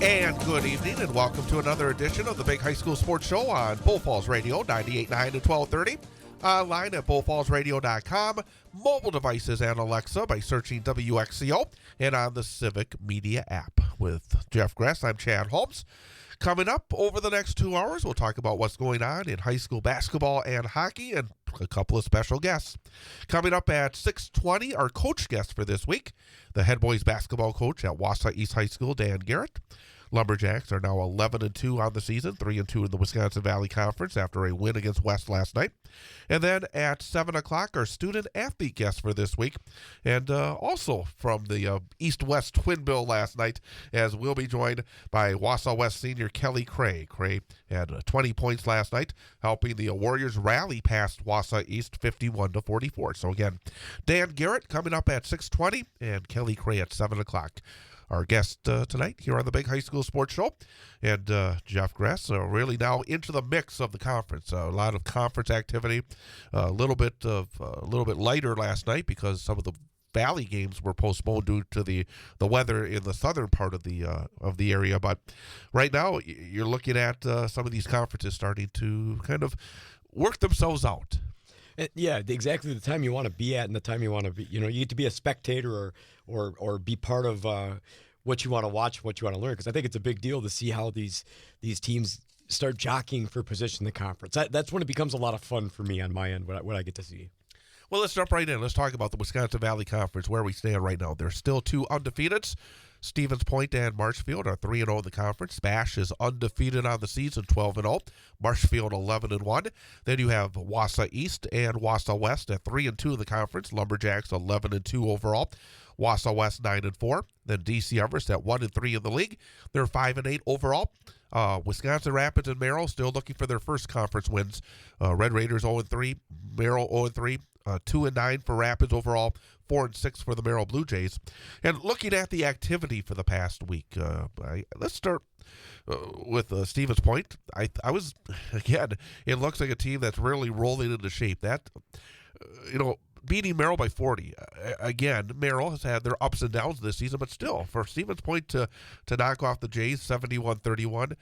And good evening, and welcome to another edition of the Big High School Sports Show on Bull Falls Radio, 98.9 and 1230. Online at bullfallsradio.com, mobile devices and Alexa by searching WXCO, and on the Civic Media app. With Jeff Gress, I'm Chad Holmes. Coming up over the next 2 hours, we'll talk about what's going on in high school basketball and hockey and a couple of special guests. Coming up at 6:20, our coach guest for this week, the head boys basketball coach at Wausau East High School, Dan Garrett. Lumberjacks are now 11-2 on the season, 3-2 in the Wisconsin Valley Conference after a win against West last night. And then at 7 o'clock, our student-athlete guest for this week, and also from the East-West twin bill last night, as we'll be joined by Wausau West senior Kelly Cray. Cray had 20 points last night, helping the Warriors rally past Wausau East 51-44. So again, Dan Garrett coming up at 6:20, and Kelly Cray at 7 o'clock. Our guest tonight here on the Big High School Sports Show, and Jeff Gress, really now into the mix of the conference. A lot of conference activity, a little bit lighter last night because some of the Valley games were postponed due to the weather in the southern part of the area. But right now, you're looking at some of these conferences starting to kind of work themselves out. Yeah, exactly the time you want to be at and the time you want to be. You get to be a spectator or be part of what you want to watch, what you want to learn. Because I think it's a big deal to see how these teams start jockeying for position in the conference. That's when it becomes a lot of fun for me on my end, what I get to see. Well, let's jump right in. Let's talk about the Wisconsin Valley Conference, where we stand right now. There's still two undefeateds. Stevens Point and Marshfield are 3-0 in the conference. Spash is undefeated on the season, 12-0. Marshfield 11-1. Then you have Wausau East and Wausau West at 3-2 in the conference. Lumberjacks 11-2 overall. Wausau West 9-4. Then DC Everest at 1-3 in the league. They're 5-8 overall. Wisconsin Rapids and Merrill still looking for their first conference wins. Red Raiders 0-3, Merrill 0-3. 2-9 for Rapids overall, 4-6 for the Merrill Blue Jays. And looking at the activity for the past week, let's start with Stevens Point. I was, again, it looks like a team that's really rolling into shape. That, beating Merrill by 40. Again, Merrill has had their ups and downs this season, but still, for Stevens Point to knock off the Jays 71-31,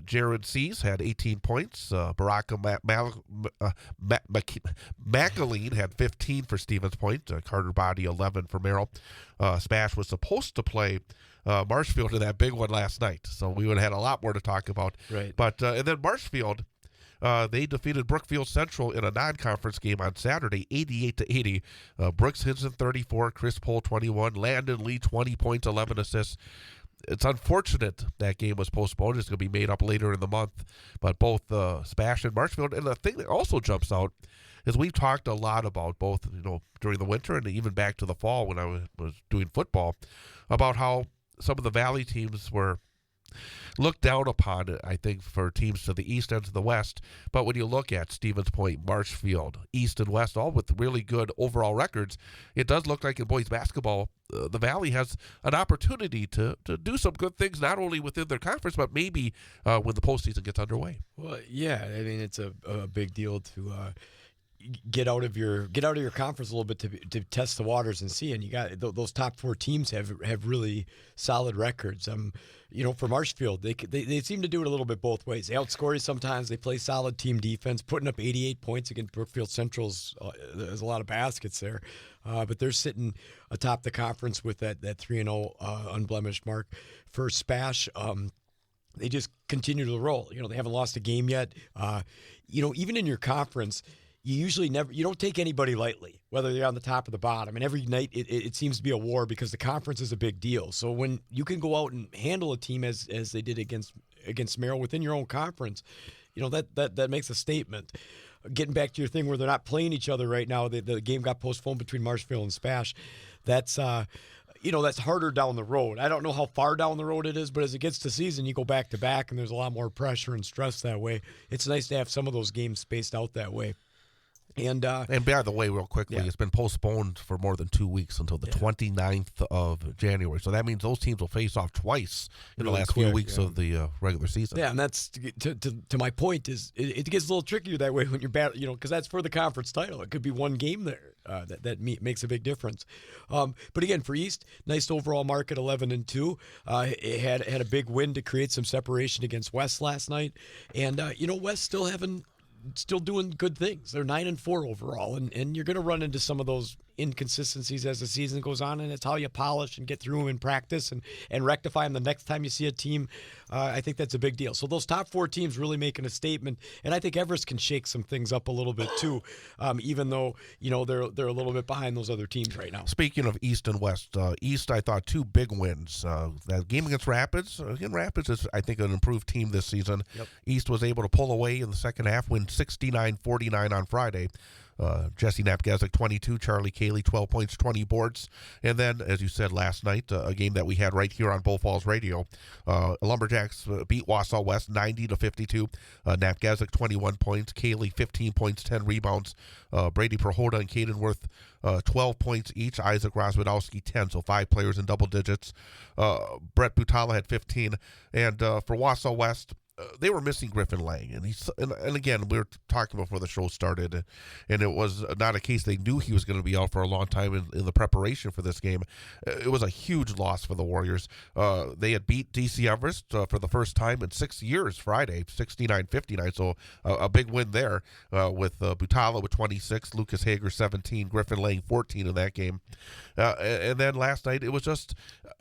Jared Seas had 18 points. Baraka McAleen had 15 for Stevens Point. Carter Body 11 for Merrill. Spash was supposed to play Marshfield in that big one last night, so we would have had a lot more to talk about. Right. But and then Marshfield. They defeated Brookfield Central in a non-conference game on Saturday, 88-80. Brooks Hinson 34, Chris Pohl 21, Landon Lee 20 points, 11 assists. It's unfortunate that game was postponed. It's going to be made up later in the month. But both Spash and Marshfield, and the thing that also jumps out is we've talked a lot about both, during the winter and even back to the fall when I was doing football, about how some of the Valley teams were looked down upon, I think, for teams to the east and to the west. But when you look at Stevens Point, Marshfield, East and West, all with really good overall records, it does look like in boys basketball, the Valley has an opportunity to do some good things, not only within their conference, but maybe when the postseason gets underway. Well, yeah, I mean, it's a big deal to get out of your conference a little bit to test the waters and see. And you got those top four teams have really solid records. For Marshfield, they seem to do it a little bit both ways. They outscore you sometimes. They play solid team defense, putting up 88 points against Brookfield Central's. There's a lot of baskets there, but they're sitting atop the conference with that 3-0 unblemished mark. For Spash, they just continue to roll. They haven't lost a game yet. Even in your conference, you don't take anybody lightly, whether they're on the top or the bottom. And every night it seems to be a war because the conference is a big deal. So when you can go out and handle a team as they did against Merrill within your own conference, that makes a statement. Getting back to your thing where they're not playing each other right now, the game got postponed between Marshfield and Spash. That's harder down the road. I don't know how far down the road it is, but as it gets to season, you go back to back, and there's a lot more pressure and stress that way. It's nice to have some of those games spaced out that way. And by the way, real quickly, yeah. it's been postponed for more than 2 weeks until the 29th of January. So that means those teams will face off twice in the last few weeks of the regular season. Yeah, and that's to my point is it gets a little trickier that way when you're bad, because that's for the conference title. It could be one game there that makes a big difference. But again, for East, nice overall mark at 11-2. It had a big win to create some separation against West last night, and West still doing good things. They're 9-4 overall, and you're going to run into some of those inconsistencies as the season goes on, and it's how you polish and get through them in practice and rectify them the next time you see a team. I think that's a big deal. So those top 4 teams really making a statement, and I think Everest can shake some things up a little bit too, even though they're a little bit behind those other teams right now. Speaking of East and West, East, I thought 2 big wins. That game against Rapids. Again, Rapids is, I think, an improved team this season. Yep. East was able to pull away in the second half, win 69-49 on Friday. Jesse Napgazik, 22, Charlie Cayley, 12 points, 20 boards. And then, as you said last night, a game that we had right here on Bull Falls Radio, Lumberjacks beat Wausau West 90-52. Napgazik, 21 points, Cayley, 15 points, 10 rebounds. Brady Prohoda and Caden Worth, 12 points each. Isaac Roswadowski, 10, so 5 players in double digits. Brett Butala had 15. And for Wausau West, they were missing Griffin Lang, and again, we were talking before the show started, and it was not a case they knew he was going to be out for a long time in the preparation for this game. It was a huge loss for the Warriors. They had beat DC Everest for the first time in 6 years Friday, 69-59, so a big win there with Butala with 26, Lucas Hager 17, Griffin Lang 14 in that game. And then last night, it was just,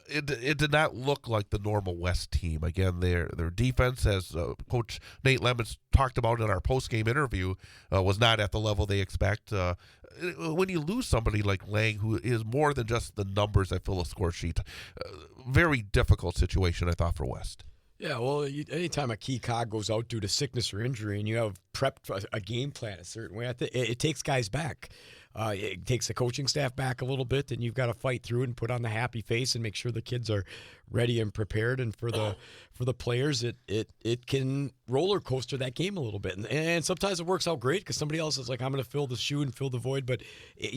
it did not look like the normal West team. Again, their defense, as Coach Nate Lemons talked about in our post-game interview, was not at the level they expect. When you lose somebody like Lang, who is more than just the numbers that fill a score sheet, very difficult situation, I thought, for West. Yeah, well, anytime a key cog goes out due to sickness or injury and you have prepped a game plan a certain way, it takes guys back. It takes the coaching staff back a little bit, and you've got to fight through it and put on the happy face and make sure the kids are ready and prepared. And for the players, it can roller coaster that game a little bit. And sometimes it works out great because somebody else is like, I'm going to fill the shoe and fill the void. But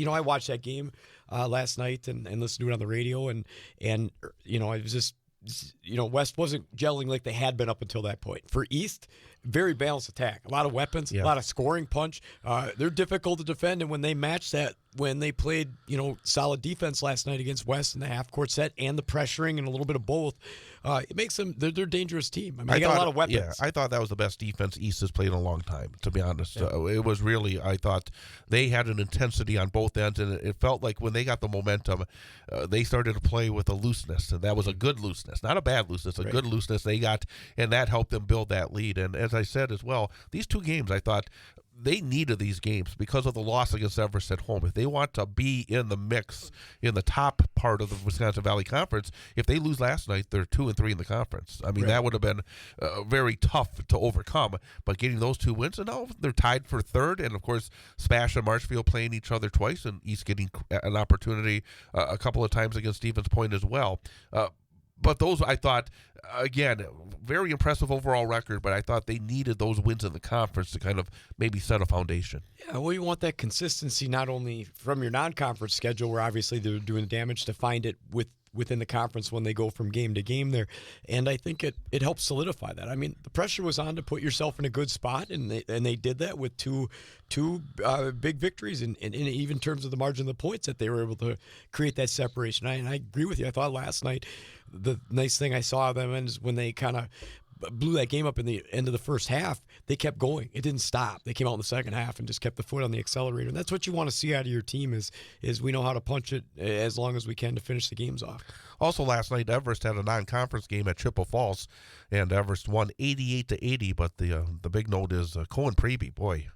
I watched that game last night and listened to it on the radio, and I was just. West wasn't gelling like they had been up until that point. For East, very balanced attack. A lot of weapons, a lot of scoring punch. They're difficult to defend, and when they match that, when they played, solid defense last night against West in the half-court set and the pressuring and a little bit of both, it makes them, they're a dangerous team. I mean, they got a lot of weapons. Yeah, I thought that was the best defense East has played in a long time, to be honest. Yeah. It was really, I thought they had an intensity on both ends, and it felt like when they got the momentum, they started to play with a looseness, and that was a good looseness, not a bad looseness, a good looseness they got, and that helped them build that lead. And as I said as well, these 2 games, I thought, they needed these games because of the loss against Everest at home. If they want to be in the mix in the top part of the Wisconsin Valley Conference, if they lose last night, they're 2-3 in the conference. I mean, that would have been very tough to overcome. But getting those 2 wins, and now they're tied for 3rd. And, of course, Spash and Marshfield playing each other twice, and East getting an opportunity a couple of times against Stevens Point as well. But those, I thought, again, very impressive overall record, but I thought they needed those wins in the conference to kind of maybe set a foundation. Yeah, well, you want that consistency not only from your non-conference schedule, where obviously they're doing damage, to find it within the conference when they go from game to game there. And I think it helps solidify that. I mean, the pressure was on to put yourself in a good spot, and they did that with two big victories, and even in terms of the margin of the points that they were able to create that separation. And I agree with you. I thought last night the nice thing I saw them is when they kind of blew that game up in the end of the first half, they kept going. It didn't stop. They came out in the second half and just kept the foot on the accelerator. And that's what you want to see out of your team is we know how to punch it as long as we can to finish the games off. Also last night, Everest had a non-conference game at Chippewa Falls, and Everest won 88-80. But the big note is Cohen Preby, boy,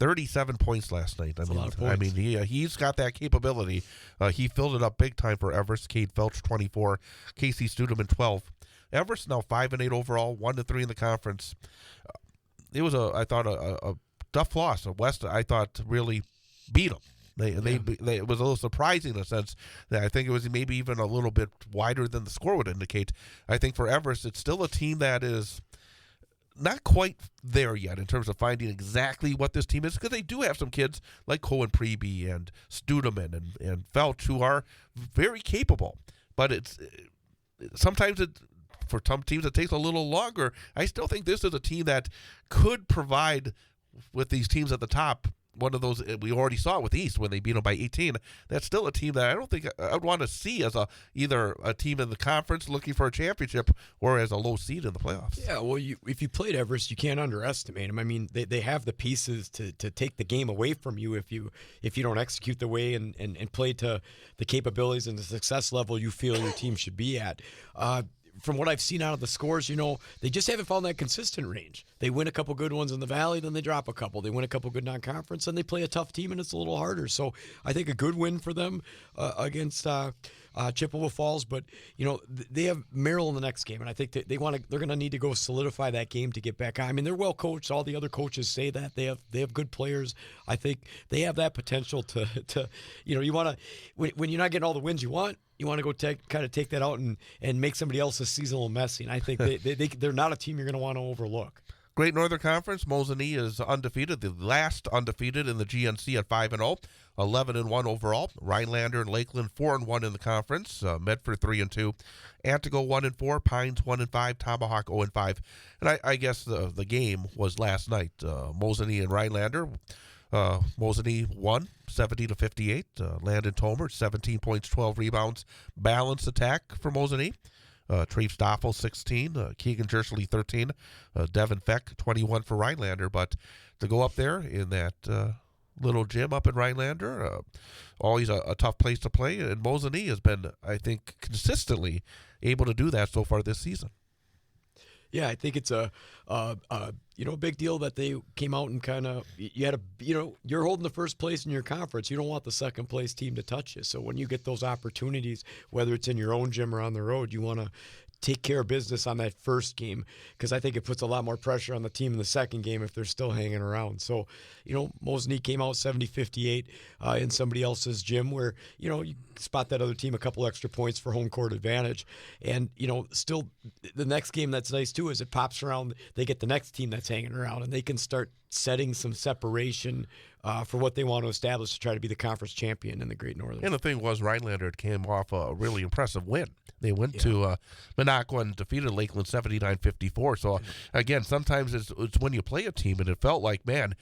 37 points last night. I mean, he's got that capability. He filled it up big time for Everest. Cade Felch, 24. Casey Studeman, 12. Everest now 5-8 overall, 1-3 in the conference. It was I thought a tough loss. West, I thought, really beat them. It was a little surprising in a sense that I think it was maybe even a little bit wider than the score would indicate. I think for Everest, it's still a team that is not quite there yet in terms of finding exactly what this team is, because they do have some kids like Cohen Preby and Studeman and Felch who are very capable. But sometimes for some teams it takes a little longer. I still think this is a team that could provide, with these teams at the top, one of those. We already saw it with East when they beat them by 18. That's still a team that I don't think I would want to see as either a team in the conference looking for a championship or as a low seed in the playoffs. Yeah, well, if you played Everest, you can't underestimate them. I mean, they have the pieces to take the game away from you if you don't execute the way and play to the capabilities and the success level you feel your team should be at. From what I've seen out of the scores, they just haven't found that consistent range. They win a couple good ones in the Valley, then they drop a couple. They win a couple good non-conference, and they play a tough team, and it's a little harder. So I think a good win for them against Chippewa Falls. But they have Merrill in the next game, and I think they're going to need to go solidify that game to get back on. I mean, they're well coached. All the other coaches say that they have good players. I think they have that potential to you want to when you're not getting all the wins you want to go kind of take that out and make somebody else's season a little messy. And I think they're not a team you're going to want to overlook. Great Northern Conference, Mosinee is undefeated, the last undefeated in the GNC at 5-0, 11-1 overall. Rhinelander and Lakeland 4-1 in the conference. Medford 3-2, Antigo 1-4, Pines 1-5, Tomahawk 0-5. And I guess the game was last night. Mosinee and Rhinelander. Mosinee won 70-58. Landon Tomer 17 points, 12 rebounds. Balanced attack for Mosinee. Treve Stoffel, 16. Keegan Jersley, 13. Devin Feck, 21 for Rhinelander. But to go up there in that little gym up in Rhinelander, always a tough place to play. And Mosinee has been, I think, consistently able to do that so far this season. Yeah, I think it's a big deal that they came out and kind of you're holding the first place in your conference. You don't want the second place team to touch you. So when you get those opportunities, whether it's in your own gym or on the road, you want to take care of business on that first game, because I think it puts a lot more pressure on the team in the second game if they're still hanging around. So, Mosinee came out 70-58 in somebody else's gym where, you spot that other team a couple extra points for home court advantage. And, still the next game that's nice too is it pops around, they get the next team that's hanging around and they can start setting some separation for what they want to establish to try to be the conference champion in the Great Northern. And the thing was, Rhinelander came off a really impressive win. They went to Minocqua and defeated Lakeland 79-54. So, again, sometimes it's when you play a team, and it felt like, man,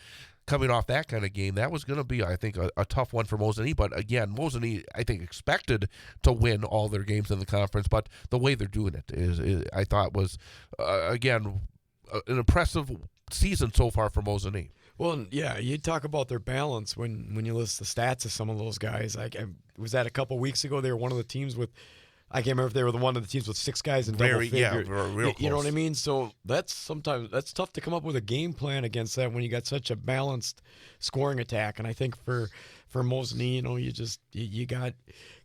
coming off that kind of game, that was going to be, I think, a tough one for Mosinee. But, again, Mosinee, I think, expected to win all their games in the conference. But the way they're doing it is I thought, was, again, an impressive season so far for Mosinee. Well, yeah, you talk about their balance when you list the stats of some of those guys. I was that a couple weeks ago. They were one of the teams with, I can't remember if they were one of the teams with 6 guys in double figure. Yeah, real close. You know what I mean? So that's tough to come up with a game plan against that when you got such a balanced scoring attack. And I think for Mosinee, you got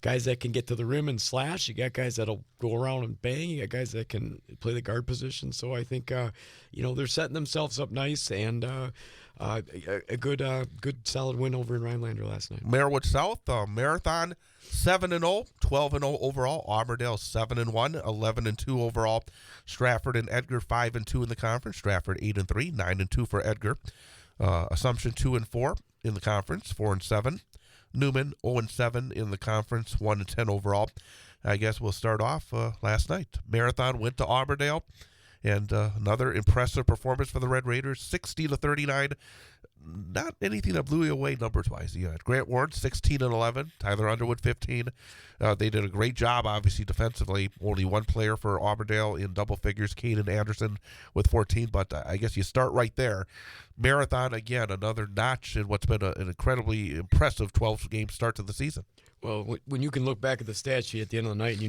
guys that can get to the rim and slash. You got guys that'll go around and bang. You got guys that can play the guard position. So I think they're setting themselves up nice, and a good solid win over in Rhinelander last night. Merriwood South, Marathon 7-0, 12-0 overall. Auburndale 7-1, 11-2 overall. Stratford and Edgar 5-2 in the conference. Stratford 8-3, 9-2 for Edgar. Assumption 2-4 in the conference, 4-7. Newman 0-7 in the conference, 1-10 overall. I guess we'll start off last night. Marathon went to Auburndale, and another impressive performance for the Red Raiders, 60-39. Not anything that blew you away numbers-wise. You had Grant Ward, 16-11. Tyler Underwood, 15. They did a great job, obviously, defensively. Only one player for Auburndale in double figures, Caden Anderson with 14. But I guess you start right there. Marathon, again, another notch in what's been an incredibly impressive 12-game start to the season. Well, when you can look back at the stat sheet at the end of the night,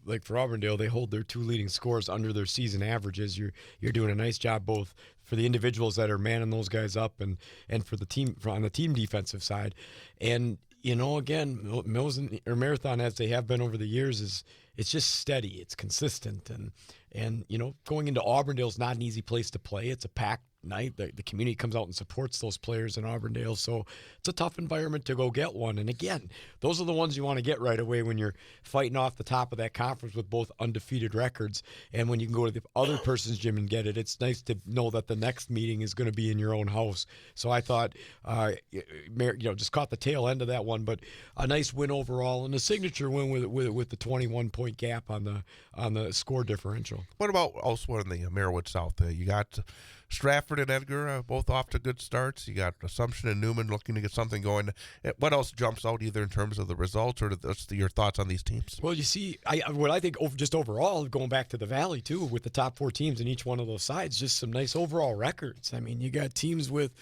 like for Auburndale, they hold their 2 leading scores under their season averages. You're doing a nice job both for the individuals that are manning those guys up and for the team on the team defensive side. And again, Marathon, as they have been over the years, it's just steady. It's consistent, and going into Auburndale is not an easy place to play. It's a packed night. The community comes out and supports those players in Auburndale. So it's a tough environment to go get one. And again, those are the ones you want to get right away when you're fighting off the top of that conference with both undefeated records. And when you can go to the other person's gym and get it, it's nice to know that the next meeting is going to be in your own house. So I thought, just caught the tail end of that one, but a nice win overall and a signature win with the 21-point gap on the score differential. What about elsewhere in the Merriwood South? You got Stratford and Edgar both off to good starts. You got Assumption and Newman looking to get something going. What else jumps out either in terms of the results or your thoughts on these teams? Well, you see, I think just overall, going back to the Valley too, with the top 4 teams in each one of those sides, just some nice overall records. I mean, you got teams with,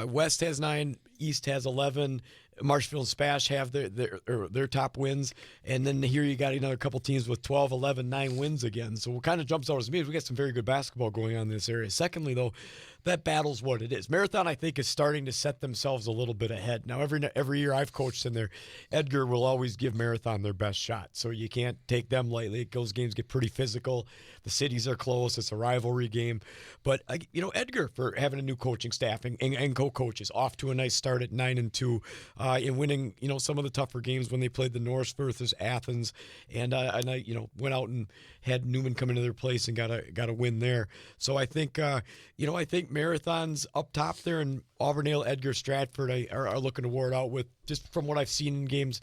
West has 9, East has 11. Marshfield and Spash have their top wins, and then here you got another couple teams with 12, 11, 9 wins again. So what kind of jumps out as me is we got some very good basketball going on in this area. Secondly, though, that battle's what it is. Marathon, I think, is starting to set themselves a little bit ahead. Now, every year I've coached in there, Edgar will always give Marathon their best shot, so you can't take them lightly. Those games get pretty physical. The cities are close. It's a rivalry game. But, Edgar, for having a new coaching staff and co-coaches, off to a nice start at 9-2 in winning, some of the tougher games when they played the Norse versus Athens. And I went out and had Newman come into their place and got a win there. So I think, I think Marathon's up top there, and Auburndale, Edgar, Stratford are looking to war it out with, just from what I've seen in games,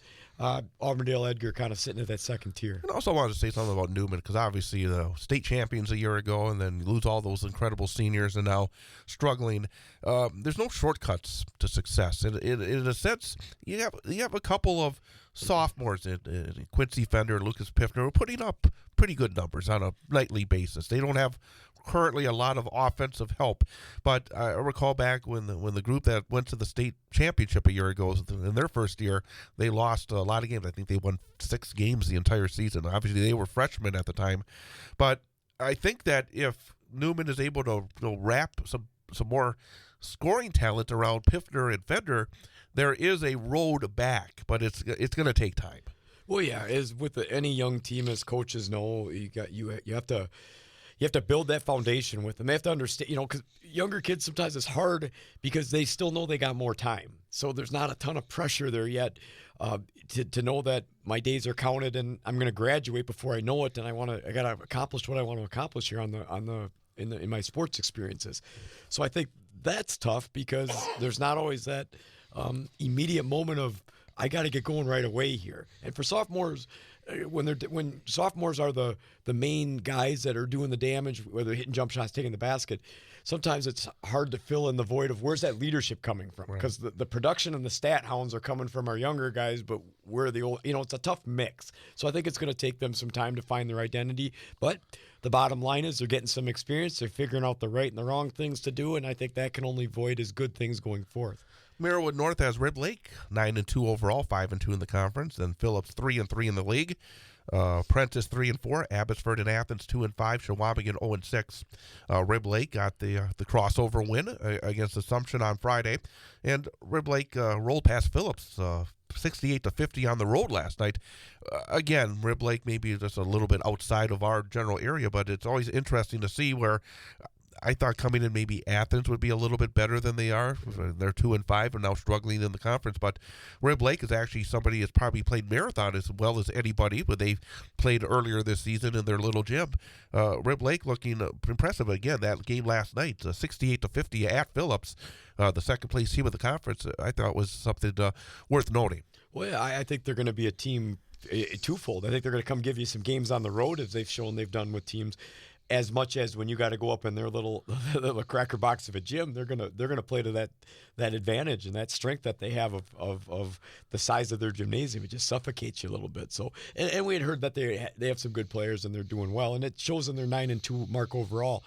Auburndale, Edgar kind of sitting at that second tier. And I also wanted to say something about Newman, because obviously the state champions a year ago, and then lose all those incredible seniors and now struggling. There's no shortcuts to success. In a sense, you have a couple of sophomores in Quincy Fender and Lucas Piffner who are putting up pretty good numbers on a nightly basis. They don't have currently a lot of offensive help, but I recall back when the group that went to the state championship a year ago, in their first year, they lost a lot of games. I think they won 6 games the entire season. Obviously, they were freshmen at the time, but I think that if Newman is able to wrap some more scoring talent around Piffner and Fender, there is a road back, but it's going to take time. Well, yeah, as with any young team, as coaches know, you have to build that foundation with them. They have to understand, because younger kids sometimes it's hard because they still know they got more time. So there's not a ton of pressure there yet to know that my days are counted and I'm going to graduate before I know it, and I got to accomplish what I want to accomplish here in my sports experiences. So I think that's tough because there's not always that immediate moment of I got to get going right away here. And for sophomores, when sophomores are the main guys that are doing the damage, whether hitting jump shots, taking the basket, sometimes it's hard to fill in the void of where's that leadership coming from, because the production and the stat hounds are coming from our younger guys, but we're the old, it's a tough mix. So I think it's going to take them some time to find their identity, but the bottom line is they're getting some experience, they're figuring out the right and the wrong things to do, and I think that can only void as good things going forth. Merriwood North has Rib Lake 9-2 overall, 5-2 in the conference. Then Phillips 3-3 in the league. Prentice 3-4. Abbotsford and Athens 2-5. Chewabigan 0-6. Rib Lake got the crossover win against Assumption on Friday, and Rib Lake rolled past Phillips 68-50 on the road last night. Again, Rib Lake maybe just a little bit outside of our general area, but it's always interesting to see where. I thought coming in maybe Athens would be a little bit better than they are. They're 2-5 and now struggling in the conference. But Rib Lake is actually somebody that's probably played Marathon as well as anybody, but they played earlier this season in their little gym. Rib Lake looking impressive again. That game last night, 68-50 at Phillips, the second place team of the conference. I thought was something worth noting. Well, yeah, I think they're going to be a team twofold. I think they're going to come give you some games on the road, as they've shown they've done with teams. As much as when you got to go up in their little cracker box of a gym, they're gonna play to that advantage and that strength that they have of the size of their gymnasium. It just suffocates you a little bit. So, and we had heard that they have some good players and they're doing well, and it shows in their 9-2 mark overall.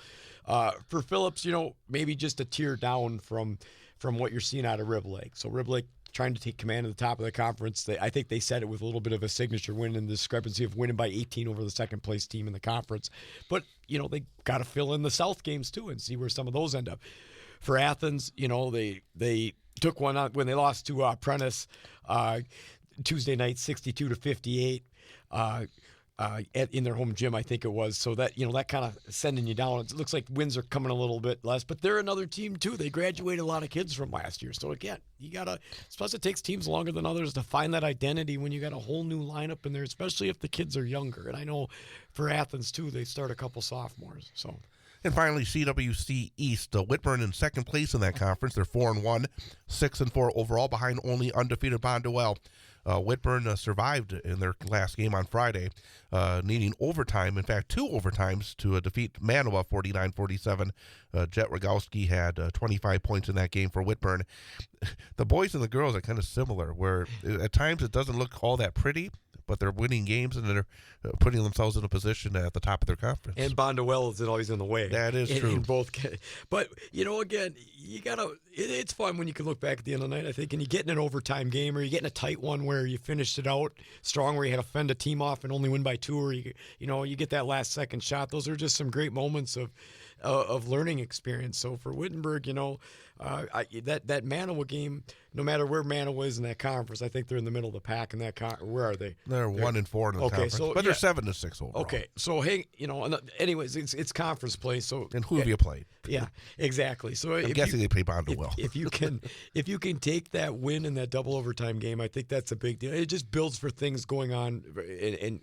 For Phillips, maybe just a tier down from what you're seeing out of Rib Lake. So Rib Lake trying to take command of the top of the conference. I think they said it with a little bit of a signature win in the discrepancy of winning by 18 over the second place team in the conference. But, they got to fill in the South games too and see where some of those end up. For Athens, they took one out when they lost to Prentice Tuesday night, 62-58. in their home gym, I think it was. So that, that kind of sending you down. It looks like wins are coming a little bit less, but they're another team too. They graduated a lot of kids from last year. So again, plus it takes teams longer than others to find that identity when you got a whole new lineup in there, especially if the kids are younger. And I know for Athens too, they start a couple sophomores. So. And finally, CWC East, Whitburn in second place in that conference. They're 4-1, 6-4 overall, behind only undefeated Bonduelle. Whitburn survived in their last game on Friday, needing overtime. In fact, 2 overtimes to defeat Manawa 49-47. Jet Rogowski had 25 points in that game for Whitburn. The boys and the girls are kind of similar, where at times it doesn't look all that pretty, but they're winning games and they're putting themselves in a position at the top of their conference. And Bonduelle is always in the way. That is true. In both, but again, you gotta. It's fun when you can look back at the end of the night, I think, and you get in an overtime game, or you get in a tight one where you finished it out strong, where you had to fend a team off and only win by 2, or you get that last second shot. Those are just some great moments of learning experience. So for Wittenberg, that Manawa game, no matter where Manawa is in that conference, I think they're in the middle of the pack in that where are they? They're 1-4 in the conference, but they're 7-6 overall. Okay, so hey, anyways, it's conference play. So and who have you played? Yeah, exactly. So I'm guessing they play Bonduelle. If you can take that win in that double overtime game, I think that's a big deal. It just builds for things going on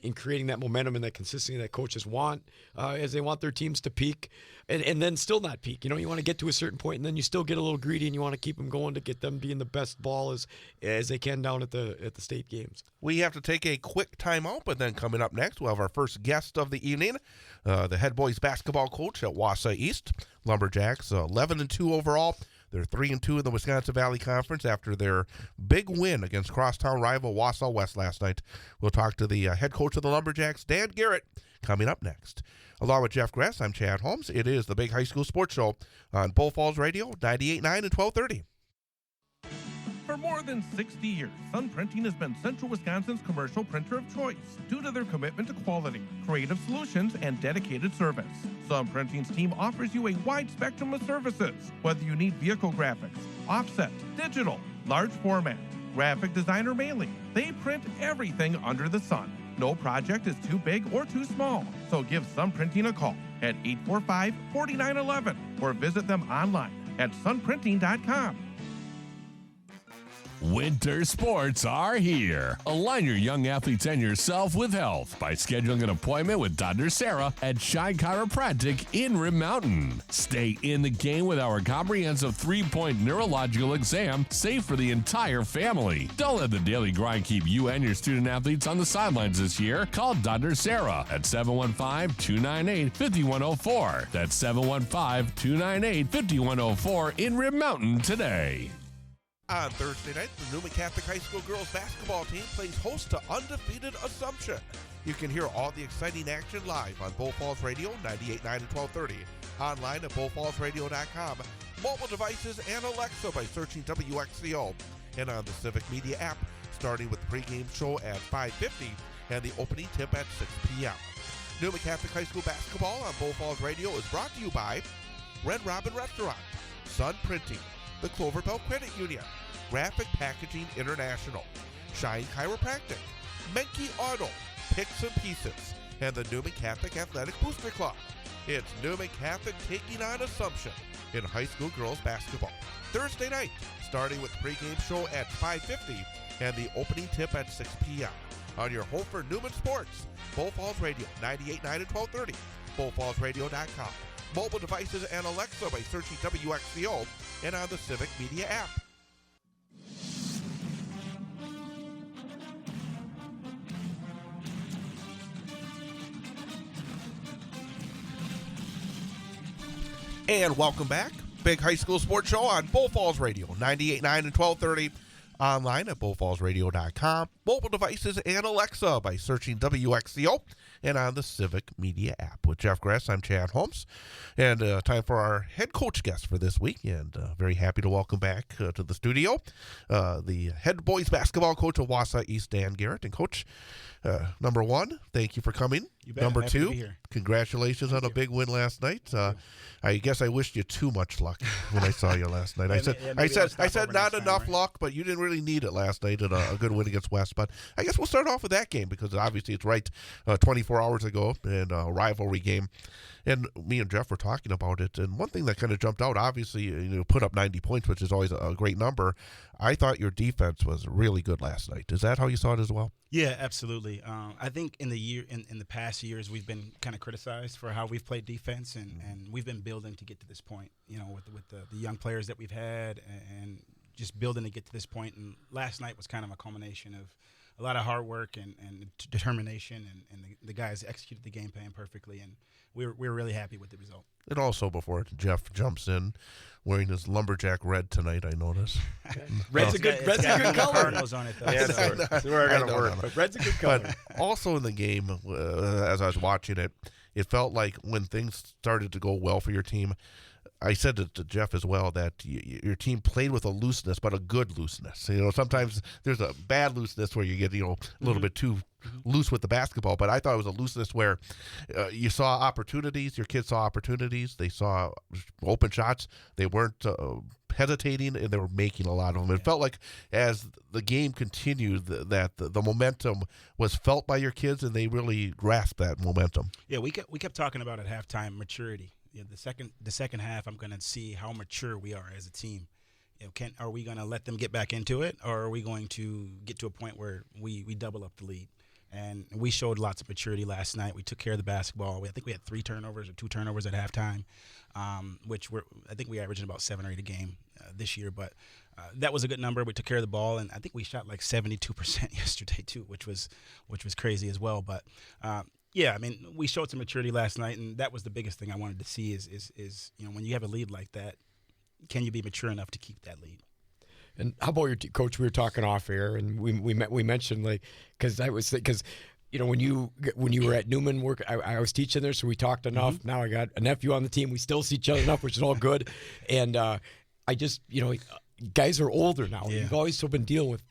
and creating that momentum and that consistency that coaches want as they want their teams to peak and then still not peak. You want to get to a certain point and then you still get a little greedy and you want to keep them going to get them being the best ball as they can down at the state games. We have to take a quick timeout, but then coming up next, we'll have our first guest of the evening, the head boys basketball coach at Wausau East. Lumberjacks 11-2 overall. They're 3-2 in the Wisconsin Valley Conference after their big win against crosstown rival Wausau West last night. We'll talk to the head coach of the Lumberjacks, Dan Garrett, coming up next. Along with Jeff Gress, I'm Chad Holmes. It is the Big High School Sports Show on Bull Falls Radio, 98.9 and 1230. For more than 60 years, Sun Printing has been Central Wisconsin's commercial printer of choice due to their commitment to quality, creative solutions, and dedicated service. Sun Printing's team offers you a wide spectrum of services, whether you need vehicle graphics, offset, digital, large format, graphic design, or mailing. They print everything under the sun. No project is too big or too small, so give Sun Printing a call at 845-4911 or visit them online at sunprinting.com. Winter sports are here. Align your young athletes and yourself with health by scheduling an appointment with Dr. Sarah at Shine Chiropractic in Rib Mountain. Stay in the game with our comprehensive 3-point neurological exam, safe for the entire family. Don't let the daily grind keep you and your student athletes on the sidelines this year. Call Dr. Sarah at 715-298-5104. That's 715-298-5104 in Rib Mountain today. On Thursday night, the Newman Catholic High School girls basketball team plays host to undefeated Assumption. You can hear all the exciting action live on Bull Falls Radio, 98.9 and 1230. Online at bullfallsradio.com. Mobile devices and Alexa by searching WXCO. And on the Civic Media app, starting with the pregame show at 5:50 and the opening tip at 6 p.m. Newman Catholic High School basketball on Bull Falls Radio is brought to you by Red Robin Restaurant, Sun Printing, the Clover Bell Credit Union, Graphic Packaging International, Shine Chiropractic, Menke Auto, Picks and Pieces, and the Newman Catholic Athletic Booster Club. It's Newman Catholic taking on Assumption in high school girls basketball. Thursday night, starting with the pregame show at 5:50 and the opening tip at 6 p.m. On your home for Newman Sports, Bull Falls Radio, 98.9 and 1230, bullfallsradio.com. Mobile devices and Alexa by searching WXCO and on the Civic Media app. And welcome back. Big High School Sports Show on Bull Falls Radio, 98.9 and 1230. Online at bullfallsradio.com. Mobile devices and Alexa by searching WXCO and on the Civic Media app. With Jeff Gress, I'm Chad Holmes. And time for our head coach guest for this week. And very happy to welcome back to the studio the head boys basketball coach of Wausau East, Dan Garrett. And Coach, number one, thank you for coming. You bet. Number I'm happy to two, be here. congratulations on a big win last night. I guess I wished you too much luck when I saw you last night. I said not enough luck, but you didn't really need it last night at a good win against West. But I guess we'll start off with that game because obviously it's right 24 hours ago and a rivalry game. And me and Jeff were talking about it, and one thing that kind of jumped out, obviously, you put up 90 points, which is always a great number. I thought your defense was really good last night. Is that how you saw it as well? Yeah, absolutely. I think in the past years, we've been kind of criticized for how we've played defense, and we've been building to get to this point. With the young players that we've had, and just building to get to this point. And last night was kind of a culmination of a lot of hard work and determination, and the guys executed the game plan perfectly, and we're really happy with the result. And also, before Jeff jumps in, wearing his lumberjack red tonight, I notice. Red's a good color. Cardinals on it, though. Yeah, that's where I gotta work. But red's a good color. But also in the game, as I was watching it, it felt like when things started to go well for your team, I said to Jeff as well that your team played with a looseness, but a good looseness. Sometimes there's a bad looseness where you get a little bit too loose with the basketball. But I thought it was a looseness where you saw opportunities. Your kids saw opportunities. They saw open shots. They weren't hesitating, and they were making a lot of them. It felt like as the game continued that the momentum was felt by your kids, and they really grasped that momentum. Yeah, we kept talking about at halftime maturity. The second half, I'm going to see how mature we are as a team. Are we going to let them get back into it, or are we going to get to a point where we double up the lead? And we showed lots of maturity last night. We took care of the basketball. I think we had 3 turnovers or 2 turnovers at halftime, which I think we averaged about 7 or 8 a game this year. But that was a good number. We took care of the ball, and I think we shot like 72% yesterday too, which was crazy as well. But yeah, I mean, we showed some maturity last night, and that was the biggest thing I wanted to see is when you have a lead like that, can you be mature enough to keep that lead? And how about your coach? We were talking off air, and we mentioned because when you were at Newman work, I was teaching there, so we talked enough. Mm-hmm. Now I got a nephew on the team. We still see each other enough, which is all good. And I just guys are older now. Yeah. You've always still been dealing with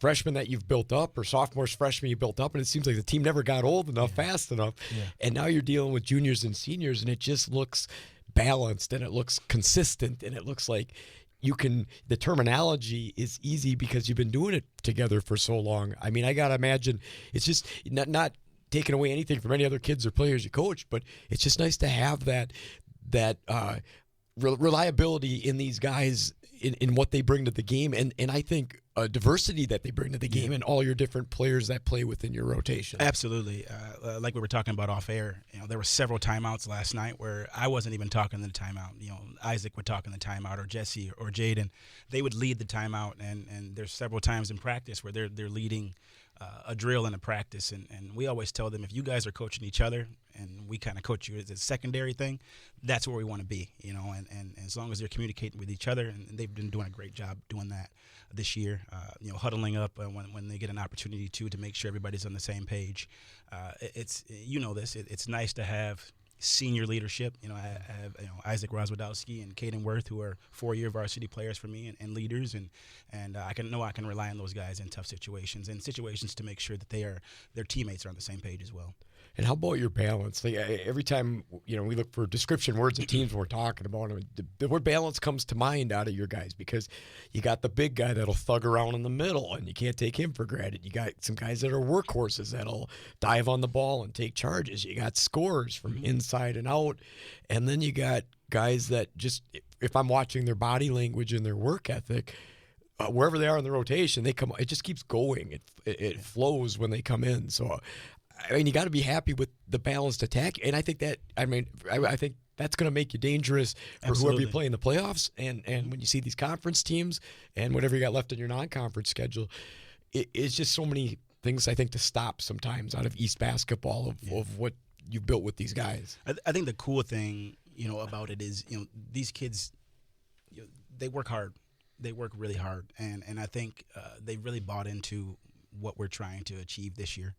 freshmen that you've built up, or sophomores, freshmen you built up, and it seems like the team never got old enough, fast enough. Yeah. And now you're dealing with juniors and seniors, and it just looks balanced, and it looks consistent, and it looks like the terminology is easy because you've been doing it together for so long. I mean, I got to imagine it's just not taking away anything from any other kids or players you coach, but it's just nice to have that reliability in these guys in what they bring to the game, and I think diversity that they bring to the game, and all your different players that play within your rotation. Absolutely. Like we were talking about off air, there were several timeouts last night where I wasn't even talking the timeout. Isaac would talk in the timeout, or Jesse or Jaden. They would lead the timeout, and there's several times in practice where they're leading a drill in a practice, and we always tell them, if you guys are coaching each other and we kind of coach you as a secondary thing, that's where we want to be, and as long as they're communicating with each other, and they've been doing a great job doing that this year, huddling up when they get an opportunity to make sure everybody's on the same page. It's it's nice to have senior leadership. I have Isaac Rozwadowski and Caden Worth, who are 4-year varsity players for me and leaders, and I can rely on those guys in tough situations to make sure that their teammates are on the same page as well. And how about your balance? Like, every time we look for description words of teams when we're talking about them, the word balance comes to mind out of your guys, because you got the big guy that'll thug around in the middle, and you can't take him for granted. You got some guys that are workhorses that'll dive on the ball and take charges. You got scorers from inside and out, and then you got guys that just, if I'm watching their body language and their work ethic, wherever they are in the rotation, they come. It just keeps going. It flows when they come in. So, I mean, you got to be happy with the balanced attack, and I think that's going to make you dangerous for whoever you play in the playoffs, and when you see these conference teams and whatever you got left in your non-conference schedule. It's just so many things, I think, to stop sometimes out of East basketball of what you've built with these guys. I think the cool thing, about it is, these kids, they work hard. They work really hard, and I think they really bought into what we're trying to achieve this year.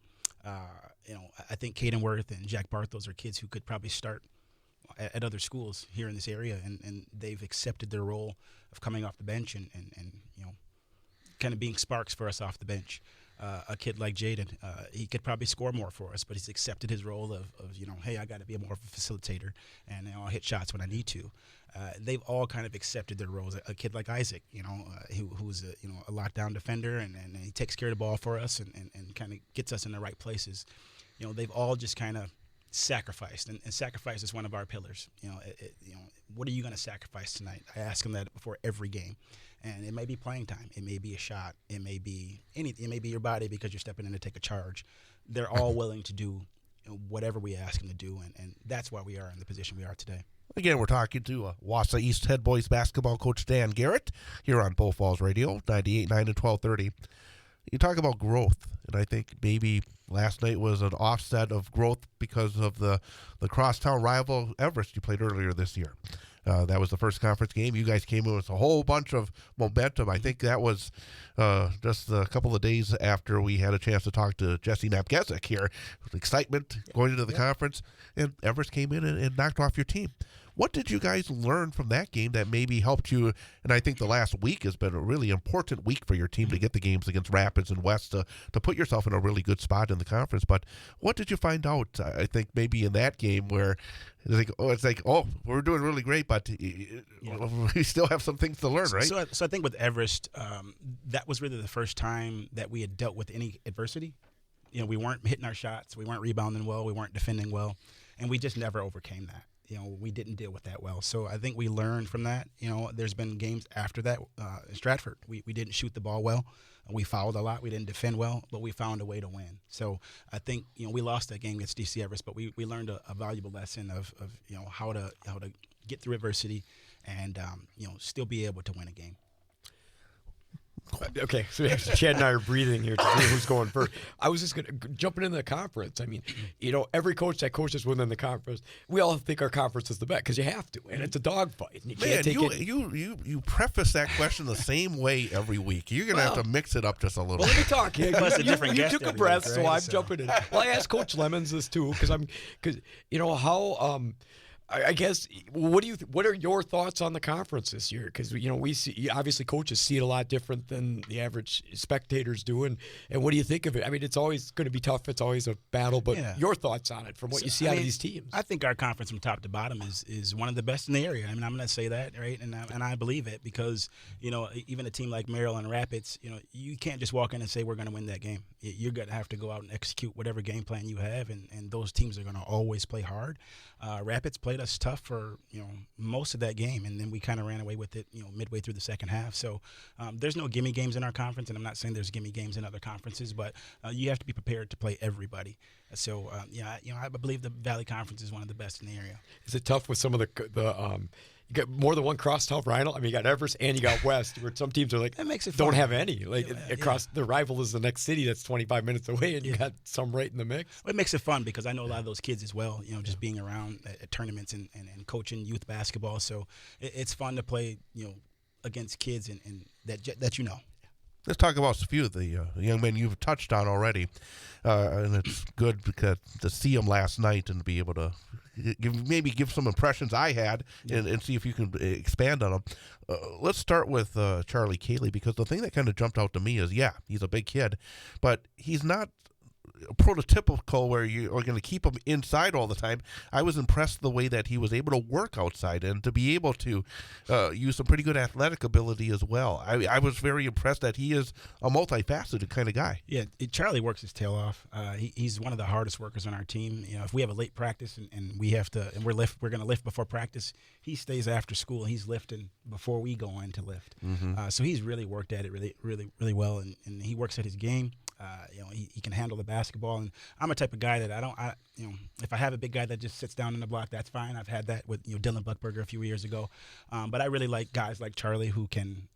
I think Caden Worth and Jack Barthos are kids who could probably start at other schools here in this area, and they've accepted their role of coming off the bench and kind of being sparks for us off the bench. a kid like Jaden, he could probably score more for us, but he's accepted his role of hey, I got to be more of a facilitator, and I'll hit shots when I need to. They've all kind of accepted their roles. A kid like Isaac, who's a lockdown defender, and he takes care of the ball for us and kind of gets us in the right places. They've all just kind of sacrificed, and sacrifice is one of our pillars. What are you going to sacrifice tonight? I ask them that before every game, and it may be playing time, it may be a shot, it may be anything, it may be your body because you're stepping in to take a charge. They're all willing to do whatever we ask them to do, and that's why we are in the position we are today. Again, we're talking to Wausau East head boys basketball coach Dan Garrett here on Bull Falls Radio, 98.9 and 1230. You talk about growth, and I think maybe last night was an offset of growth because of the crosstown rival Everest you played earlier this year. That was the first conference game. You guys came in with a whole bunch of momentum. I think that was just a couple of days after we had a chance to talk to Jesse Napgezik here. With excitement going into the conference, and Everest came in and knocked off your team. What did you guys learn from that game that maybe helped you? And I think the last week has been a really important week for your team to get the games against Rapids and West to put yourself in a really good spot in the conference. But what did you find out, I think, maybe in that game where it's like, we're doing really great, but we still have some things to learn, right? So I think with Everest, that was really the first time that we had dealt with any adversity. We weren't hitting our shots, we weren't rebounding well, we weren't defending well, and we just never overcame that. We didn't deal with that well. So I think we learned from that. There's been games after that in Stratford. We didn't shoot the ball well. We fouled a lot. We didn't defend well, but we found a way to win. So I think, we lost that game against DC Everest, but we learned a valuable lesson of how to get through adversity and, still be able to win a game. Okay, so Chad and I are breathing here to see who's going first. I was just jumping into the conference. I mean, every coach that coaches within the conference, we all think our conference is the best because you have to, and it's a dogfight. And you can't take it. You preface that question the same way every week. You're going to have to mix it up just a little. Well, let me talk. You took a breath, week, so right? I'm jumping in. Well, I asked Coach Lemons this too because how. I guess what are your thoughts on the conference this year? Because we see, obviously coaches see it a lot different than the average spectators do, and what do you think of it? I mean, it's always going to be tough. It's always a battle, but your thoughts on it from what you see out of these teams? I think our conference from top to bottom is one of the best in the area. I mean, I'm going to say that, right? And I believe it because even a team like Maryland Rapids, you can't just walk in and say we're going to win that game. You're going to have to go out and execute whatever game plan you have, and those teams are going to always play hard. Rapids played us tough for most of that game, and then we kind of ran away with it midway through the second half. So there's no gimme games in our conference, and I'm not saying there's gimme games in other conferences, but you have to be prepared to play everybody. So I believe the Valley Conference is one of the best in the area. Is it tough with some of the you got more than one crosstown rival? I mean, you got Everest and you got West, where some teams are like, that makes it don't fun. have any. Like across the rival is the next city that's 25 minutes away, and you got some right in the mix. Well, it makes it fun because I know a lot of those kids as well. Just being around at tournaments and coaching youth basketball, so it's fun to play against kids and that you know. Let's talk about a few of the young men you've touched on already, and it's good because to see them last night and be able to give some impressions I had and see if you can expand on them. Let's start with Charlie Cayley, because the thing that kind of jumped out to me is, he's a big kid, but he's not prototypical where you are going to keep him inside all the time. I was impressed the way that he was able to work outside and to be able to use some pretty good athletic ability as well. I was very impressed that he is a multifaceted kind of guy. Yeah, Charlie works his tail off. He's one of the hardest workers on our team. If we have a late practice and we have to, and we're going to lift before practice, he stays after school. He's lifting before we go in to lift. Mm-hmm. So he's really worked at it really, really, really well, and he works at his game. He can handle the basketball, and I'm a type of guy that if I have a big guy that just sits down in the block, that's fine. I've had that with Dylan Buckberger a few years ago, but I really like guys like Charlie who can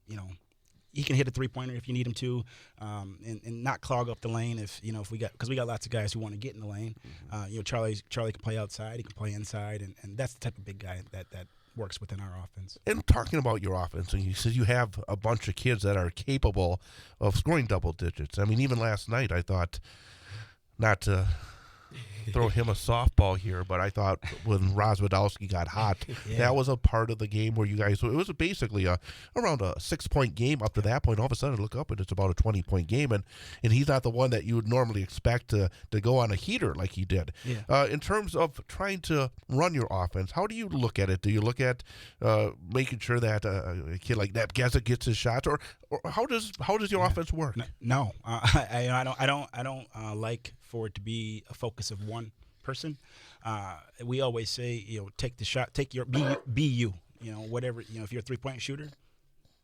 he can hit a 3-pointer if you need him to, and not clog up the lane if we got lots of guys who want to get in the lane. Charlie can play outside, he can play inside, and that's the type of big guy that works within our offense. And talking about your offense, and you said you have a bunch of kids that are capable of scoring double digits. I mean, even last night I thought, not to throw him a softball here, but I thought when Rozwadowski got hot, that was a part of the game where you guys, it was basically around a 6-point game up to that point. All of a sudden, look up and it's about a 20-point game, and he's not the one that you would normally expect to go on a heater like he did. Yeah. In terms of trying to run your offense, how do you look at it? Do you look at making sure that a kid like Nap Geza gets his shots, or how does your offense work? No, I don't like for it to be a focus of one person. We always say, take the shot, be you. Whatever, if you're a 3-point shooter,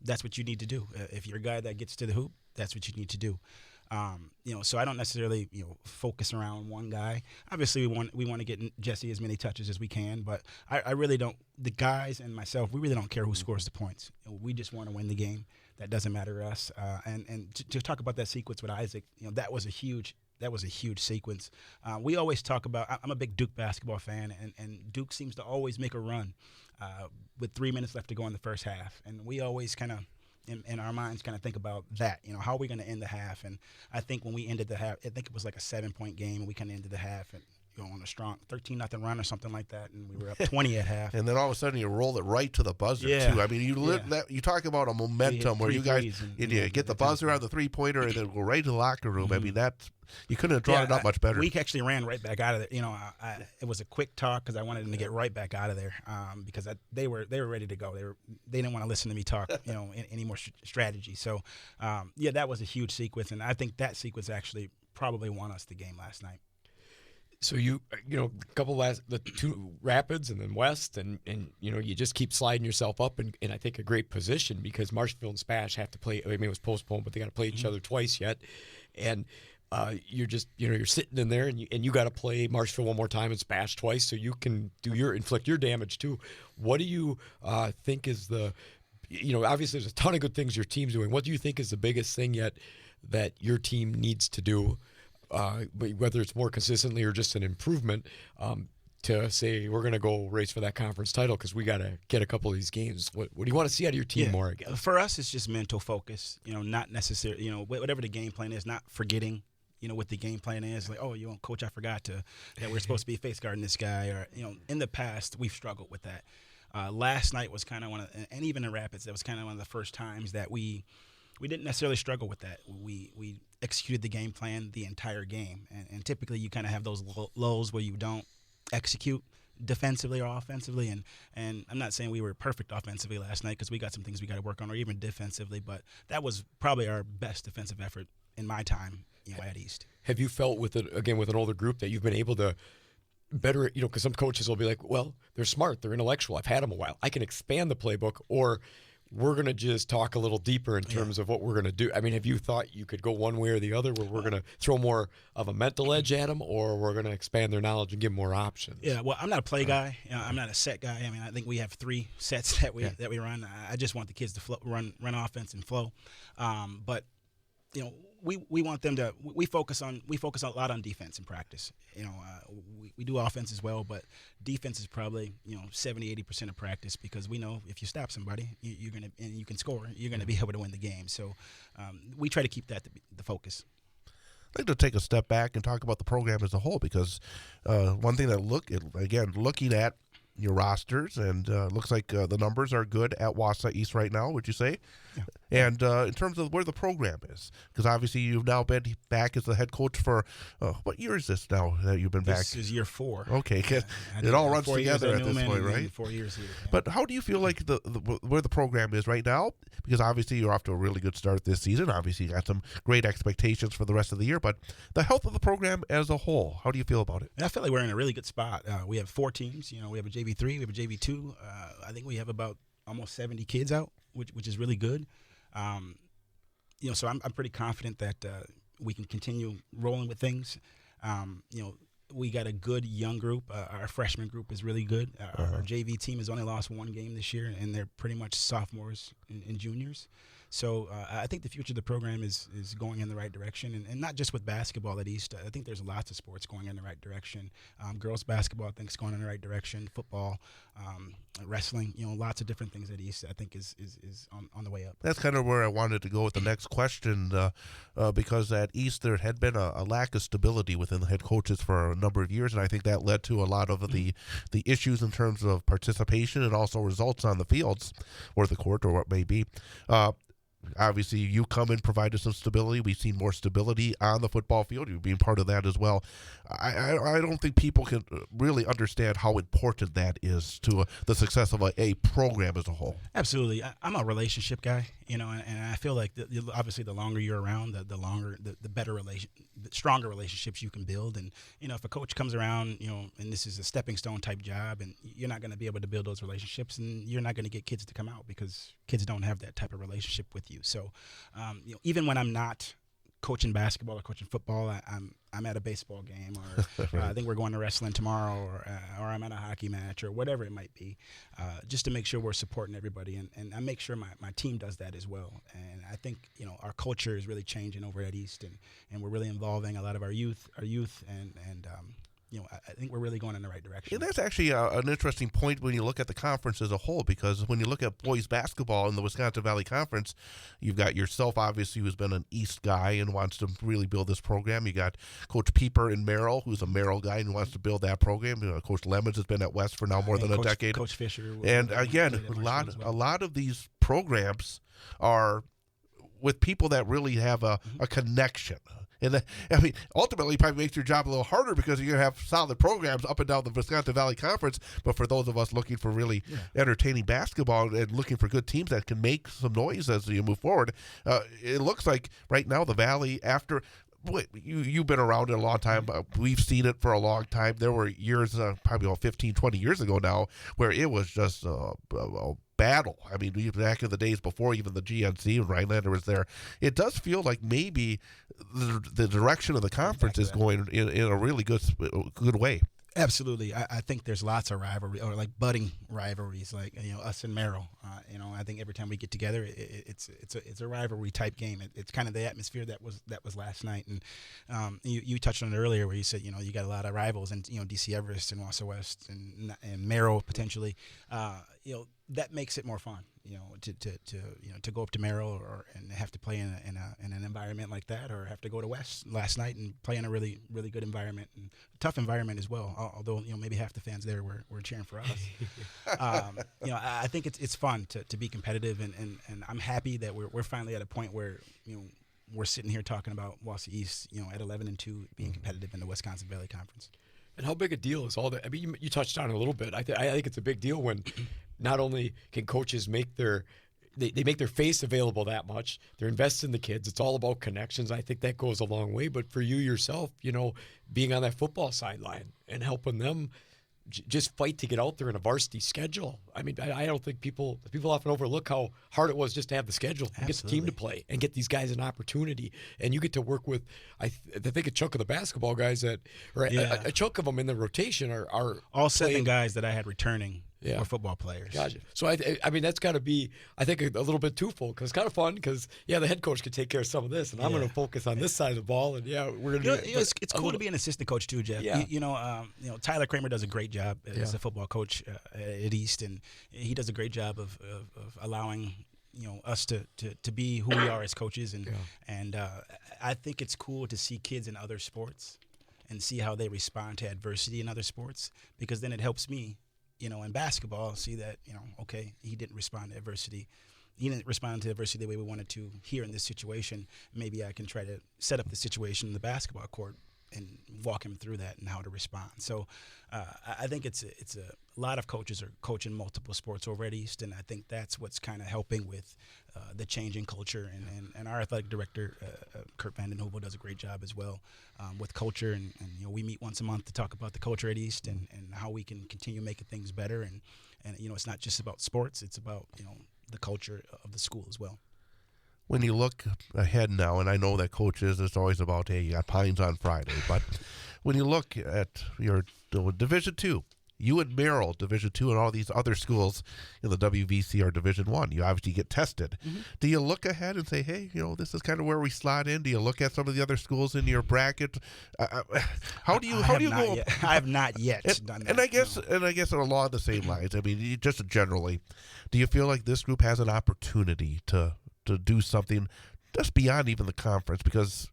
that's what you need to do. If you're a guy that gets to the hoop, that's what you need to do. So I don't necessarily, focus around one guy. Obviously, we want to get Jesse as many touches as we can, but I really don't. The guys and myself, we really don't care who scores the points. We just want to win the game. That doesn't matter to us. And to talk about that sequence with Isaac, that was a huge sequence. We always talk about. I'm a big Duke basketball fan, and Duke seems to always make a run with 3 minutes left to go in the first half, and we always kind of. In our minds, kind of think about that. How are we going to end the half? And I think when we ended the half, I think it was like a 7-point game, and we kind of ended the half and on a strong 13-0 run or something like that, and we were up 20 at half. And then all of a sudden you roll it right to the buzzer too. I mean, you talk about a momentum where you guys get the buzzer on the 3-pointer and then go right to the locker room. I mean, you couldn't have drawn it up much better. We actually ran right back out of there. It was a quick talk because I wanted them to get right back out of there because they were ready to go. They didn't want to listen to me talk any more strategy. So that was a huge sequence, and I think that sequence actually probably won us the game last night. So the 2 Rapids and then West, and you just keep sliding yourself up in I think a great position because Marshfield and Spash have to play. I mean, it was postponed, but they got to play each other twice yet, and you're just you're sitting in there and you got to play Marshfield one more time and Spash twice so you can inflict your damage too. What do you think is the obviously there's a ton of good things your team's doing. What do you think is the biggest thing yet that your team needs to do? Whether it's more consistently or just an improvement to say we're going to go race for that conference title because we got to get a couple of these games. What do you want to see out of your team more, I guess? For us, it's just mental focus, not necessarily, whatever the game plan is, not forgetting, what the game plan is. Like, coach, I forgot that we're supposed to be face guarding this guy. Or, in the past, we've struggled with that. Last night was kind of and even in Rapids, that was kind of one of the first times that we didn't necessarily struggle with that. We executed the game plan the entire game. And typically you kind of have those lows where you don't execute defensively or offensively. And I'm not saying we were perfect offensively last night because we got some things we got to work on, or even defensively. But that was probably our best defensive effort in my time at East. Have you felt with an older group that you've been able to better, because some coaches will be like, well, they're smart, they're intellectual, I've had them a while, I can expand the playbook, or we're going to just talk a little deeper in terms of what we're going to do. I mean, have you thought you could go one way or the other where we're going to throw more of a mental edge at them, or we're going to expand their knowledge and give them more options? Yeah, well, I'm not a play guy. I'm not a set guy. I mean, I think we have 3 sets that we run. I just want the kids to run offense and flow. But we want them to. We focus a lot on defense in practice. We do offense as well, but defense is probably 70-80% of practice because we know if you stop somebody, you're gonna and you can score, you're gonna be able to win the game. So we try to keep that the focus. I'd like to take a step back and talk about the program as a whole because one thing that looking at your rosters and looks like the numbers are good at Wausau East right now, would you say? Yeah. And in terms of where the program is, because obviously you've now been back as the head coach for what year is this now that you've been back? This is year 4. Okay, it all runs together at this point, right? 4 years here. Yeah. But how do you feel like where the program is right now? Because obviously you're off to a really good start this season. Obviously you got some great expectations for the rest of the year. But the health of the program as a whole, how do you feel about it? I feel like we're in a really good spot. We have 4 teams. We have a JV3, we have a JV2. I think we have about almost 70 kids out, which is really good. So I'm pretty confident that we can continue rolling with things. We got a good young group. Our freshman group is really good. Our JV team has only lost 1 game this year, and they're pretty much sophomores and juniors. So I think the future of the program is going in the right direction, and not just with basketball at East. I think there's lots of sports going in the right direction. Girls basketball, I think, is going in the right direction. Football, wrestling, lots of different things at East, I think, is on the way up. That's kind of where I wanted to go with the next question, because at East there had been a lack of stability within the head coaches for a number of years, and I think that led to a lot of the issues in terms of participation and also results on the fields or the court or what may be. Obviously, you come and provided some stability. We've seen more stability on the football field. You've been part of that as well. I don't think people can really understand how important that is to the success of a program as a whole. Absolutely. I'm a relationship guy, and I feel like obviously the longer you're around, the better the stronger relationships you can build. And if a coach comes around, and this is a stepping stone type job, and you're not going to be able to build those relationships, and you're not going to get kids to come out because kids don't have that type of relationship with you. So, even when I'm not coaching basketball or coaching football, I'm at a baseball game, or Right. I think we're going to wrestling tomorrow, or I'm at a hockey match, or whatever it might be, just to make sure we're supporting everybody, and I make sure my team does that as well. And I think our culture is really changing over at East, and we're really involving a lot of our youth, and I think we're really going in the right direction. And that's actually an interesting point when you look at the conference as a whole, because when you look at boys basketball in the Wisconsin Valley Conference, you've got yourself, obviously, who's been an East guy and wants to really build this program. You got Coach Pieper in Merrill, who's a Merrill guy and wants to build that program. Coach Lemons has been at West for now more than a decade. Coach Fisher. And again, a lot of these programs are with people that really have a connection. And ultimately, it probably makes your job a little harder because you're going to have solid programs up and down the Wisconsin Valley Conference. But for those of us looking for really entertaining basketball and looking for good teams that can make some noise as you move forward, it looks like right now the Valley, after you've been around it a long time. We've seen it for a long time. There were years, probably 15, 20 years ago now, where it was just a battle. I mean, back in the days before even the GNC and Rhinelander was there, it does feel like maybe the direction of the conference is going in a really good way. Absolutely. I think there's lots of rivalry, or like budding rivalries, like us and Merrill. I think every time we get together, it's a rivalry type game. It's kind of the atmosphere that was last night. And you touched on it earlier, where you said you got a lot of rivals, and DC Everest and Wausau West and Merrill potentially. That makes it more fun. To go up to Merrill and have to play in an environment like that, or have to go to West last night and play in a really, really good environment and tough environment as well. Although maybe half the fans there were cheering for us. I think it's fun to be competitive, and I'm happy that we're finally at a point where we're sitting here talking about Wausau East at 11-2 being competitive in the Wisconsin Valley Conference. And how big a deal is all that? I mean, you touched on it a little bit. I think it's a big deal when not only can coaches make they make their face available that much, they're investing in the kids. It's all about connections. I think that goes a long way. But for you yourself, being on that football sideline and helping them just fight to get out there in a varsity schedule. I mean, I don't think people often overlook how hard it was just to have the schedule and get the team to play and get these guys an opportunity. And you get to work with, I think, a chunk of the basketball guys a chunk of them in the rotation are all 7 guys that I had returning. Yeah. Or football players. Gotcha. So, I mean, that's got to be, I think, a little bit twofold, because it's kind of fun because, the head coach can take care of some of this, and I'm going to focus on this side of the ball, and, we're going to do it. It's cool to be an assistant coach, too, Jeff. Yeah. Tyler Kramer does a great job as a football coach at East, and he does a great job of allowing us to be who we are as coaches, and I think it's cool to see kids in other sports and see how they respond to adversity in other sports, because then it helps me in basketball, see that, okay, he didn't respond to adversity. He didn't respond to adversity the way we wanted to here in this situation. Maybe I can try to set up the situation in the basketball court and walk him through that and how to respond. So I think it's a lot of coaches are coaching multiple sports over at East, and I think that's what's kind of helping with the changing culture. And our athletic director, Kurt Vanden Heuvel, does a great job as well with culture. And we meet once a month to talk about the culture at East and how we can continue making things better. And it's not just about sports; it's about the culture of the school as well. When you look ahead now, and I know that coaches, it's always about, hey, you got Pines on Friday, but when you look at your Division II, you and Merrill, Division II, and all these other schools in the WVC are Division I, you obviously get tested. Mm-hmm. Do you look ahead and say, hey, this is kind of where we slot in? Do you look at some of the other schools in your bracket? How do you go? I have not yet done that. And I guess along the same lines, I mean, just generally, do you feel like this group has an opportunity to do something just beyond even the conference, because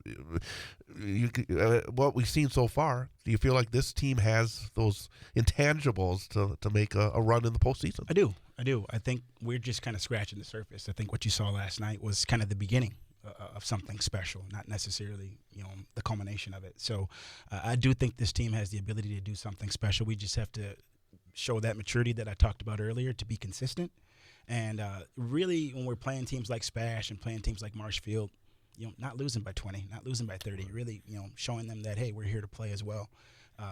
what we've seen so far, do you feel like this team has those intangibles to make a run in the postseason? I do. I think we're just kind of scratching the surface. I think what you saw last night was kind of the beginning of something special, not necessarily, the culmination of it. So I do think this team has the ability to do something special. We just have to show that maturity that I talked about earlier, to be consistent. And really, when we're playing teams like Spash and playing teams like Marshfield, not losing by 20, not losing by 30, really, showing them that, hey, we're here to play as well.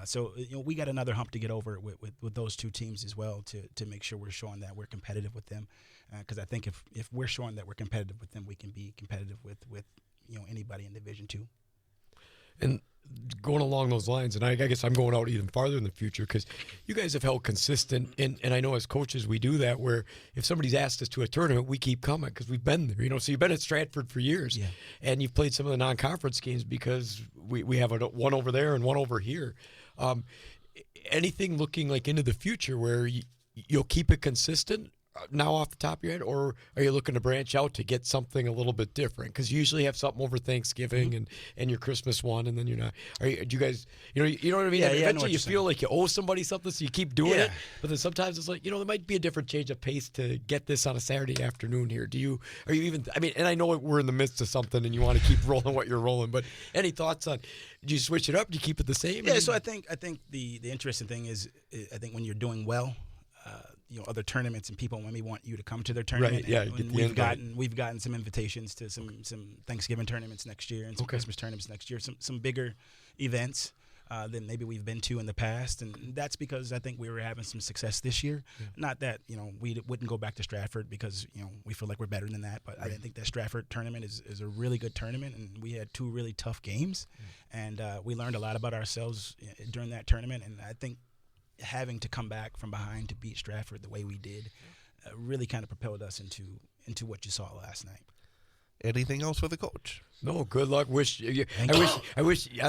So we got another hump to get over with those two teams as well, to make sure we're showing that we're competitive with them. Because I think if we're showing that we're competitive with them, we can be competitive with anybody in Division II. And going along those lines, and I guess I'm going out even farther in the future, because you guys have held consistent, and I know as coaches we do that, where if somebody's asked us to a tournament, we keep coming because we've been there. So you've been at Stratford for years, and you've played some of the non-conference games because we have one over there and one over here. Anything looking like into the future where you'll keep it consistent now off the top of your head, or are you looking to branch out to get something a little bit different? Because you usually have something over Thanksgiving and your Christmas one, and then you're not. Do you guys, you know what I mean? Yeah, Eventually you feel like you owe somebody something, so you keep doing it. But then sometimes it's like, there might be a different change of pace to get this on a Saturday afternoon here. Are you even? I mean, and I know we're in the midst of something, and you want to keep rolling what you're rolling. But any thoughts on? Do you switch it up? Do you keep it the same? Yeah. So I think the interesting thing is, I think when you're doing well, other tournaments and people maybe want you to come to their tournament. Right, yeah. And we've gotten some invitations to some Thanksgiving tournaments next year and some Christmas tournaments next year, some bigger events than maybe we've been to in the past. And that's because I think we were having some success this year. Yeah. Not that, we wouldn't go back to Stratford because, we feel like we're better than that. But I think that Stratford tournament is a really good tournament, and we had two really tough games. And we learned a lot about ourselves during that tournament. And I think having to come back from behind to beat Stratford the way we did really kind of propelled us into what you saw last night. Anything else for the coach? No, good luck. I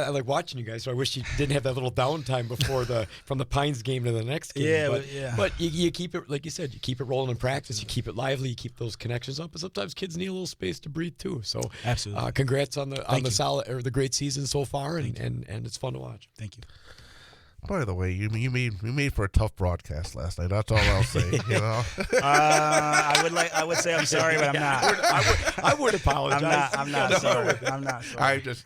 like watching you guys, so I wish you didn't have that little downtime before from the Pines game to the next game. But you keep it, like you said, you keep it rolling in practice, you keep it lively, you keep those connections up, but sometimes kids need a little space to breathe too. So absolutely, congrats on the solid or the great season so far, and it's fun to watch. Thank you. By the way, you made for a tough broadcast last night. That's all I'll say. I would say I'm sorry, but I'm not. I would apologize. I'm not sorry. I'm not sorry. I just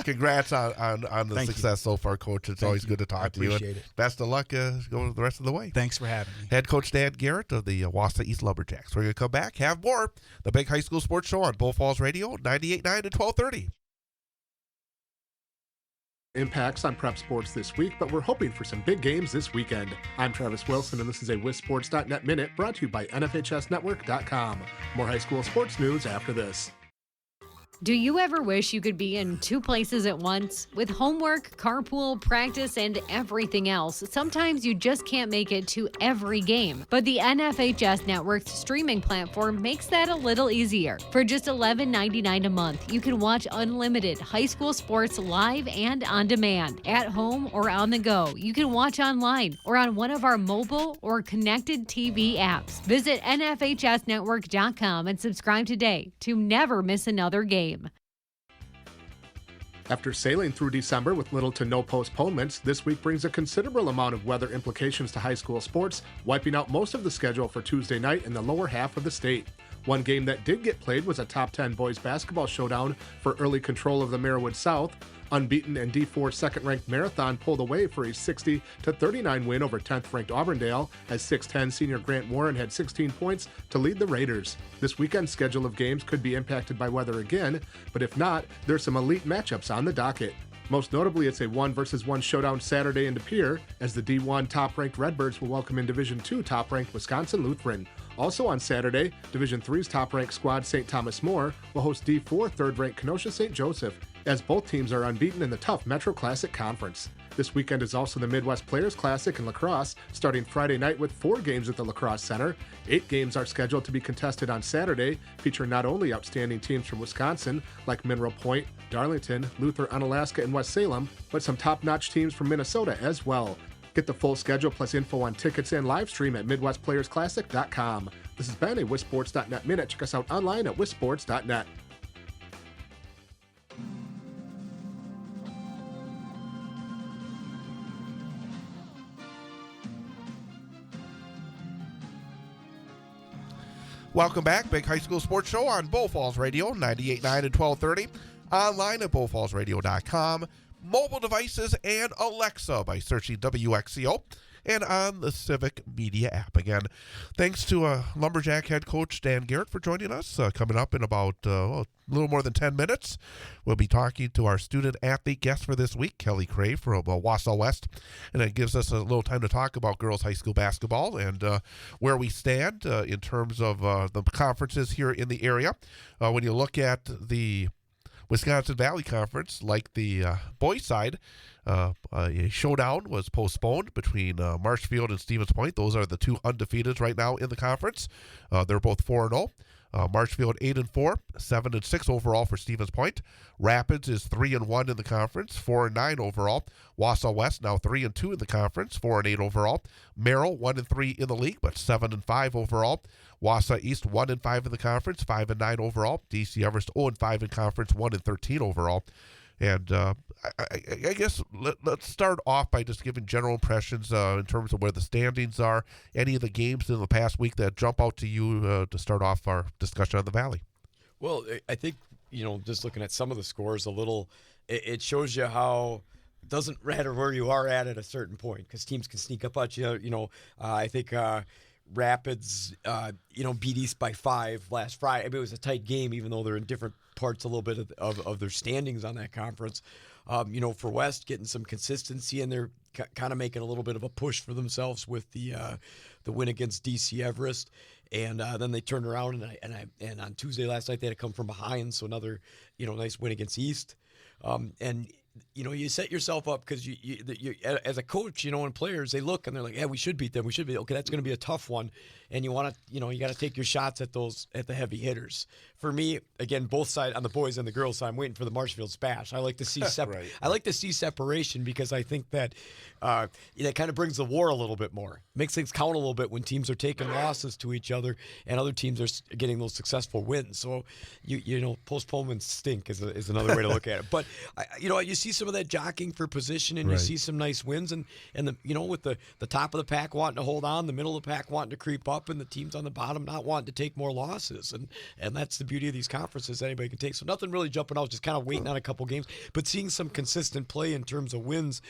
congrats on the success so far, Coach. It's always good to talk to you. Appreciate it. Best of luck going the rest of the way. Thanks for having me. Head Coach Dan Garrett of the Wausau East Lumberjacks. We're going to come back, have more. The Big High School Sports Show on Bull Falls Radio, 98.9 to 1230. Impacts on prep sports this week, but we're hoping for some big games this weekend. I'm Travis Wilson, and this is a WisSports.net Minute brought to you by NFHSNetwork.com. More high school sports news after this. Do you ever wish you could be in two places at once? With homework, carpool, practice, and everything else, sometimes you just can't make it to every game. But the NFHS Network's streaming platform makes that a little easier. For just $11.99 a month, you can watch unlimited high school sports live and on demand, at home or on the go. You can watch online or on one of our mobile or connected TV apps. Visit NFHSNetwork.com and subscribe today to never miss another game. After sailing through December with little to no postponements, this week brings a considerable amount of weather implications to high school sports, wiping out most of the schedule for Tuesday night in the lower half of the state. One game that did get played was a top 10 boys basketball showdown for early control of the Marewood South. Unbeaten and D4 second-ranked Marathon pulled away for a 60-39 win over 10th-ranked Auburndale, as 6'10 senior Grant Warren had 16 points to lead the Raiders. This weekend's schedule of games could be impacted by weather again, but if not, there's some elite matchups on the docket. Most notably, it's a 1-versus-1 showdown Saturday in De Pere, as the D1 top-ranked Redbirds will welcome in Division II top-ranked Wisconsin Lutheran. Also on Saturday, Division III's top-ranked squad St. Thomas More will host D4 third-ranked Kenosha St. Joseph, as both teams are unbeaten in the tough Metro Classic Conference. This weekend is also the Midwest Players Classic in lacrosse, starting Friday night with 4 games at the Lacrosse Center. 8 games are scheduled to be contested on Saturday, featuring not only outstanding teams from Wisconsin, like Mineral Point, Darlington, Luther, Unalaska, and West Salem, but some top-notch teams from Minnesota as well. Get the full schedule plus info on tickets and live stream at MidwestPlayersClassic.com. This has been a WisSports.net Minute. Check us out online at WisSports.net. Welcome back. Big High School Sports Show on Bull Falls Radio, 98.9 and 1230. Online at bullfallsradio.com. Mobile devices and Alexa by searching WXCO. And on the Civic Media app. Again, thanks to Lumberjack head coach Dan Garrett for joining us. Coming up in about a little more than 10 minutes, we'll be talking to our student-athlete guest for this week, Kelly Cray from Wausau West. And it gives us a little time to talk about girls high school basketball and where we stand in terms of the conferences here in the area. When you look at the Wisconsin Valley Conference, like the boys' side, a showdown was postponed between Marshfield and Stevens Point. Those are the two undefeateds right now in the conference. They're both 4-0. Marshfield 8-4, 7-6 overall for Stevens Point. Rapids is 3-1 in the conference, 4-9 overall. Wausau West now 3-2 in the conference, 4-8 overall. Merrill 1-3 in the league, but 7-5 overall. Wausau East 1-5 in the conference, 5-9 overall. DC Everest 0-5 in conference, 1-13 overall. And I guess let's start off by just giving general impressions in terms of where the standings are. Any of the games in the past week that jump out to you to start off our discussion on the Valley? Well, I think, just looking at some of the scores a little, it shows you how it doesn't matter where you are at a certain point because teams can sneak up at you. I think Rapids, beat East by 5 last Friday. I mean, it was a tight game, even though they're in different parts a little bit of their standings on that conference. For West, getting some consistency, and they're kind of making a little bit of a push for themselves with the win against DC Everest. And then they turned around, and on Tuesday last night, they had to come from behind, so another, nice win against East. And you set yourself up because you as a coach, and players, they look and they're like, yeah, we should beat them. We should be okay. That's going to be a tough one, and you want to, you got to take your shots at the heavy hitters. For me, again, both sides, on the boys and the girls side, I'm waiting for the Marshfield Spash. I like to see Right. I like to see separation because I think that that kind of brings the war a little bit more, makes things count a little bit when teams are taking losses to each other and other teams are getting those successful wins. So postponements stink is another way to look at it. But you see some of that jockeying for position, and Right. you see some nice wins, and with the top of the pack wanting to hold on, the middle of the pack wanting to creep up, and the teams on the bottom not wanting to take more losses, and that's the beauty of these conferences anybody can take. So nothing really jumping out, just kind of waiting on a couple games, but seeing some consistent play in terms of wins,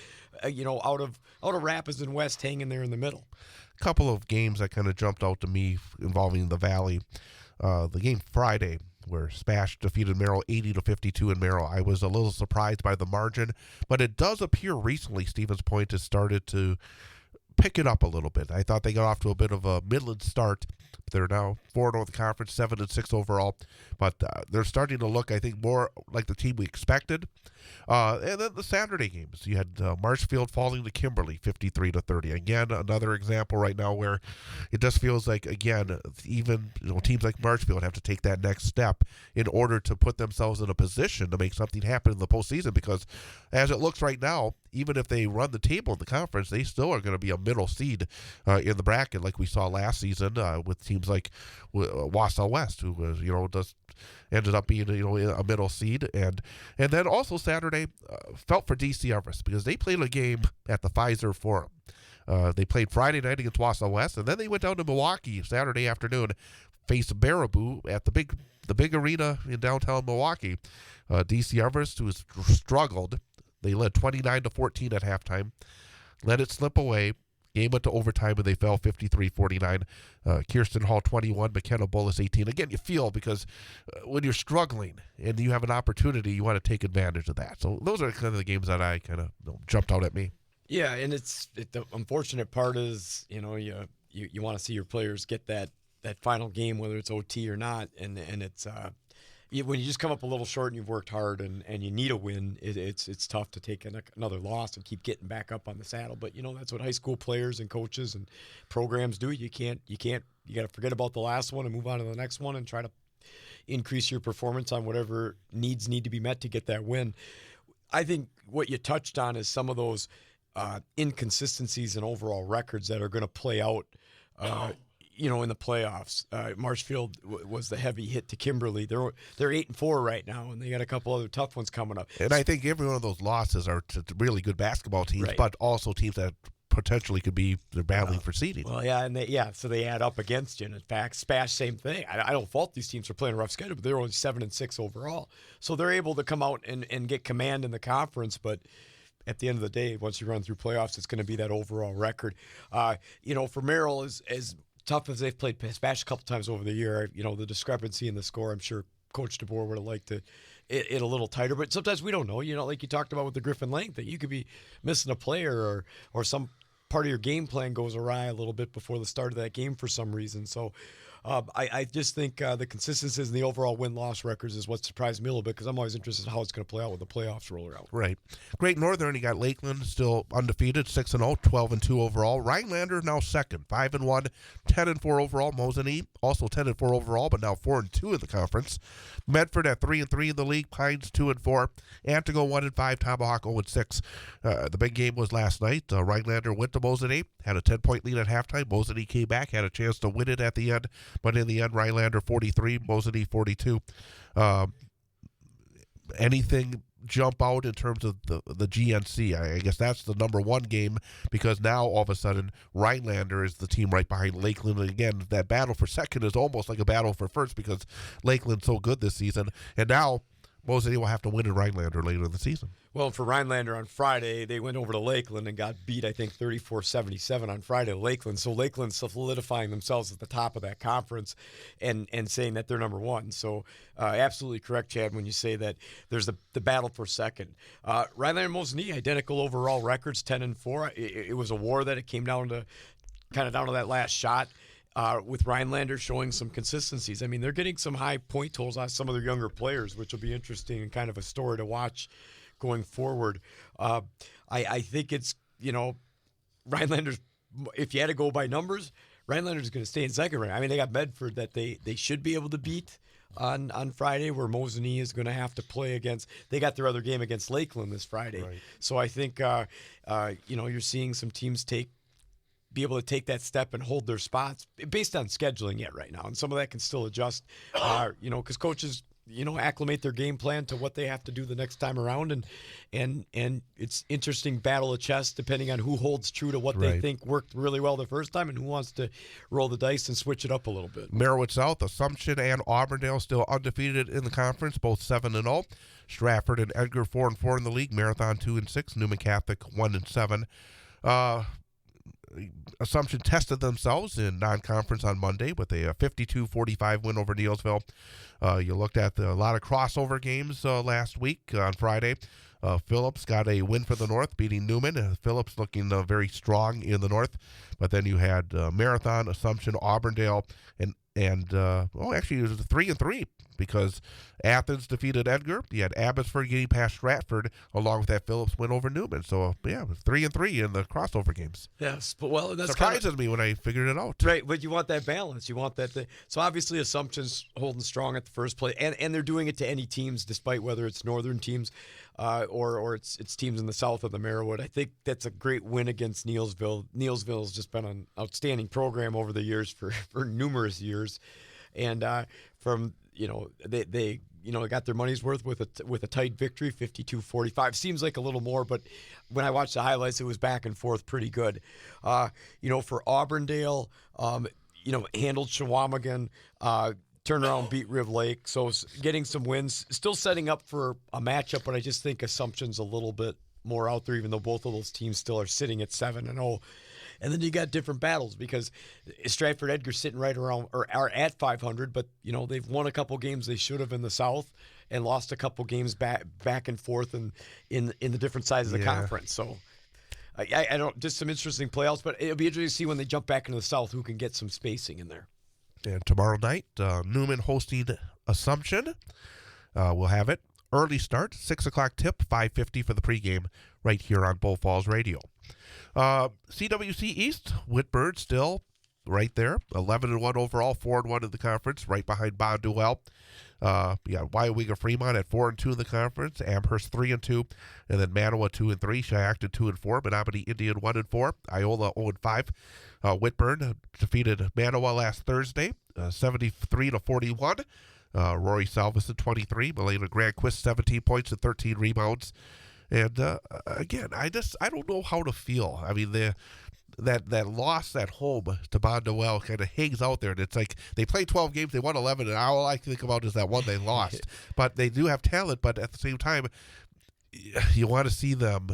out of Rapids and West hanging there in the middle. A couple of games that kind of jumped out to me involving the Valley. The game Friday, where Spash defeated Merrill 80-52 in Merrill. I was a little surprised by the margin, but it does appear recently Stevens Point has started to pick it up a little bit. I thought they got off to a bit of a Midland start. They're now 4-0 in the conference, 7-6 overall, but they're starting to look, I think, more like the team we expected. And then the Saturday games, you had Marshfield falling to Kimberly 53-30. Again, another example right now where it just feels like, again, even teams like Marshfield have to take that next step in order to put themselves in a position to make something happen in the postseason, because as it looks right now, even if they run the table in the conference, they still are going to be a middle seed in the bracket like we saw last season with teams like Wausau West, who was, just ended up being, a middle seed. And then also Saturday felt for DC Everest because they played a game at the Pfizer Forum. They played Friday night against Wausau West, and then they went down to Milwaukee Saturday afternoon, faced Baraboo at the big arena in downtown Milwaukee. DC Everest, who has struggled, they led 29-14 at halftime, let it slip away. Game went to overtime, and they fell 53-49. Kirsten Hall 21, McKenna Bullis 18. Again, you feel because when you're struggling and you have an opportunity, you want to take advantage of that. So those are kind of the games that I kind of jumped out at me. Yeah, and the unfortunate part is, you want to see your players get that final game, whether it's OT or not, and it's when you just come up a little short and you've worked hard and you need a win, it's tough to take another loss and keep getting back up on the saddle. But that's what high school players and coaches and programs do. You got to forget about the last one and move on to the next one and try to increase your performance on whatever needs need to be met to get that win. I think what you touched on is some of those inconsistencies and overall records that are going to play out in the playoffs. Marshfield was the heavy hit to Kimberly. They're 8-4 right now, and they got a couple other tough ones coming up. And I think every one of those losses are to really good basketball teams, right. but also teams that potentially could be they're battling for seeding. Well, yeah, so they add up against you. And in fact, Spash, same thing. I don't fault these teams for playing a rough schedule, but they're only 7-6 overall, so they're able to come out and get command in the conference. But at the end of the day, once you run through playoffs, it's going to be that overall record. For Merrill, as tough as they've played Spash a couple times over the year, the discrepancy in the score, I'm sure Coach DeBoer would have liked it a little tighter, but sometimes we don't know. Like you talked about with the Griffin Length, that you could be missing a player or some part of your game plan goes awry a little bit before the start of that game for some reason. So I just think the consistencies in the overall win-loss records is what surprised me a little bit, because I'm always interested in how it's going to play out when the playoffs roll around. Right. Great Northern, you got Lakeland still undefeated, 6-0, 12-2 overall. Rhinelander now second, 5-1, 10-4 overall. Mosinee also 10-4 overall, but now 4-2 in the conference. Medford at 3-3 in the league. Pines 2-4. Antigo 1-5. Tomahawk 0-6. The big game was last night. Rhinelander went to Mosinee, had a 10-point lead at halftime. Mosinee came back, had a chance to win it at the end. But in the end, Rhinelander 43, Mosinee 42. Anything jump out in terms of the GNC? I guess that's the number one game, because now all of a sudden Rhinelander is the team right behind Lakeland. And again, that battle for second is almost like a battle for first, because Lakeland's so good this season. And now Mosinee will have to win in Rhinelander later in the season. Well, for Rhinelander on Friday, they went over to Lakeland and got beat, I think, 34-77 on Friday to Lakeland. So Lakeland's solidifying themselves at the top of that conference and saying that they're number one. So absolutely correct, Chad, when you say that there's the battle for second. Rhinelander and Mosinee, identical overall records, 10-4. It was a war that it came down to that last shot. With Rhinelander showing some consistencies. I mean, they're getting some high point totals on some of their younger players, which will be interesting and kind of a story to watch going forward. I think it's, Rhinelander's, if you had to go by numbers, Rhinelander's going to stay in second right now. I mean, they got Medford that they should be able to beat on Friday, where Mosinee is going to have to play against. They got their other game against Lakeland this Friday. Right. So I think, you're seeing some teams be able to take that step and hold their spots based on scheduling yet right now. And some of that can still adjust, because coaches, acclimate their game plan to what they have to do the next time around. And it's interesting battle of chess depending on who holds true to what they think worked really well the first time and who wants to roll the dice and switch it up a little bit. Merritt South, Assumption, and Auburndale still undefeated in the conference, both 7-0. Stratford and Edgar 4-4 in the league. Marathon 2-6. Newman Catholic 1-7. Assumption tested themselves in non-conference on Monday with a 52-45 win over Neelsville. You looked at a lot of crossover games last week on Friday. Phillips got a win for the North, beating Newman. Phillips looking very strong in the North. But then you had Marathon, Assumption, Auburndale, and actually it was 3-3, because Athens defeated Edgar. You had Abbotsford getting past Stratford, along with that Phillips win over Newman. So, it was 3-3 in the crossover games. Yes, but that surprises me when I figured it out. Right, but you want that balance. You want that. So obviously Assumption's holding strong at the first play, and they're doing it to any teams, despite whether it's northern teams or it's teams in the south of the Merriwood. I think that's a great win against Neelsville. Neelsville has just been an outstanding program over the years for numerous years, and they got their money's worth with a tight victory, 52-45. Seems like a little more, but when I watched the highlights, it was back and forth pretty good. For Auburndale, handled Shawamigan, turned around, beat Riv Lake, so getting some wins, still setting up for a matchup, but I just think Assumption's a little bit more out there, even though both of those teams still are sitting at 7-0. And then you got different battles, because Stratford Edgar's sitting right around or are at 500, but they've won a couple games they should have in the South and lost a couple games back and forth in the different sides of the conference. So I don't, just some interesting playouts, but it'll be interesting to see when they jump back into the South who can get some spacing in there. And tomorrow night, Newman hosting Assumption. We'll have it early start, 6 o'clock tip, 5:50 for the pregame right here on Bull Falls Radio. CWC East, Whitbird still right there, 11-1 overall, 4-1 in the conference, right behind Bonduel. Wyowega Fremont at 4-2 in the conference, Amherst 3-2, and then Manawa 2-3, Shiocton 2-4, Menominee Indian 1-4, Iola 0-5. Whitburn defeated Manawa last Thursday, 73-41. Rory Salveson 23, Milena Granquist 17 points and 13 rebounds. And again, I don't know how to feel. I mean, that loss at home to Bonduelle kind of hangs out there. And it's like they played 12 games, they won 11, and all I think about is that one they lost. But they do have talent, but at the same time, you want to see them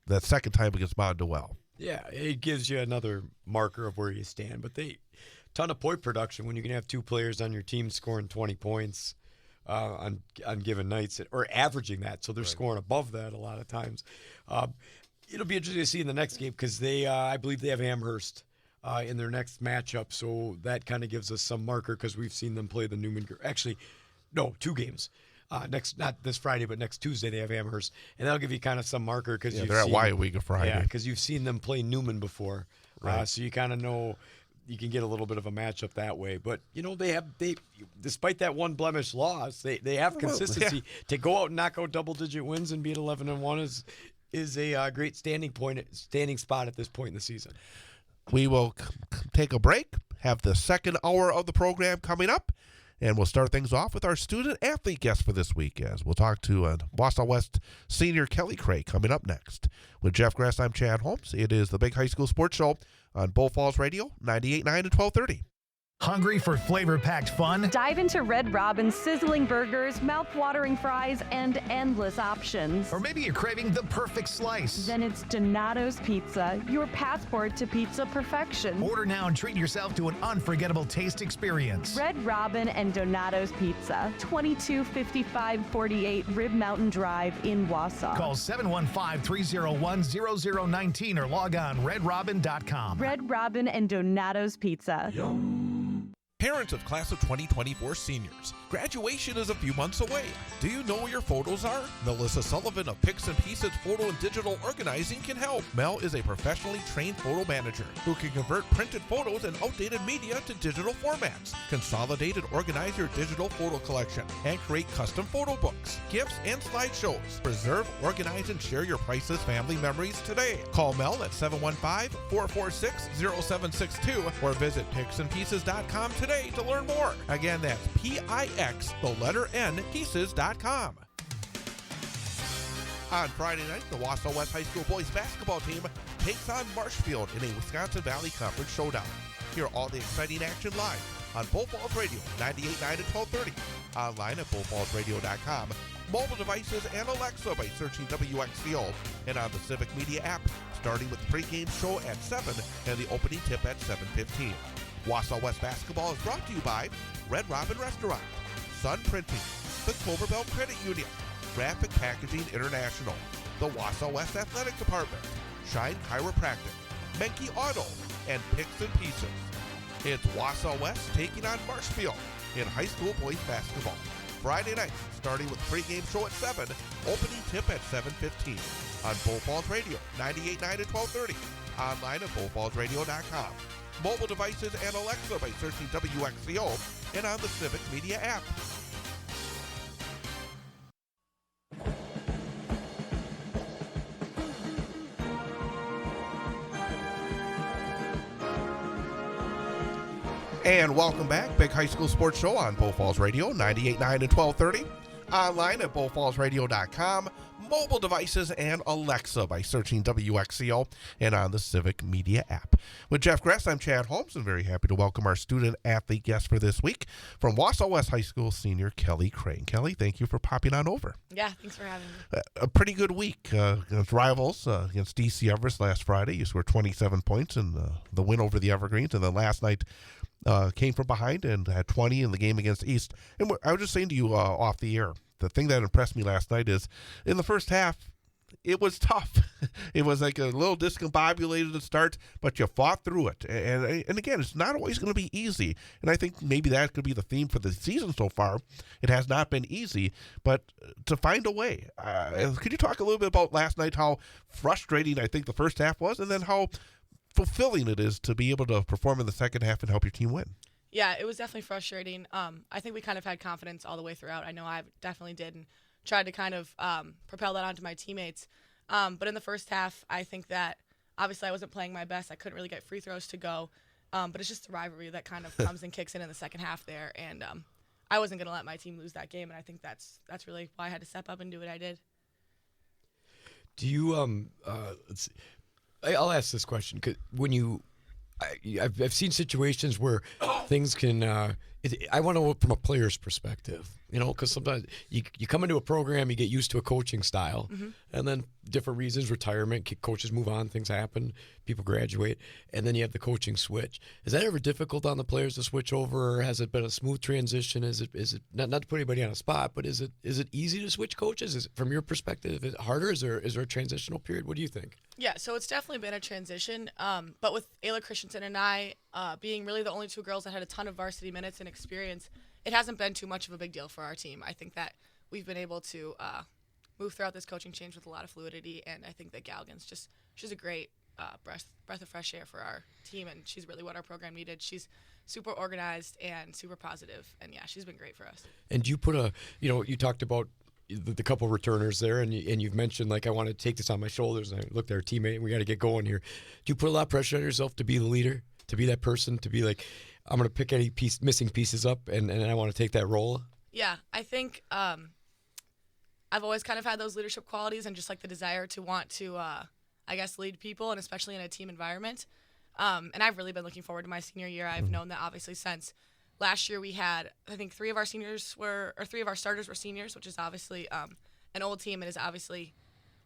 that second time against Bonduelle. Yeah, it gives you another marker of where you stand. But ton of point production when you can have two players on your team scoring 20 points on given nights, or averaging that, so they're scoring above that a lot of times. It'll be interesting to see in the next game because I believe they have Amherst in their next matchup, so that kind of gives us some marker because we've seen them play the Newman. Actually, no, 2 games. Not this Friday, but next Tuesday they have Amherst, and that'll give you kind of some marker because they're at Wyoming Friday. Yeah, because you've seen them play Newman before, right. So you kind of know you can get a little bit of a matchup that way. But they despite that one blemish loss, they have consistency to go out and knock out double-digit wins and be at 11-1 is a great standing spot at this point in the season. We will take a break, have the second hour of the program coming up, and we'll start things off with our student-athlete guest for this week, as we'll talk to Wausau West senior Kelly Cray coming up next. With Jeff Grass, I'm Chad Holmes. It is the Big High School Sports Show on Bull Falls Radio, 98.9 and 1230. Hungry for flavor-packed fun? Dive into Red Robin's sizzling burgers, mouth-watering fries, and endless options. Or maybe you're craving the perfect slice. Then it's Donato's Pizza, your passport to pizza perfection. Order now and treat yourself to an unforgettable taste experience. Red Robin and Donato's Pizza, 225548 Rib Mountain Drive in Wausau. Call 715-301-0019 or log on redrobin.com. Red Robin and Donato's Pizza. Parents of class of 2024 seniors, graduation is a few months away. Do you know where your photos are? Melissa Sullivan of Picks and Pieces Photo and Digital Organizing can help. Mel is a professionally trained photo manager who can convert printed photos and outdated media to digital formats, consolidate and organize your digital photo collection, and create custom photo books, gifts, and slideshows. Preserve, organize, and share your priceless family memories today. Call Mel at 715-446-0762 or visit picksandpieces.com today to learn more. Again, that's PIX, the letter N, pieces.com. On Friday night, the Wausau West High School boys basketball team takes on Marshfield in a Wisconsin Valley Conference showdown. Hear all the exciting action live on Bull Falls Radio, 98.9 and 1230. Online at bullfallsradio.com. Mobile devices and Alexa by searching WXCO, and on the Civic Media app, starting with the pregame show at 7 and the opening tip at 7:15. Wausau West basketball is brought to you by Red Robin Restaurant, Sun Printing, the Clover Bell Credit Union, Graphic Packaging International, the Wausau West Athletic Department, Shine Chiropractic, Menke Auto, and Picks and Pieces. It's Wausau West taking on Marshfield in high school boys basketball. Friday night, starting with pregame show at 7, opening tip at 7:15. On Bull Falls Radio, 98.9 and 1230. Online at bullfallsradio.com. Mobile devices and Alexa by searching WXCO, and on the Civic Media app. And welcome back. Big High School Sports Show on Bull Falls Radio, 98.9 and 1230. Online at bullfallsradio.com. Mobile devices and Alexa by searching WXCO, and on the Civic Media app. With Jeff Gress, I'm Chad Holmes, and very happy to welcome our student-athlete guest for this week from Wausau West High School senior Kelly Cray. Kelly, thank you for popping on over. Yeah, thanks for having me. A pretty good week against rivals, against DC Everest last Friday. You scored 27 points in the win over the Evergreens, and then last night came from behind and had 20 in the game against East. And I was just saying to you off the air, the thing that impressed me last night is in the first half, it was tough. It was like a little discombobulated to start, but you fought through it. And again, it's not always going to be easy. And I think maybe that could be the theme for the season so far. It has not been easy, but to find a way. Could you talk a little bit about last night, how frustrating I think the first half was, and then how fulfilling it is to be able to perform in the second half and help your team win? Yeah, it was definitely frustrating. I think we kind of had confidence all the way throughout. I know I definitely did, and tried to kind of propel that onto my teammates. But in the first half, I think that obviously I wasn't playing my best. I couldn't really get free throws to go. But it's just the rivalry that kind of comes and kicks in the second half there. And I wasn't going to let my team lose that game, and I think that's really why I had to step up and do what I did. Do you let's see. I'll ask this question because I've seen situations where things can. I want to know from a player's perspective, because sometimes you come into a program, you get used to a coaching style, and then different reasons, retirement, coaches move on, things happen, people graduate, and then you have the coaching switch. Is that ever difficult on the players to switch over, or has it been a smooth transition? Is it not to put anybody on a spot, but is it easy to switch coaches? Is it, from your perspective, is it harder? Is there a transitional period? What do you think? Yeah, so it's definitely been a transition. But with Ayla Christensen and I being really the only two girls that had a ton of varsity minutes and experience, it hasn't been too much of a big deal for our team. I think that we've been able to move throughout this coaching change with a lot of fluidity, and I think that Galgan's she's a great breath of fresh air for our team, and she's really what our program needed. She's super organized and super positive, and yeah, she's been great for us. And you put you talked about the couple returners there, and you've mentioned, like, I want to take this on my shoulders, and I looked at our teammate, and we got to get going here. Do you put a lot of pressure on yourself to be the leader, to be that person, to be like, I'm going to pick any missing pieces up, and I want to take that role? Yeah, I think I've always kind of had those leadership qualities and just like the desire to want to, lead people, and especially in a team environment. And I've really been looking forward to my senior year. I've known that obviously since last year we had, I think, three of our starters were seniors, which is obviously an old team. It is obviously,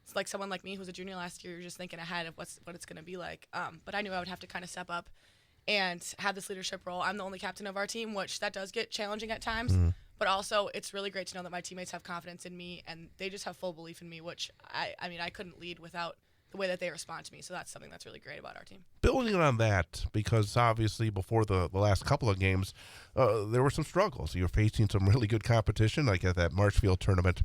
it's like someone like me who was a junior last year, you're just thinking ahead of what it's going to be like. But I knew I would have to kind of step up and have this leadership role. I'm the only captain of our team, which that does get challenging at times. But also, it's really great to know that my teammates have confidence in me, and they just have full belief in me, which I couldn't lead without the way that they respond to me. So that's something that's really great about our team. Building on that, because obviously before the last couple of games, there were some struggles. You were facing some really good competition, like at that Marshfield tournament.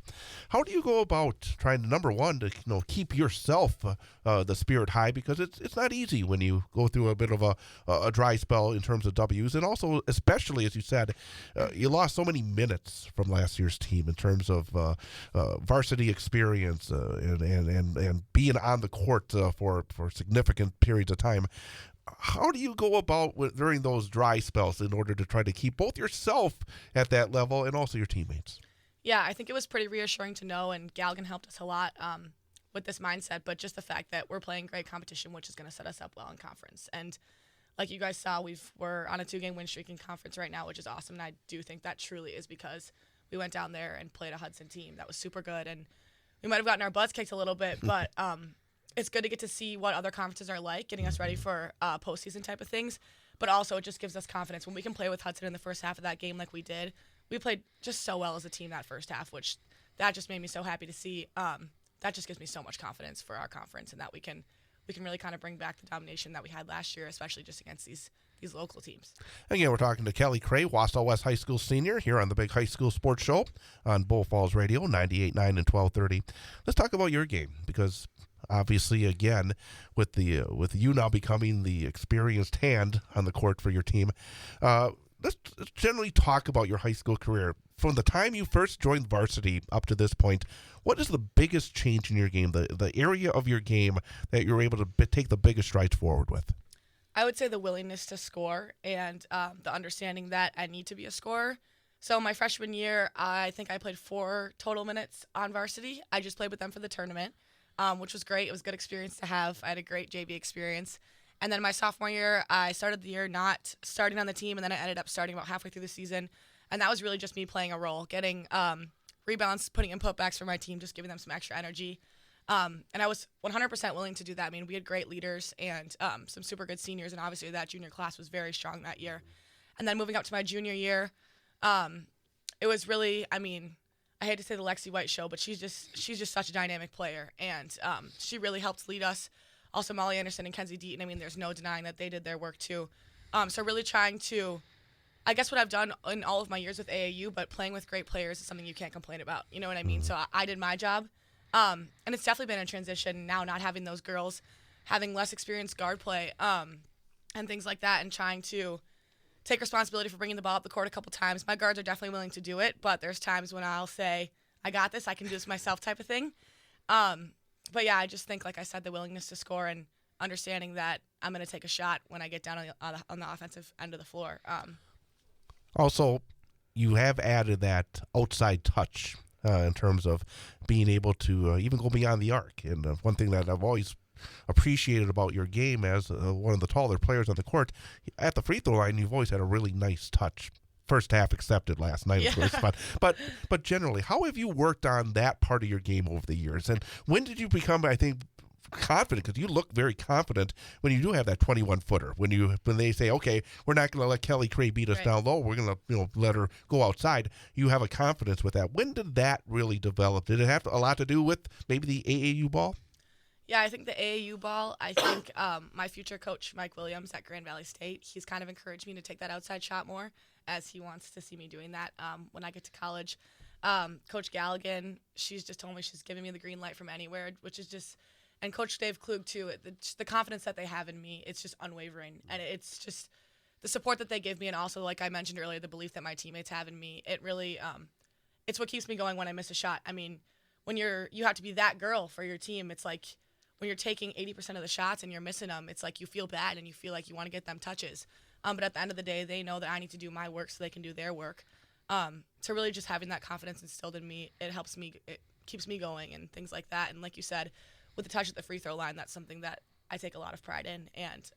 How do you go about trying to, number one, to keep yourself the spirit high, because it's not easy when you go through a bit of a dry spell in terms of W's, and also, especially as you said, you lost so many minutes from last year's team in terms of varsity experience and being on the court for significant periods of time. How do you go about during those dry spells in order to try to keep both yourself at that level and also your teammates? Yeah, I think it was pretty reassuring to know, and Galgan helped us a lot with this mindset, but just the fact that we're playing great competition, which is going to set us up well in conference. And like you guys saw, we're on a 2-game win streak in conference right now, which is awesome, and I do think that truly is because we went down there and played a Hudson team that was super good, and we might have gotten our butts kicked a little bit, but it's good to get to see what other conferences are like, getting us ready for postseason type of things. But also, it just gives us confidence when we can play with Hudson in the first half of that game like we did. We played just so well as a team that first half, which that just made me so happy to see. That just gives me so much confidence for our conference, and that we can really kind of bring back the domination that we had last year, especially just against these local teams. Again, we're talking to Kelly Cray, Wausau West High School senior, here on the Big High School Sports Show on Bull Falls Radio, 98.9 and 1230. Let's talk about your game, because obviously, again, with you now becoming the experienced hand on the court for your team, let's generally talk about your high school career. From the time you first joined varsity up to this point, what is the biggest change in your game, the area of your game that you're able to take the biggest strides forward with? I would say the willingness to score and the understanding that I need to be a scorer. So my freshman year, I think I played 4 total minutes on varsity. I just played with them for the tournament, which was great. It was a good experience to have. I had a great JV experience. And then my sophomore year, I started the year not starting on the team, and then I ended up starting about halfway through the season. And that was really just me playing a role, getting rebounds, putting in putbacks for my team, just giving them some extra energy. And I was 100% willing to do that. I mean, we had great leaders and some super good seniors, and obviously that junior class was very strong that year. And then moving up to my junior year, it was really, I hate to say the Lexi White show, but she's just such a dynamic player, and she really helped lead us. Also, Molly Anderson and Kenzie Deaton, there's no denying that they did their work too. So really trying to, I guess what I've done in all of my years with AAU, but playing with great players is something you can't complain about. You know what I mean? So I did my job. And it's definitely been a transition now, not having those girls, having less experienced guard play, and things like that, and trying to take responsibility for bringing the ball up the court a couple times. My guards are definitely willing to do it, but there's times when I'll say, I got this, I can do this myself type of thing. But yeah, I just think, like I said, the willingness to score and understanding that I'm going to take a shot when I get down on the offensive end of the floor. Also, you have added that outside touch in terms of being able to even go beyond the arc. And one thing that I've always appreciated about your game as one of the taller players on the court. At the free throw line, you've always had a really nice touch. First half accepted last night was really fun. But generally, how have you worked on that part of your game over the years? And when did you become, I think, confident? Because you look very confident when you do have that 21-footer. When they say, okay, we're not going to let Kelly Cray beat us down low. We're going to let her go outside. You have a confidence with that. When did that really develop? Did it have a lot to do with maybe the AAU ball? Yeah, I think the AAU ball, I think my future coach, Mike Williams at Grand Valley State, he's kind of encouraged me to take that outside shot more, as he wants to see me doing that when I get to college. Coach Galligan, she's just told me she's giving me the green light from anywhere, which is just, and Coach Dave Klug too, the confidence that they have in me, it's just unwavering. And it's just the support that they give me, and also, like I mentioned earlier, the belief that my teammates have in me. It really, it's what keeps me going when I miss a shot. I mean, when you have to be that girl for your team, it's like when you're taking 80% of the shots and you're missing them, it's like you feel bad and you feel like you want to get them touches. But at the end of the day, they know that I need to do my work so they can do their work. So really just having that confidence instilled in me, it helps me, it keeps me going and things like that. And like you said, with the touch at the free throw line, that's something that I take a lot of pride in. And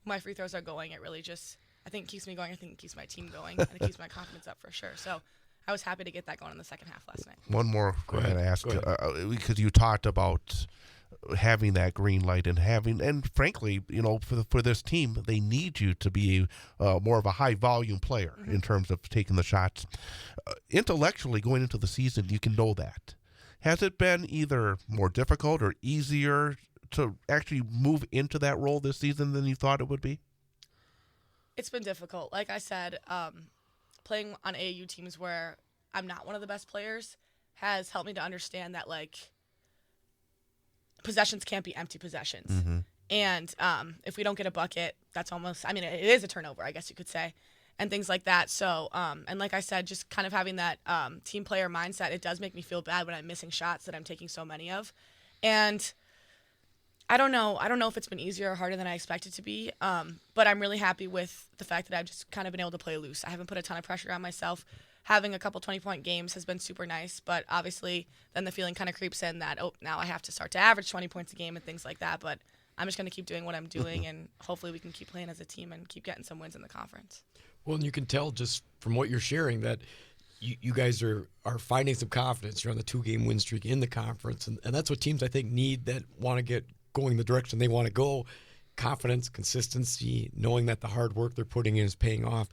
my free throws are going, it really just, I think it keeps me going. I think it keeps my team going, and it keeps my confidence up for sure. So I was happy to get that going in the second half last night. One more question to ask, because you talked about having that green light and frankly, for this team, they need you to be more of a high volume player in terms of taking the shots. Intellectually, going into the season, you can know that. Has it been either more difficult or easier to actually move into that role this season than you thought it would be? It's been difficult. Like I said, playing on AAU teams where I'm not one of the best players has helped me to understand that, like, possessions can't be empty possessions. Mm-hmm. And if we don't get a bucket, that's almost, I mean, it is a turnover, I guess you could say, and things like that. So, and like I said, just kind of having that team player mindset, it does make me feel bad when I'm missing shots that I'm taking so many of. And I don't know if it's been easier or harder than I expected to be, but I'm really happy with the fact that I've just kind of been able to play loose. I haven't put a ton of pressure on myself. Having a couple 20-point games has been super nice, but obviously then the feeling kind of creeps in that, now I have to start to average 20 points a game and things like that. But I'm just going to keep doing what I'm doing, and hopefully we can keep playing as a team and keep getting some wins in the conference. Well, and you can tell just from what you're sharing that you guys are finding some confidence. You're on the 2-game win streak in the conference, and that's what teams, I think, need that want to get going the direction they want to go. Confidence, consistency, knowing that the hard work they're putting in is paying off.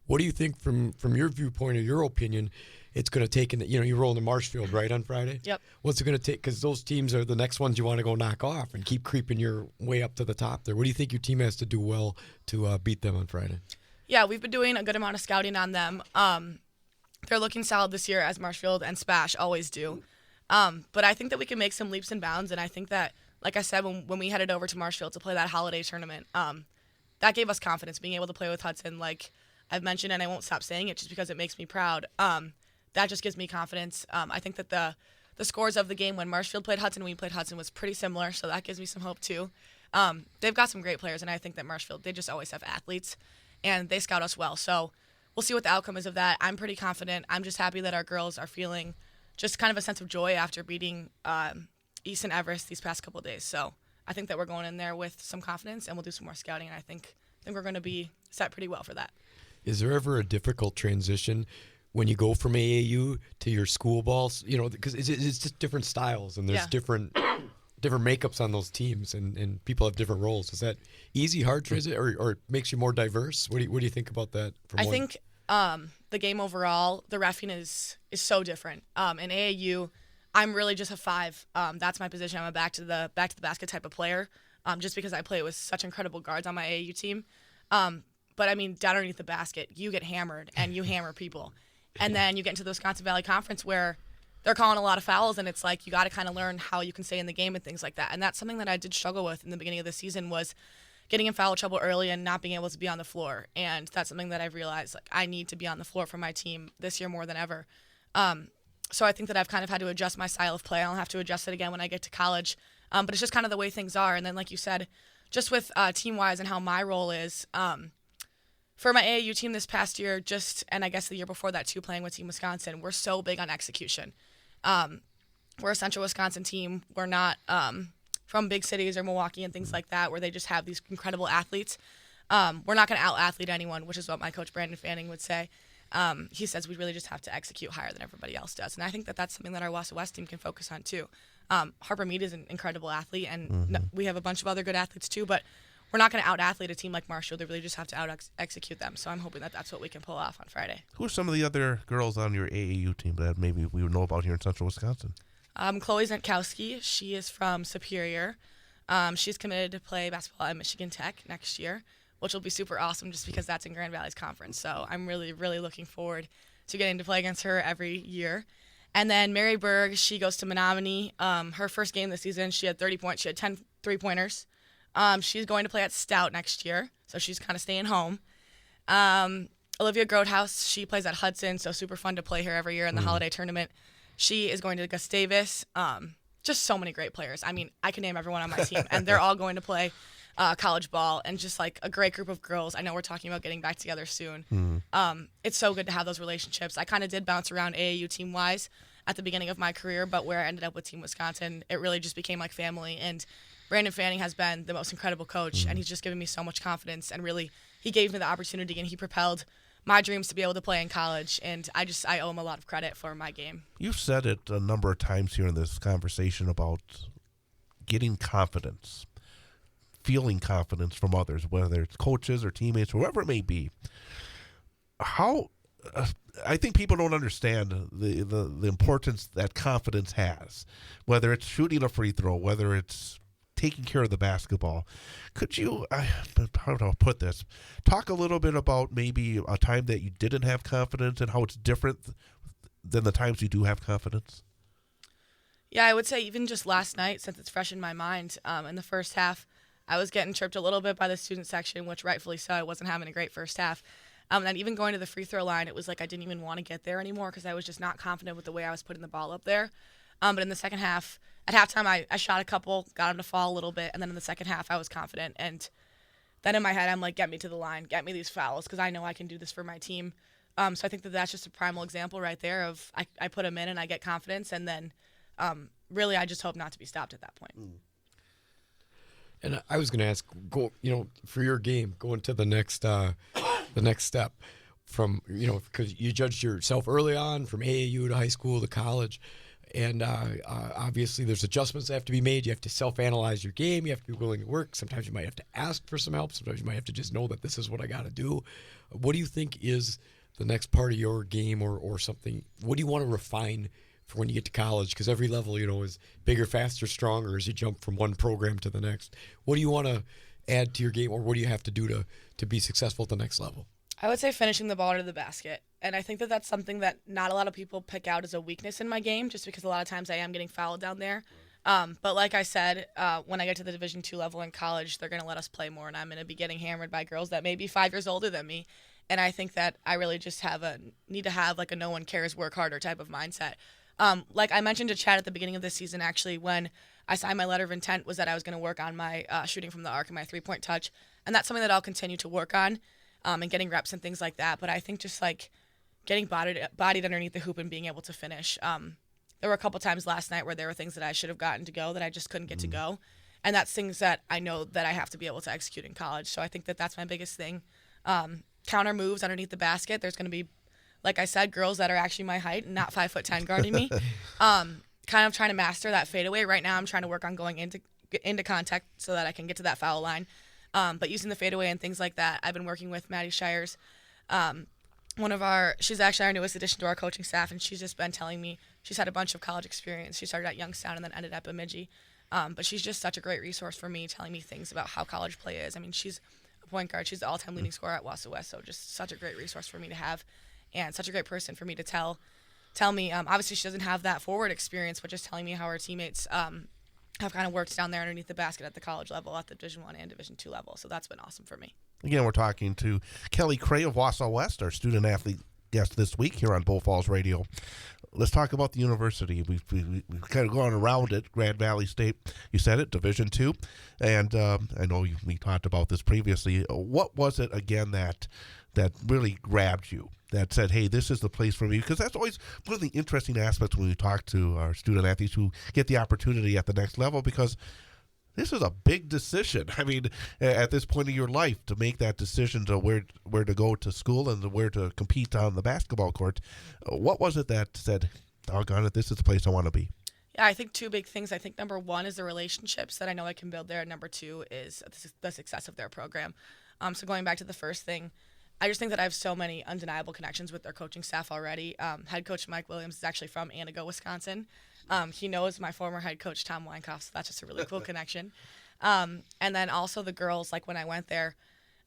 What do you think from your viewpoint or your opinion it's going to take? You roll into Marshfield, right, on Friday? Yep. What's it going to take? Because those teams are the next ones you want to go knock off and keep creeping your way up to the top there. What do you think your team has to do well to beat them on Friday? Yeah, we've been doing a good amount of scouting on them. They're looking solid this year, as Marshfield and Spash always do. But I think that we can make some leaps and bounds, and I think that, like I said, when we headed over to Marshfield to play that holiday tournament, that gave us confidence, being able to play with Hudson, like I've mentioned, and I won't stop saying it just because it makes me proud. That just gives me confidence. I think that the scores of the game when Marshfield played Hudson and we played Hudson was pretty similar, so that gives me some hope too. They've got some great players, and I think that Marshfield, they just always have athletes, and they scout us well. So we'll see what the outcome is of that. I'm pretty confident. I'm just happy that our girls are feeling just kind of a sense of joy after beating East and Everest these past couple of days. So I think that we're going in there with some confidence, and we'll do some more scouting, and I think we're going to be set pretty well for that. Is there ever a difficult transition when you go from AAU to your school balls? Because it's just different styles, and there's different makeups on those teams, and people have different roles. Is that easy, hard transition, or it makes you more diverse? What do you think about that? I think the game overall, the reffing is so different. In AAU, I'm really just a 5. That's my position. I'm a back to the basket type of player, just because I play with such incredible guards on my AAU team. But I mean, down underneath the basket, you get hammered and you hammer people. And then you get into the Wisconsin Valley Conference where they're calling a lot of fouls, and it's like you got to kind of learn how you can stay in the game and things like that. And that's something that I did struggle with in the beginning of the season, was getting in foul trouble early and not being able to be on the floor. And that's something that I've realized, like, I need to be on the floor for my team this year more than ever. So I think that I've kind of had to adjust my style of play. I'll have to adjust it again when I get to college. But it's just kind of the way things are. And then, like you said, just with team-wise and how my role is, for my AAU team this past year, and I guess the year before that too, playing with Team Wisconsin, we're so big on execution. We're a Central Wisconsin team. We're not from big cities or Milwaukee and things like that, where they just have these incredible athletes. We're not going to out-athlete anyone, which is what my coach Brandon Fanning would say. He says we really just have to execute higher than everybody else does. And I think that that's something that our Wausau West team can focus on too. Harper Mead is an incredible athlete, and we have a bunch of other good athletes too, but we're not going to out-athlete a team like Marshall. They really just have to out-execute them. So I'm hoping that that's what we can pull off on Friday. Who are some of the other girls on your AAU team that maybe we would know about here in Central Wisconsin? Chloe Zenkowski. She is from Superior. She's committed to play basketball at Michigan Tech next year, which will be super awesome just because that's in Grand Valley's conference. So I'm really, really looking forward to getting to play against her every year. And then Mary Berg, she goes to Menominee. Her first game this season, she had 30 points. She had 10 3-pointers. She's going to play at Stout next year, so she's kind of staying home. Olivia Grotehouse, she plays at Hudson, so super fun to play her every year in the holiday tournament. She is going to Gustavus. Just so many great players. I mean, I can name everyone on my team, and they're all going to play college ball, and just like a great group of girls. I know we're talking about getting back together soon. It's so good to have those relationships. I kind of did bounce around AAU team-wise at the beginning of my career, but where I ended up with Team Wisconsin, it really just became like family, and Brandon Fanning has been the most incredible coach, and he's just given me so much confidence, and really he gave me the opportunity, and he propelled my dreams to be able to play in college, and I owe him a lot of credit for my game. You've said it a number of times here in this conversation about getting confidence, feeling confidence from others, whether it's coaches or teammates, whoever it may be. How I think people don't understand the importance that confidence has, whether it's shooting a free throw, whether it's taking care of the basketball. Could you, how do I put this, talk a little bit about maybe a time that you didn't have confidence and how it's different than the times you do have confidence? Yeah, I would say even just last night, since it's fresh in my mind, in the first half, I was getting tripped a little bit by the student section, which rightfully so. I wasn't having a great first half. And even going to the free throw line, it was like I didn't even want to get there anymore because I was just not confident with the way I was putting the ball up there. But in the second half, at halftime, I shot a couple, got them to fall a little bit, and then in the second half, I was confident. And then in my head, I'm like, get me to the line, get me these fouls, because I know I can do this for my team. So I think that that's just a primal example right there of I put them in and I get confidence, and then really I just hope not to be stopped at that point. And I was going to ask, for your game, going to the next step from, because you judged yourself early on from AAU to high school to college. And obviously there's adjustments that have to be made. You have to self-analyze your game. You have to be willing to work. Sometimes you might have to ask for some help. Sometimes you might have to just know that this is what I got to do. What do you think is the next part of your game or something? What do you want to refine for when you get to college? Because every level, is bigger, faster, stronger as you jump from one program to the next. What do you want to add to your game, or what do you have to do to be successful at the next level? I would say finishing the ball to the basket. And I think that that's something that not a lot of people pick out as a weakness in my game, just because a lot of times I am getting fouled down there. But like I said, when I get to the Division II level in college, they're going to let us play more, and I'm going to be getting hammered by girls that may be 5 years older than me. And I think that I really just need to have like a no one cares, work harder type of mindset. Like I mentioned to Chad at the beginning of this season, actually, when I signed my letter of intent, was that I was going to work on my shooting from the arc and my three-point touch. And that's something that I'll continue to work on and getting reps and things like that. But I think just like getting bodied underneath the hoop and being able to finish. There were a couple times last night where there were things that I should have gotten to go that I just couldn't get to go. And that's things that I know that I have to be able to execute in college. So I think that that's my biggest thing. Counter moves underneath the basket. There's going to be, like I said, girls that are actually my height and not 5'10" guarding me. Kind of trying to master that fadeaway. Right now I'm trying to work on going into contact so that I can get to that foul line. But using the fadeaway and things like that, I've been working with Maddie Shires. She's actually our newest addition to our coaching staff, and she's just been telling me she's had a bunch of college experience. She started at Youngstown and then ended up at Bemidji. But she's just such a great resource for me, telling me things about how college play is. I mean, she's a point guard. She's the all-time leading scorer at Wausau West, so just such a great resource for me to have, and such a great person for me to tell me. Obviously, she doesn't have that forward experience, but just telling me how her teammates have kind of worked down there underneath the basket at the college level, at the Division I and Division II level. So that's been awesome for me. Again, we're talking to Kelly Cray of Wausau West, our student-athlete guest this week here on Bull Falls Radio. Let's talk about the university. We've kind of gone around it. Grand Valley State, you said it, Division II. And I know we talked about this previously. What was it, again, that really grabbed you, that said, hey, this is the place for me? Because that's always one of the interesting aspects when we talk to our student athletes who get the opportunity at the next level, because this is a big decision. I mean, at this point of your life, to make that decision to where to go to school and where to compete on the basketball court, what was it that said, doggone it, this is the place I want to be? Yeah, I think two big things. I think number one is the relationships that I know I can build there. Number two is the success of their program. So going back to the first thing, I just think that I have so many undeniable connections with their coaching staff already. Head coach Mike Williams is actually from Antigo, Wisconsin. He knows my former head coach, Tom Weinkoff, so that's just a really cool connection. And then also the girls, like when I went there,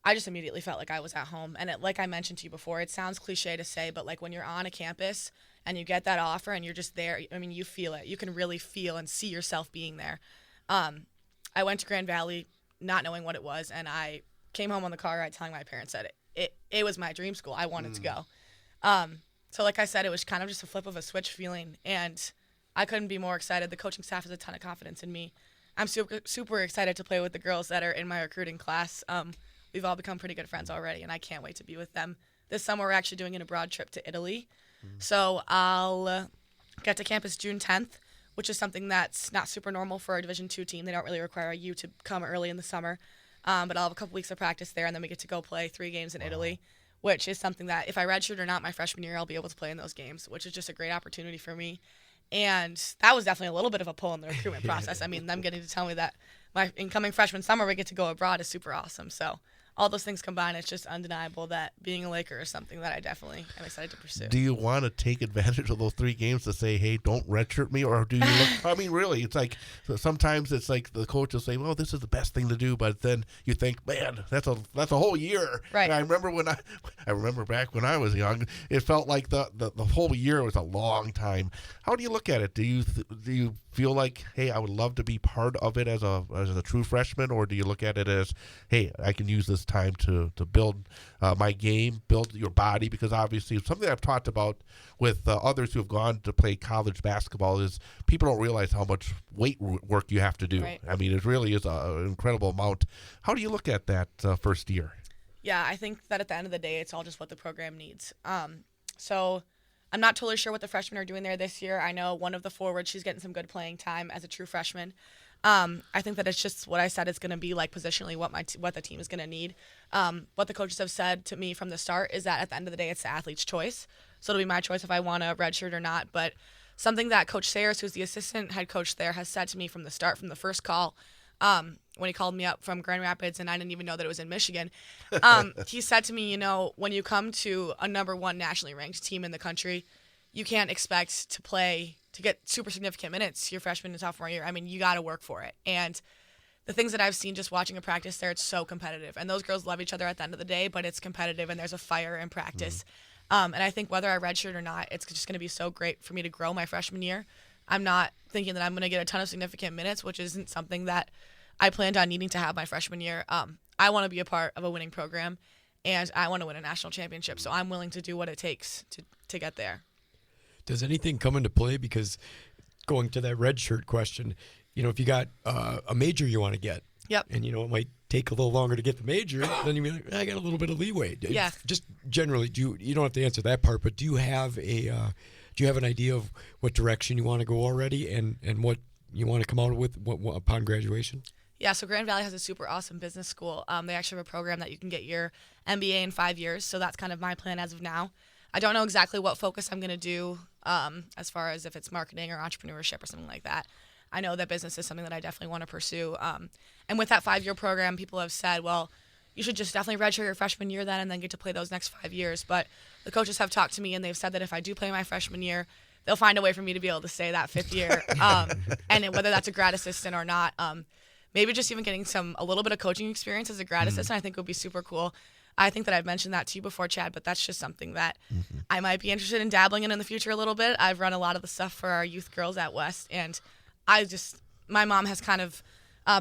I just immediately felt like I was at home. And like I mentioned to you before, it sounds cliche to say, but like when you're on a campus and you get that offer and you're just there, I mean, you feel it. You can really feel and see yourself being there. I went to Grand Valley not knowing what it was, and I came home on the car ride telling my parents that it was my dream school. I wanted to go. So like I said, it was kind of just a flip of a switch feeling, and I couldn't be more excited. The coaching staff has a ton of confidence in me. I'm super excited to play with the girls that are in my recruiting class. We've all become pretty good friends already, and I can't wait to be with them. This summer, we're actually doing an abroad trip to Italy. So I'll get to campus June 10th, which is something that's not super normal for a Division II team. They don't really require you to come early in the summer. But I'll have a couple weeks of practice there, and then we get to go play 3 games in Italy, which is something that if I redshirt or not my freshman year, I'll be able to play in those games, which is just a great opportunity for me. And that was definitely a little bit of a pull in the recruitment process. I mean, them getting to tell me that my incoming freshman summer we get to go abroad is super awesome. So all those things combined, it's just undeniable that being a Laker is something that I definitely am excited to pursue. Do you want to take advantage of those 3 games to say, hey, don't redshirt me? Or do you look, I mean, really, it's like, sometimes it's like the coach will say, well, this is the best thing to do. But then you think, man, that's a whole year. Right. And I remember back when I was young, it felt like the whole year was a long time. How do you look at it? Do you feel like, hey, I would love to be part of it as a true freshman? Or do you look at it as, hey, I can use this time to build my game, build your body? Because obviously something I've talked about with others who have gone to play college basketball is people don't realize how much weight work you have to do. Right. I mean, it really is an incredible amount. How do you look at that first year? Yeah, I think that at the end of the day, it's all just what the program needs. So I'm not totally sure what the freshmen are doing there this year. I know one of the forwards, she's getting some good playing time as a true freshman. I think that it's just what I said it's going to be like positionally what the team is going to need. What the coaches have said to me from the start is that at the end of the day, it's the athlete's choice. So it'll be my choice if I want a redshirt or not. But something that Coach Sayers, who's the assistant head coach there, has said to me from the start, from the first call, when he called me up from Grand Rapids and I didn't even know that it was in Michigan, he said to me, when you come to a number 1 nationally ranked team in the country, you can't expect to get super significant minutes your freshman and sophomore year. I mean, you got to work for it. And the things that I've seen just watching a practice there, it's so competitive. And those girls love each other at the end of the day, but it's competitive and there's a fire in practice. And I think whether I redshirt or not, it's just going to be so great for me to grow my freshman year. I'm not thinking that I'm going to get a ton of significant minutes, which isn't something that I planned on needing to have my freshman year. I want to be a part of a winning program, and I want to win a national championship. So I'm willing to do what it takes to get there. Does anything come into play? Because going to that red shirt question, if you got a major you want to get, yep, and it might take a little longer to get the major, then you be like, I got a little bit of leeway. Yeah. Just generally, you don't have to answer that part, but do you have an idea of what direction you want to go already, and what you want to come out with upon graduation? Yeah, so Grand Valley has a super awesome business school. They actually have a program that you can get your MBA in 5 years, so that's kind of my plan as of now. I don't know exactly what focus I'm going to do as far as if it's marketing or entrepreneurship or something like that. I know that business is something that I definitely want to pursue. And with that 5-year program, people have said, well, you should just definitely redshirt your freshman year then and then get to play those next 5 years. But the coaches have talked to me, and they've said that if I do play my freshman year, they'll find a way for me to be able to stay that 5th year. And whether that's a grad assistant or not, maybe just even getting a little bit of coaching experience as a grad assistant, I think would be super cool. I think that I've mentioned that to you before, Chad, but that's just something that I might be interested in dabbling in the future a little bit. I've run a lot of the stuff for our youth girls at West, and my mom has kind of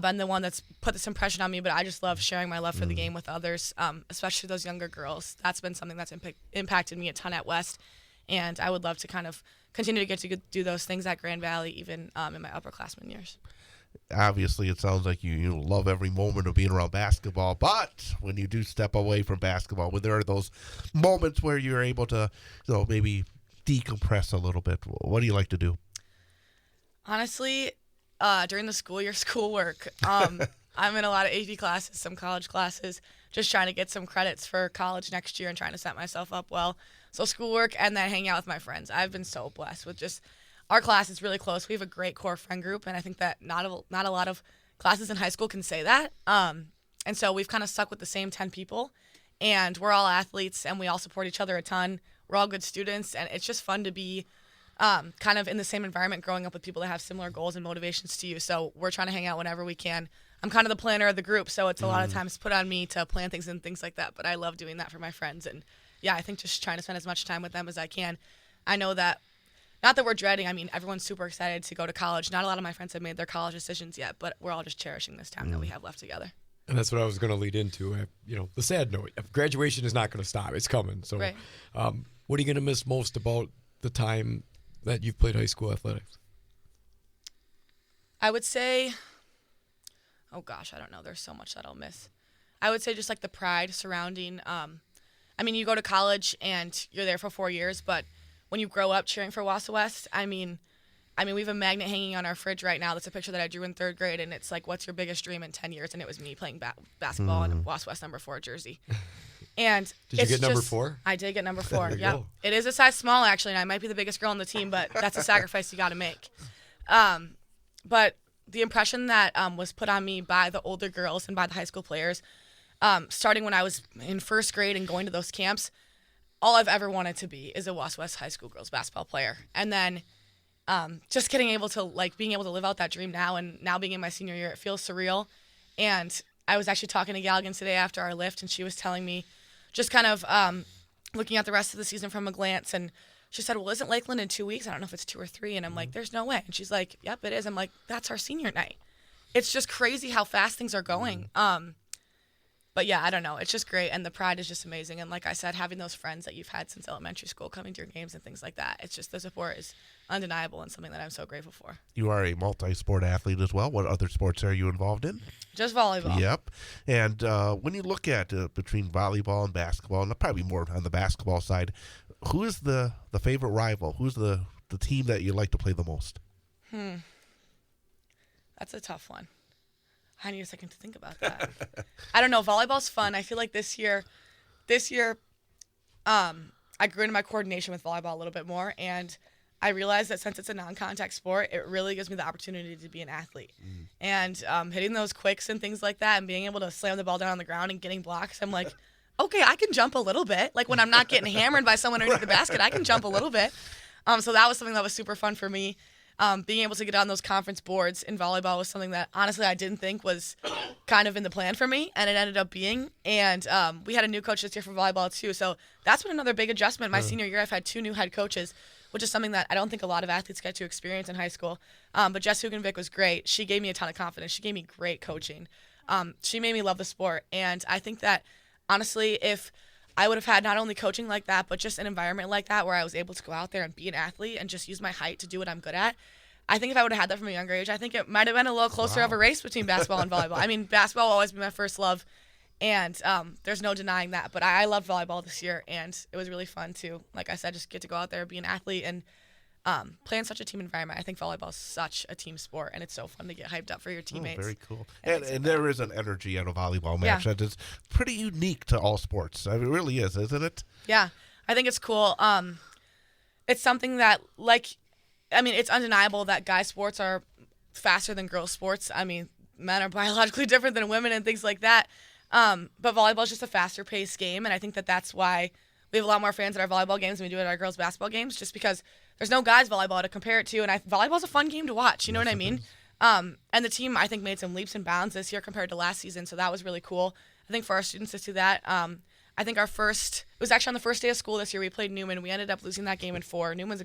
been the one that's put this impression on me, but I just love sharing my love for the game with others, especially those younger girls. That's been something that's impacted me a ton at West, and I would love to kind of continue to get to do those things at Grand Valley, even in my upperclassmen years. Obviously, it sounds like you love every moment of being around basketball, but when you do step away from basketball, when there are those moments where you're able to maybe decompress a little bit, what do you like to do? Honestly, during the school year schoolwork. I'm in a lot of AP classes, some college classes, just trying to get some credits for college next year and trying to set myself up well. So schoolwork and then hang out with my friends. I've been so blessed with just our class is really close. We have a great core friend group, and I think that not a lot of classes in high school can say that. And so we've kind of stuck with the same 10 people, and we're all athletes, and we all support each other a ton. We're all good students, and it's just fun to be kind of in the same environment growing up with people that have similar goals and motivations to you. So we're trying to hang out whenever we can. I'm kind of the planner of the group, so it's a lot of times put on me to plan things and things like that, but I love doing that for my friends. And, yeah, I think just trying to spend as much time with them as I can. I know that, not that we're dreading, I mean, everyone's super excited to go to college. Not a lot of my friends have made their college decisions yet, but we're all just cherishing this time that we have left together. And that's what I was going to lead into. The sad note, graduation is not going to stop. It's coming. So right. What are you going to miss most about the time that you've played high school athletics? I would say, oh gosh, I don't know. There's so much that I'll miss. I would say just like the pride surrounding, you go to college and you're there for 4 years, but when you grow up cheering for Wausau West, I mean, we have a magnet hanging on our fridge right now. That's a picture that I drew in 3rd grade, and it's like, what's your biggest dream in 10 years? And it was me playing basketball in a Wausau West number 4 jersey. And did you get number 4? I did get number 4. Yeah, it is a size small actually, and I might be the biggest girl on the team, but that's a sacrifice you got to make. But the impression that was put on me by the older girls and by the high school players, starting when I was in 1st grade and going to those camps, all I've ever wanted to be is a Wausau West high school girls basketball player. And then just being able to live out that dream now, and now being in my senior year, it feels surreal. And I was actually talking to Galligan today after our lift, and she was telling me, just kind of looking at the rest of the season from a glance, and she said, well, isn't Lakeland in 2 weeks? I don't know if it's 2 or 3. And I'm like, there's no way. And she's like, yep, it is. I'm like, that's our senior night. It's just crazy how fast things are going. But yeah, I don't know. It's just great, and the pride is just amazing. And like I said, having those friends that you've had since elementary school coming to your games and things like that, it's just, the support is undeniable and something that I'm so grateful for. You are a multi-sport athlete as well. What other sports are you involved in? Just volleyball. Yep. And when you look at between volleyball and basketball, and probably more on the basketball side, who is the favorite rival? Who's the team that you like to play the most? That's a tough one. I need a second to think about that. I don't know. Volleyball's fun. I feel like this year, I grew into my coordination with volleyball a little bit more, and I realized that since it's a non-contact sport, it really gives me the opportunity to be an athlete. And hitting those quicks and things like that, and being able to slam the ball down on the ground and getting blocks, I'm like, okay, I can jump a little bit. Like when I'm not getting hammered by someone underneath the basket, I can jump a little bit. So that was something that was super fun for me. Being able to get on those conference boards in volleyball was something that honestly I didn't think was kind of in the plan for me, and it ended up being. And we had a new coach this year for volleyball too, so that's been another big adjustment. My senior year, I've had 2 new head coaches, which is something that I don't think a lot of athletes get to experience in high school. But Jess Hugenvik was great. She gave me a ton of confidence. She gave me great coaching. She made me love the sport, and I think that honestly, if I would have had not only coaching like that, but just an environment like that where I was able to go out there and be an athlete and just use my height to do what I'm good at. I think if I would have had that from a younger age, I think it might have been a little closer of a race between basketball and volleyball. I mean, basketball will always be my first love, and there's no denying that. But I loved volleyball this year, and it was really fun to, like I said, just get to go out there, be an athlete, and play in such a team environment. I think volleyball is such a team sport, and it's so fun to get hyped up for your teammates. Oh, very cool. And there is an energy at a volleyball match that is pretty unique to all sports. I mean, it really is, isn't it? Yeah, I think it's cool. It's something that, it's undeniable that guy sports are faster than girl sports. I mean, men are biologically different than women and things like that. But volleyball is just a faster paced game, and I think that that's why we have a lot more fans at our volleyball games than we do at our girls basketball games, just because there's no guys volleyball to compare it to, and volleyball's a fun game to watch. You know what I mean? And the team, I think, made some leaps and bounds this year compared to last season, so that was really cool. I think for our students to see that, I think it was actually on the first day of school this year, we played Newman. We ended up losing that game in 4. Newman's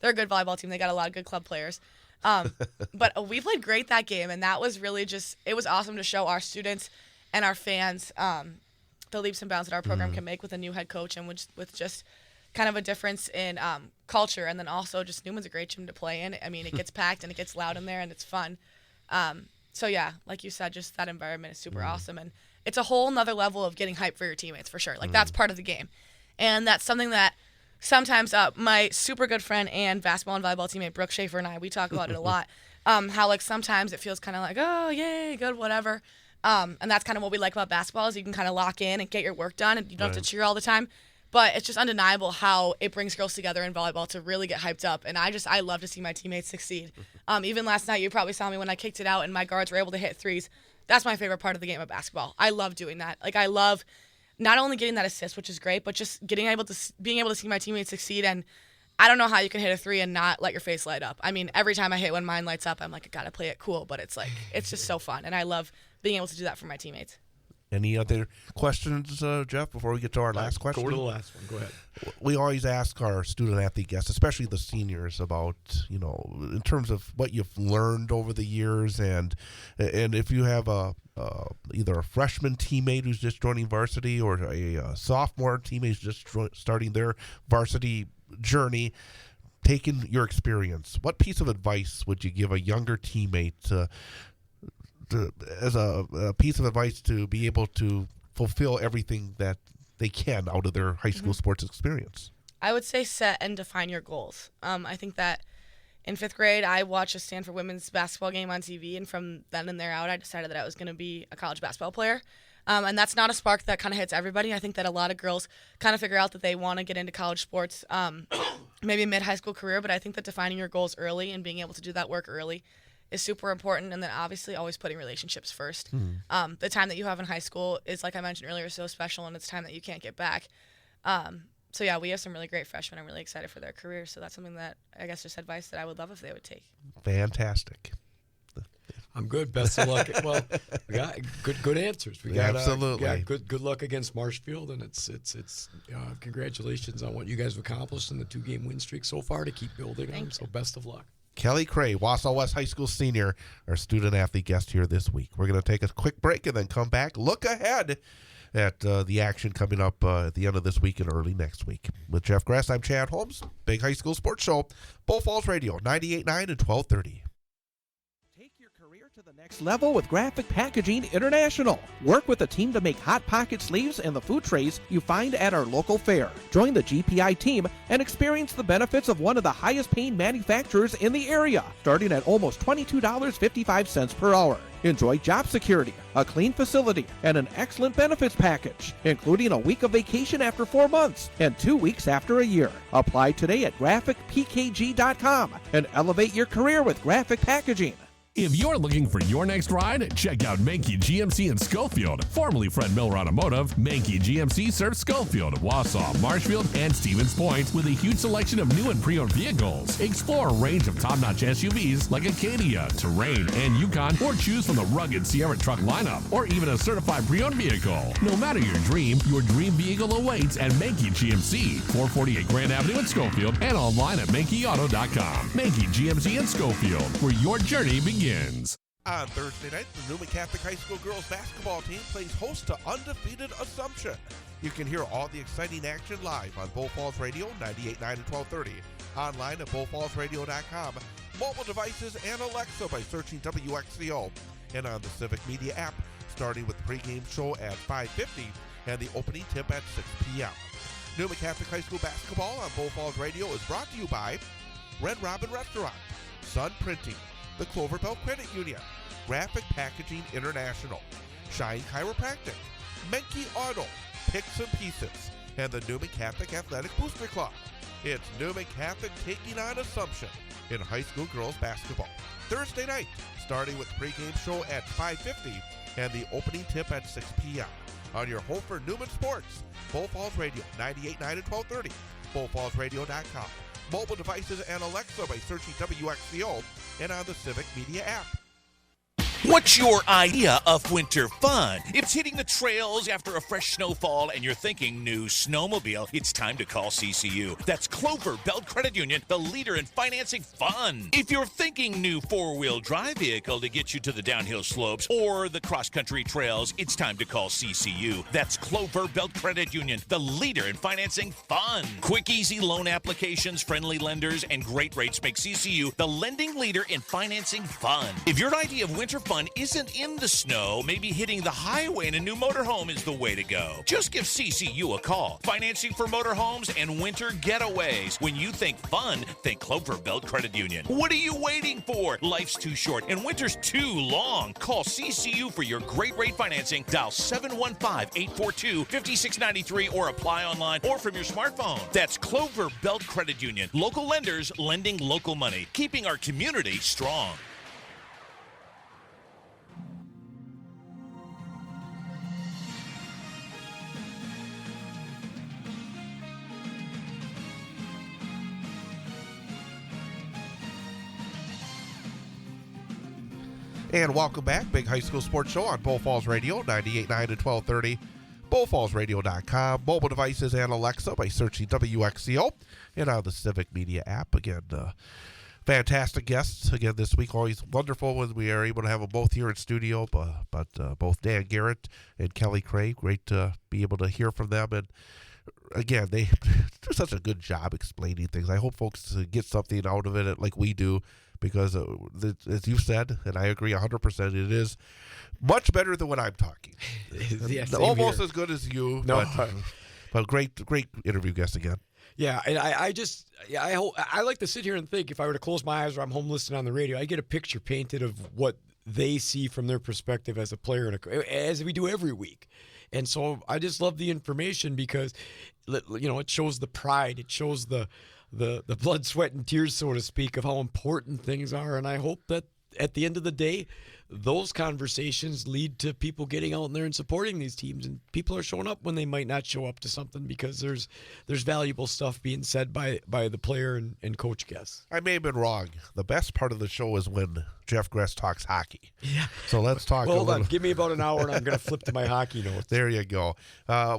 they're a good volleyball team. They got a lot of good club players. But we played great that game, and that was really it was awesome to show our students and our fans the leaps and bounds that our program can make with a new head coach and with just kind of a difference in culture. And then also just Newman's a great gym to play in. I mean, it gets packed and it gets loud in there, and it's fun. So yeah, like you said, just that environment is super awesome. And it's a whole nother level of getting hyped for your teammates for sure. Like that's part of the game. And that's something that sometimes my super good friend and basketball and volleyball teammate Brooke Schaefer and I, we talk about it a lot. How like sometimes it feels kind of like, oh yay, good, whatever. And that's kind of what we like about basketball is you can kind of lock in and get your work done, and you don't have to cheer all the time. But it's just undeniable how it brings girls together in volleyball to really get hyped up. And I love to see my teammates succeed. Even last night, you probably saw me when I kicked it out and my guards were able to hit threes. That's my favorite part of the game of basketball. I love doing that. Like, I love not only getting that assist, which is great, but just being able to see my teammates succeed. And I don't know how you can hit a three and not let your face light up. I mean, every time I hit when mine lights up, I'm like, I got to play it cool. But it's like, it's just so fun. And I love being able to do that for my teammates. Any other questions, Jeff, before we get to our last question? Go to the last one. Go ahead. We always ask our student-athlete guests, especially the seniors, about, in terms of what you've learned over the years, and if you have either a freshman teammate who's just joining varsity or a sophomore teammate who's just starting their varsity journey, taking your experience, what piece of advice would you give a younger teammate as a piece of advice to be able to fulfill everything that they can out of their high school sports experience? I would say set and define your goals. I think that in 5th grade, I watched a Stanford women's basketball game on TV, and from then and there out, I decided that I was going to be a college basketball player. And that's not a spark that kind of hits everybody. I think that a lot of girls kind of figure out that they want to get into college sports, maybe mid-high school career, but I think that defining your goals early and being able to do that work early is super important, and then obviously always putting relationships first. The time that you have in high school is, like I mentioned earlier, so special, and it's time that you can't get back. So yeah, we have some really great freshmen. I'm really excited for their careers, so that's something that I guess just advice that I would love if they would take. Fantastic. I'm good. Best of luck. Well, we got good answers. We got absolutely good luck against Marshfield, and it's congratulations on what you guys have accomplished in the 2-game win streak so far to keep building on. So best of luck. Kelly Cray, Wausau West High School senior, our student-athlete guest here this week. We're going to take a quick break and then come back, look ahead at the action coming up at the end of this week and early next week. With Jeff Grass, I'm Chad Holmes, Big High School Sports Show, Bull Falls Radio, 98.9 and 1230. To the next level with Graphic Packaging International. Work with a team to make Hot Pocket sleeves and the food trays you find at our local fair. Join the GPI team and experience the benefits of one of the highest paying manufacturers in the area, starting at almost $22.55 per hour. Enjoy job security, a clean facility, and an excellent benefits package, including a week of vacation after 4 months and 2 weeks after a year. Apply today at graphicpkg.com and elevate your career with Graphic Packaging. If you're looking for your next ride, check out Mankey GMC in Schofield. Formerly Fred Miller Automotive, Mankey GMC serves Schofield, Wausau, Marshfield, and Stevens Point with a huge selection of new and pre-owned vehicles. Explore a range of top-notch SUVs like Acadia, Terrain, and Yukon, or choose from the rugged Sierra truck lineup, or even a certified pre-owned vehicle. No matter your dream vehicle awaits at Mankey GMC, 448 Grand Avenue in Schofield, and online at MankeyAuto.com. Mankey GMC in Schofield, where your journey begins. On Thursday night, the Newman Catholic High School girls basketball team plays host to undefeated Assumption. You can hear all the exciting action live on Bull Falls Radio, 98.9 and 1230, online at bullfallsradio.com, mobile devices, and Alexa by searching WXCO, and on the Civic Media app, starting with the pregame show at 5:50 and the opening tip at 6 p.m. Newman Catholic High School basketball on Bull Falls Radio is brought to you by Red Robin Restaurant, Sun Printing, the Clover Bell Credit Union, Graphic Packaging International, Shine Chiropractic, Menke Auto, Picks and Pieces, and the Newman Catholic Athletic Booster Club. It's Newman Catholic taking on Assumption in high school girls basketball. Thursday night, starting with the pregame show at 5:50 and the opening tip at 6 p.m. On your home for Newman Sports, Bull Falls Radio, 98.9 and 1230, bullfallsradio.com. Mobile devices and Alexa by searching WXCO and on the Civic Media app. What's your idea of winter fun? If it's hitting the trails after a fresh snowfall and you're thinking new snowmobile, it's time to call CCU. That's Clover Belt Credit Union, the leader in financing fun. If you're thinking new four-wheel drive vehicle to get you to the downhill slopes or the cross-country trails, it's time to call CCU. That's Clover Belt Credit Union, the leader in financing fun. Quick, easy loan applications, friendly lenders, and great rates make CCU the lending leader in financing fun. If your idea of winter fun isn't in the snow, maybe hitting the highway in a new motorhome is the way to go. Just give CCU a call. Financing for motorhomes and winter getaways. When you think fun, think Clover Belt Credit Union. What are you waiting for? Life's too short and winter's too long. Call CCU for your great rate financing. Dial 715-842-5693 or apply online or from your smartphone. That's Clover Belt Credit Union. Local lenders lending local money, keeping our community strong. And welcome back. Big High School Sports Show on Bull Falls Radio, 98.9 to 1230. BullFallsRadio.com, mobile devices, and Alexa by searching WXCO and on the Civic Media app. Again, fantastic guests again this week. Always wonderful when we are able to have them both here in studio. But both Dan Garrett and Kelly Craig, great to be able to hear from them. And again, they do such a good job explaining things. I hope folks get something out of it like we do. Because, as you said, and I agree 100%, it is much better than when I'm talking. Yeah, almost here. as good as you, no. but great interview guest again. Yeah, and I like to sit here and think if I were to close my eyes or I'm home listening on the radio, I get a picture painted of what they see from their perspective as a player, as we do every week. And so I just love the information because, it shows the pride, it shows the blood, sweat, and tears, so to speak, of how important things are. And I hope that at the end of the day, those conversations lead to people getting out there and supporting these teams. And people are showing up when they might not show up to something because there's valuable stuff being said by the player and coach guests. I may have been wrong. The best part of the show is when Jeff Gress talks hockey. Yeah. So let's talk Hold on. Give me about an hour and I'm going to flip to my hockey notes. There you go.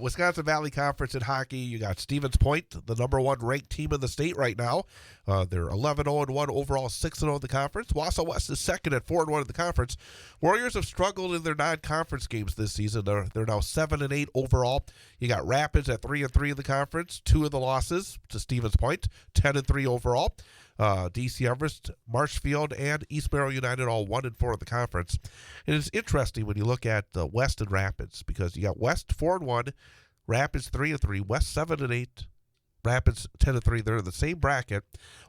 Wisconsin Valley Conference in hockey. You got Stevens Point, the number one ranked team in the state right now. They're 11-0-1 overall, 6-0 in the conference. Wausau West is second at 4-1 in the conference. Warriors have struggled in their non-conference games this season. They're now 7-8 overall. You got Rapids at 3-3 in the conference. 2 of the losses to Stevens Point, 10-3 overall. DC Everest, Marshfield, and East Merrill United all 1-4 in the conference. And it's interesting when you look at West and Rapids because you got West 4-1, Rapids 3-3, West 7-8. Rapids 10-3. They're in the same bracket.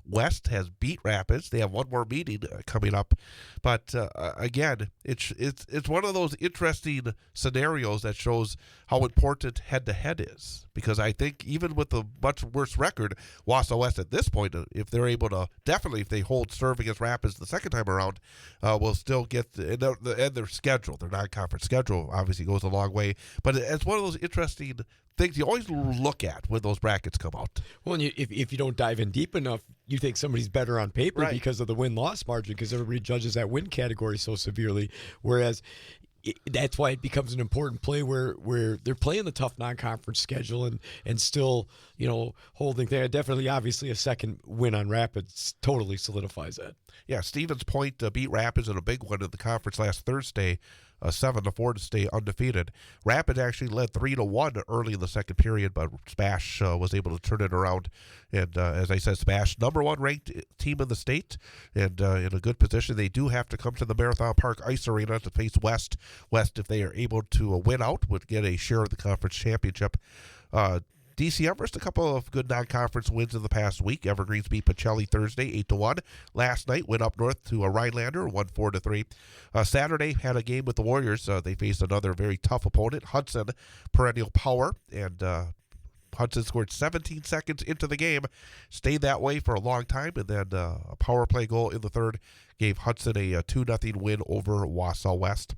West has beat Rapids. They have one more meeting coming up, but again, it's one of those interesting scenarios that shows how important head-to-head is. Because I think even with a much worse record, Wausau West at this point, if they're able to definitely, if they hold serve against Rapids the second time around, will still get their schedule. Their non-conference schedule obviously goes a long way, but it's one of those interesting things you always look at when those brackets come out. Well, and if you don't dive in deep enough, you think somebody's better on paper because of the win-loss margin, because everybody judges that win category so severely. Whereas that's why it becomes an important play where they're playing the tough non-conference schedule and still, holding there. Definitely, obviously, a second win on Rapids totally solidifies that. Yeah, Stevens Point beat Rapids in a big one in the conference last Thursday, 7-4 to stay undefeated. Rapids actually led 3-1 early in the second period, but Spash was able to turn it around. And as I said, Spash, number one ranked team in the state, and in a good position. They do have to come to the Marathon Park Ice Arena to face West. West, if they are able to win out, would get a share of the conference championship. DC Everest, a couple of good non-conference wins in the past week. Evergreens beat Pacelli Thursday, 8-1. Last night, went up north to a Rhinelander, 4-3. Saturday, had a game with the Warriors. They faced another very tough opponent, Hudson, perennial power, and Hudson scored 17 seconds into the game, stayed that way for a long time, and then a power play goal in the third gave Hudson a 2-0 win over Wausau West.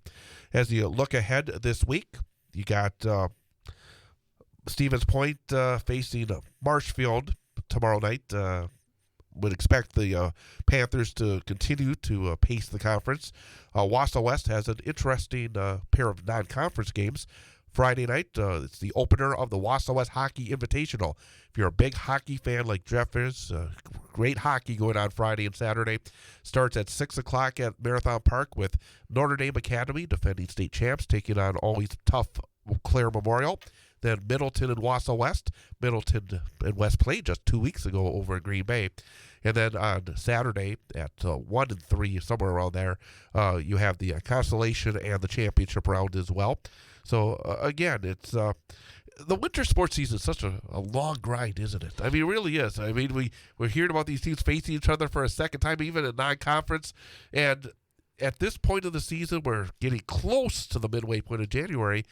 As you look ahead this week, you got Stevens Point facing Marshfield tomorrow night. Would expect the Panthers to continue to pace the conference. Wausau West has an interesting pair of non-conference games. Friday night, it's the opener of the Wausau West Hockey Invitational. If you're a big hockey fan like Jeff is, great hockey going on Friday and Saturday. Starts at 6 o'clock at Marathon Park with Notre Dame Academy, defending state champs, taking on always tough Clare Memorial. Then Middleton and Wausau West. Middleton and West played just 2 weeks ago over in Green Bay. And then on Saturday at 1 and 3, somewhere around there, you have the consolation and the championship round as well. So, again, it's the winter sports season is such a long grind, isn't it? I mean, it really is. I mean, we're hearing about these teams facing each other for a second time, even in non-conference. And at this point of the season, we're getting close to the midway point of January.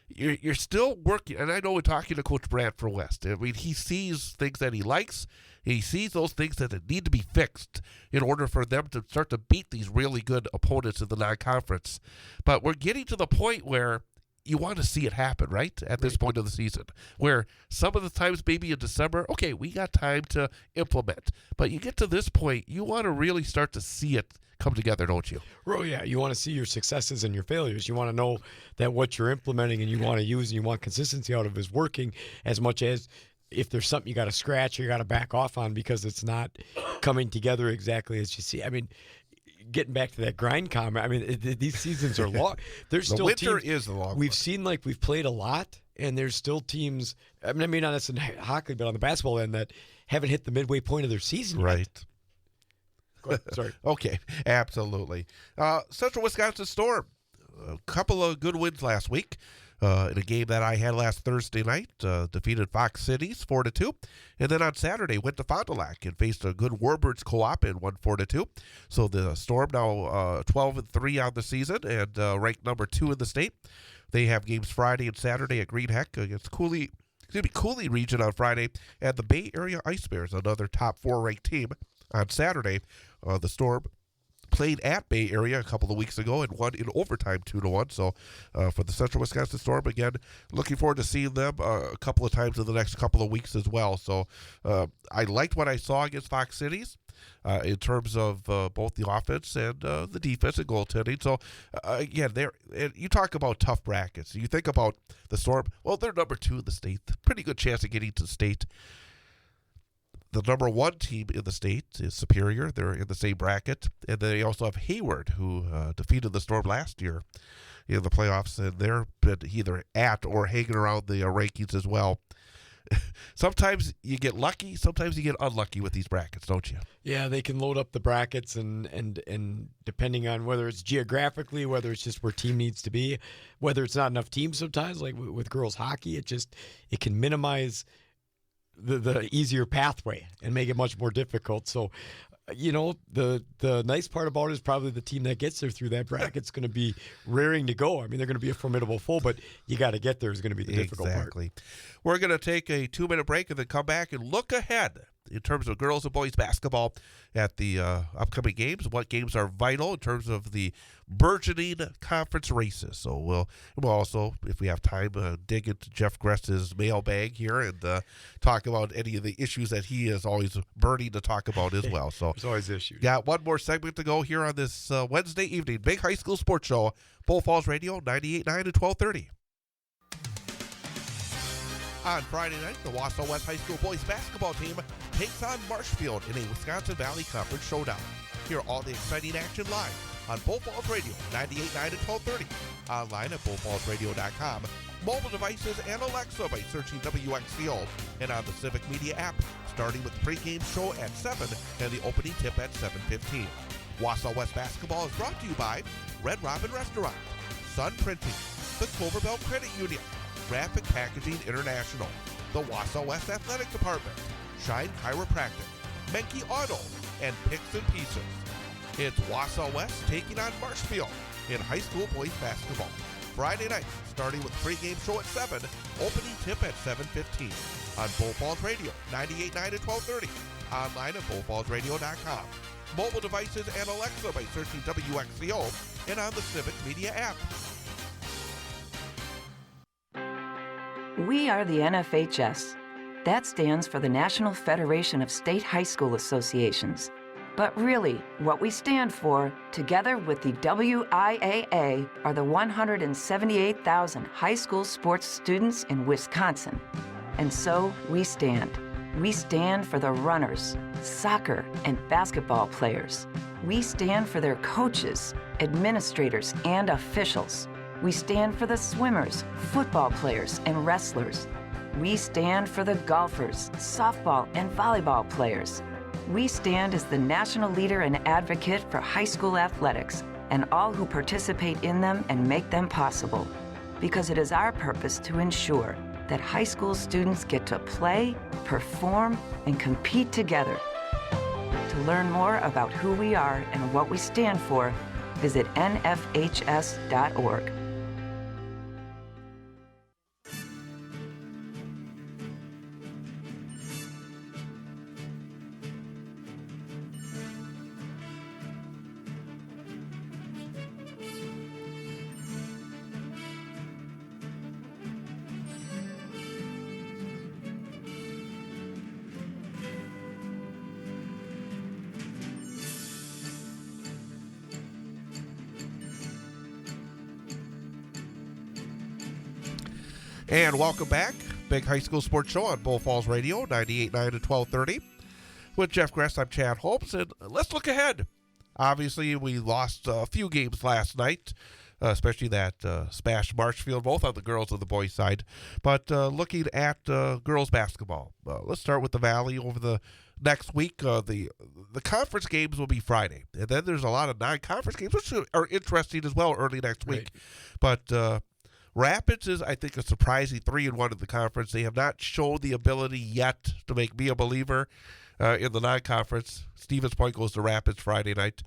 You're still working, and I know we're talking to Coach Bradford West. I mean, he sees things that he likes. He sees those things that need to be fixed in order for them to start to beat these really good opponents in the non-conference. But we're getting to the point where you want to see it happen, right, at this point of the season, where some of the times maybe in December, okay, we got time to implement. But you get to this point, you want to really start to see it come together, don't you? Well, yeah, you want to see your successes and your failures. You want to know that what you're implementing and you want to use and you want consistency out of is working, as much as if there's something you got to scratch or you got to back off on because it's not coming together exactly as you see. I mean, getting back to that grind comment, I mean, these seasons are long. There's the still winter teams, is the long we've one. seen, like, we've played a lot, and there's still teams, I mean not necessarily hockey, but on the basketball end, that haven't hit the midway point of their season Right. yet. Go ahead. Sorry. Okay, absolutely. Central Wisconsin Storm, a couple of good wins last week. In a game that I had last Thursday night, defeated Fox Cities 4-2. And then on Saturday, went to Fond du Lac and faced a good Warbirds co-op and won 4-2. So the Storm now 12-3 on the season and ranked number 2 in the state. They have games Friday and Saturday at Green Heck against Cooley region on Friday, and the Bay Area Ice Bears, another top 4 ranked team, on Saturday. The Storm played at Bay Area a couple of weeks ago and won in overtime 2-1. So for the Central Wisconsin Storm, again, looking forward to seeing them a couple of times in the next couple of weeks as well. So I liked what I saw against Fox Cities in terms of both the offense and the defense and goaltending. So again, you talk about tough brackets. You think about the Storm. Well, they're number 2 in the state. Pretty good chance of getting to the state. The number 1 team in the state is Superior. They're in the same bracket. And they also have Hayward, who defeated the Storm last year in the playoffs. And they're been either at or hanging around the rankings as well. Sometimes you get lucky. Sometimes you get unlucky with these brackets, don't you? Yeah, they can load up the brackets and depending on whether it's geographically, whether it's just where team needs to be, whether it's not enough teams sometimes, like with girls hockey, it can minimize the easier pathway and make it much more difficult. So, the nice part about it is probably the team that gets there through that bracket's going to be raring to go. I mean, they're going to be a formidable foe, but you got to get there is going to be the difficult part. Exactly. We're going to take a 2-minute break and then come back and look ahead in terms of girls and boys basketball at the upcoming games. What games are vital in terms of the burgeoning conference races. So we'll also, if we have time, dig into Jeff Gress's mailbag here and talk about any of the issues that he is always burning to talk about as well. So there's always issues. Got one more segment to go here on this Wednesday evening. Big High School Sports Show, Bull Falls Radio, 98.9 and 1230. On Friday night, the Wausau West High School boys basketball team takes on Marshfield in a Wisconsin Valley Conference showdown. Hear all the exciting action live on Bull Falls Radio, 98.9 and 1230. Online at bullfallsradio.com. Mobile devices and Alexa by searching WXCO. And on the Civic Media app, starting with the pregame show at 7 and the opening tip at 7:15. Wausau West basketball is brought to you by Red Robin Restaurant, Sun Printing, the Cloverbelt Credit Union, Graphic Packaging International, the Wausau West Athletic Department, Shine Chiropractic, Menke Auto, and Picks and Pieces. It's Wausau West taking on Marshfield in high school boys basketball. Friday night, starting with pregame show at 7, opening tip at 7:15. On Bull Falls Radio, 98.9 and 1230. Online at bullfallsradio.com. Mobile devices and Alexa by searching WXCO and on the Civic Media app. We are the NFHS. That stands for the National Federation of State High School Associations. But really, what we stand for, together with the WIAA, are the 178,000 high school sports students in Wisconsin. And so we stand. We stand for the runners, soccer and basketball players. We stand for their coaches, administrators, and officials. We stand for the swimmers, football players, and wrestlers. We stand for the golfers, softball and volleyball players. we stand as the national leader and advocate for high school athletics and all who participate in them and make them possible. Because it is our purpose to ensure that high school students get to play, perform, and compete together. To learn more about who we are and what we stand for, visit nfhs.org. And welcome back. Big High School Sports Show on Bull Falls Radio, 98.9 to 1230. With Jeff Gress, I'm Chad Holmes, and let's look ahead. Obviously, we lost a few games last night, especially that smash Marshfield, both on the girls and the boys side. But looking at girls basketball, let's start with the Valley over the next week. The conference games will be Friday, and then there's a lot of non-conference games, which are interesting as well early next week. But Rapids is, I think, a surprising 3-1 in the conference. They have not shown the ability yet to make me a believer in the non-conference. Stevens Point goes to Rapids Friday night.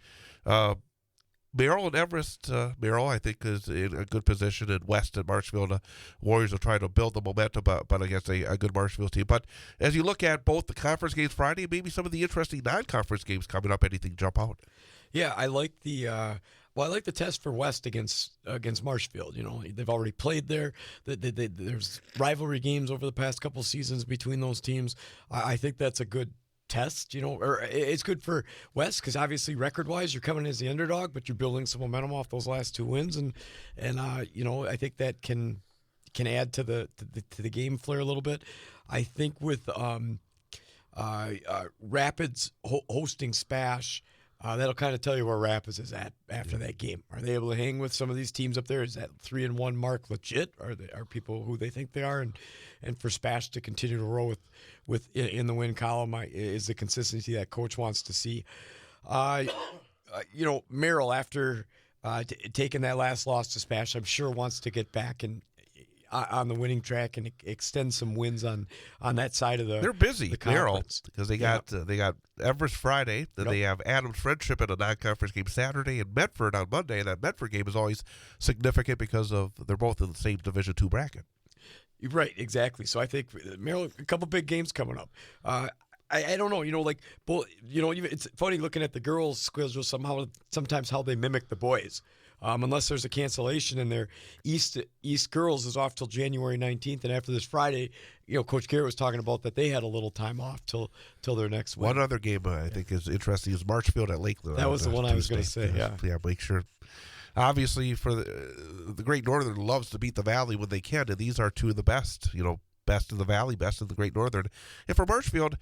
Merrill and Everest, Merrill, I think, is in a good position. And West and Marshfield, Warriors are trying to build the momentum, but against a good Marshfield team. But as you look at both the conference games Friday, maybe some of the interesting non-conference games coming up, anything jump out? Yeah, I like the I like the test for West against Marshfield. You know, they've already played there. There's rivalry games over the past couple seasons between those teams. I think that's a good test. You know, or it's good for West because obviously record-wise you're coming as the underdog, but you're building some momentum off those last 2 wins, and you know, I think that can add to the game flair a little bit. I think with Rapids hosting Spash. That'll kind of tell you where Rapids is at after that game. Are they able to hang with some of these teams up there? Is that 3-1 mark legit? Are people who they think they are? And for Spash to continue to roll with in the win column is the consistency that coach wants to see. You know, Merrill, after taking that last loss to Spash, I'm sure wants to get back and on the winning track and extend some wins on that side of the. They're busy, Merrill, because they got Everest Friday, then they have Adams Friendship in a non-conference game Saturday, and Medford on Monday. And that Medford game is always significant because they're both in the same Division II bracket. Right, exactly. So I think Merrill, a couple big games coming up. I don't know, you know, like, you know, it's funny looking at the girls' schedule sometimes how they mimic the boys. Unless there's a cancellation and their East girls is off till January 19th, and after this Friday, you know, Coach Garrett was talking about that they had a little time off till their next win. One other game I think is interesting is Marshfield at Lakeland. That was the one I was going to say. Yeah. Make sure. Obviously, for the Great Northern loves to beat the Valley when they can, and these are two of the best. You know, best in the Valley, best in the Great Northern, and for Marshfield,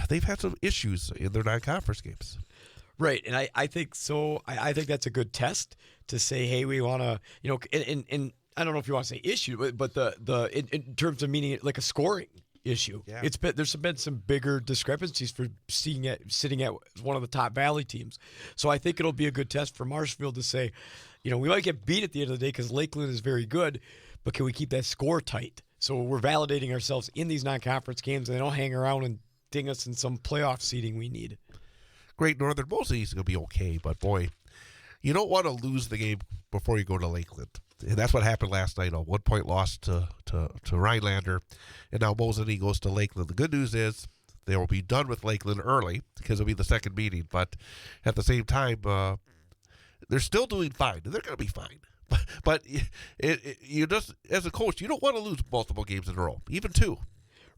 they've had some issues in their non-conference games. Right, and I think so. I think that's a good test to say, hey, we want to, you know, and I don't know if you want to say issue, but in terms of meaning it like a scoring issue. Yeah. There's been some bigger discrepancies for sitting at one of the top Valley teams. So I think it'll be a good test for Marshfield to say, you know, we might get beat at the end of the day because Lakeland is very good, but can we keep that score tight? So we're validating ourselves in these non-conference games, and they don't hang around and ding us in some playoff seeding we need. Great Northern, most of these are going to be okay, but boy, you don't want to lose the game before you go to Lakeland. And that's what happened last night. A 1-point loss to Rhinelander, and now Mosinee goes to Lakeland. The good news is they will be done with Lakeland early because it'll be the second meeting, but at the same time, they're still doing fine. They're going to be fine. But you just, as a coach, you don't want to lose multiple games in a row, even two.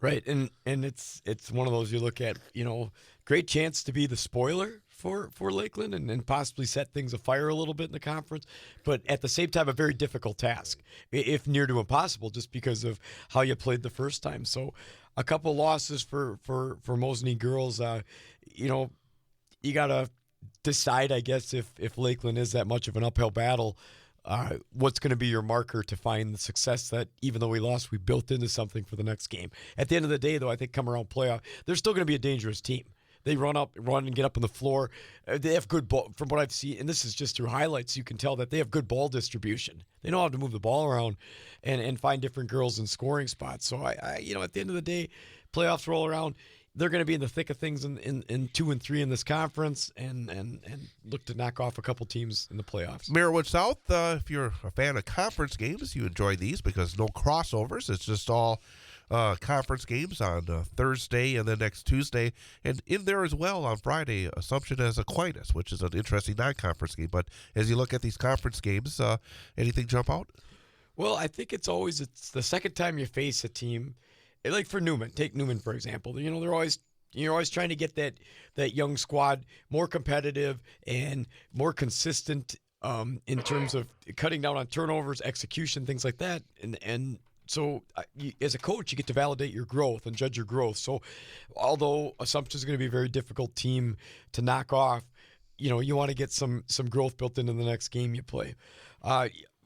Right, and it's one of those you look at, you know, great chance to be the spoiler for Lakeland and possibly set things afire a little bit in the conference, but at the same time a very difficult task, if near to impossible, just because of how you played the first time. So a couple losses for Mosinee girls, you know, you got to decide, I guess, if Lakeland is that much of an uphill battle, what's going to be your marker to find the success that even though we lost, we built into something for the next game. At the end of the day, though, I think come around playoff, they're still going to be a dangerous team. They run and get up on the floor. They have good ball, from what I've seen, and this is just through highlights. You can tell that they have good ball distribution. They know how to move the ball around and find different girls in scoring spots. So I at the end of the day, playoffs roll around. They're going to be in the thick of things in 2 and 3 in this conference, and look to knock off a couple teams in the playoffs. Marywood South, if you're a fan of conference games, you enjoy these because no crossovers. It's just all conference games on Thursday and then next Tuesday. And in there as well on Friday, Assumption has Aquinas, which is an interesting non-conference game. But as you look at these conference games, anything jump out? Well, I think it's the second time you face a team. Like for Newman, take Newman for example. You're always trying to get that young squad more competitive and more consistent in terms of cutting down on turnovers, execution, things like that. And so as a coach, you get to validate your growth and judge your growth. So although Assumption is going to be a very difficult team to knock off, you want to get some growth built into the next game you play.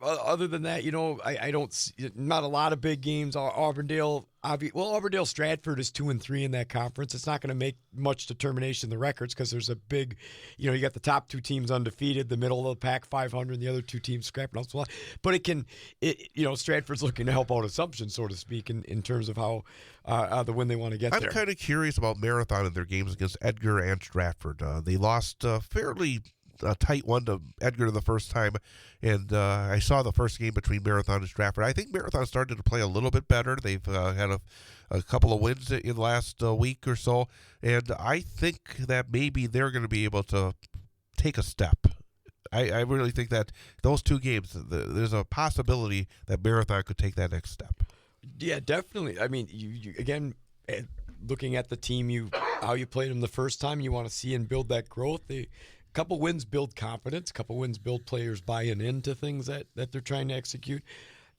Other than that, I don't see not a lot of big games. Auburndale Stratford is 2 and 3 in that conference. It's not going to make much determination in the records because there's a big, you got the top 2 teams undefeated, the middle of the pack 500, and the other 2 teams scrapping out. But Stratford's looking to help out Assumption, so to speak, in terms of how the win they want to get there. I'm kind of curious about Marathon in their games against Edgar and Stratford. They lost fairly a tight one to Edgar the first time, and I saw the first game between Marathon and Stratford. I think Marathon started to play a little bit better. They've had a couple of wins in the last week or so, and I think that maybe they're going to be able to take a step. I really think that those 2 games, there's a possibility that Marathon could take that next step. Yeah, definitely. I mean, you again, looking at the team, how you played them the first time, you want to see and build that growth. A couple wins build confidence. A couple wins build players buying into things that they're trying to execute.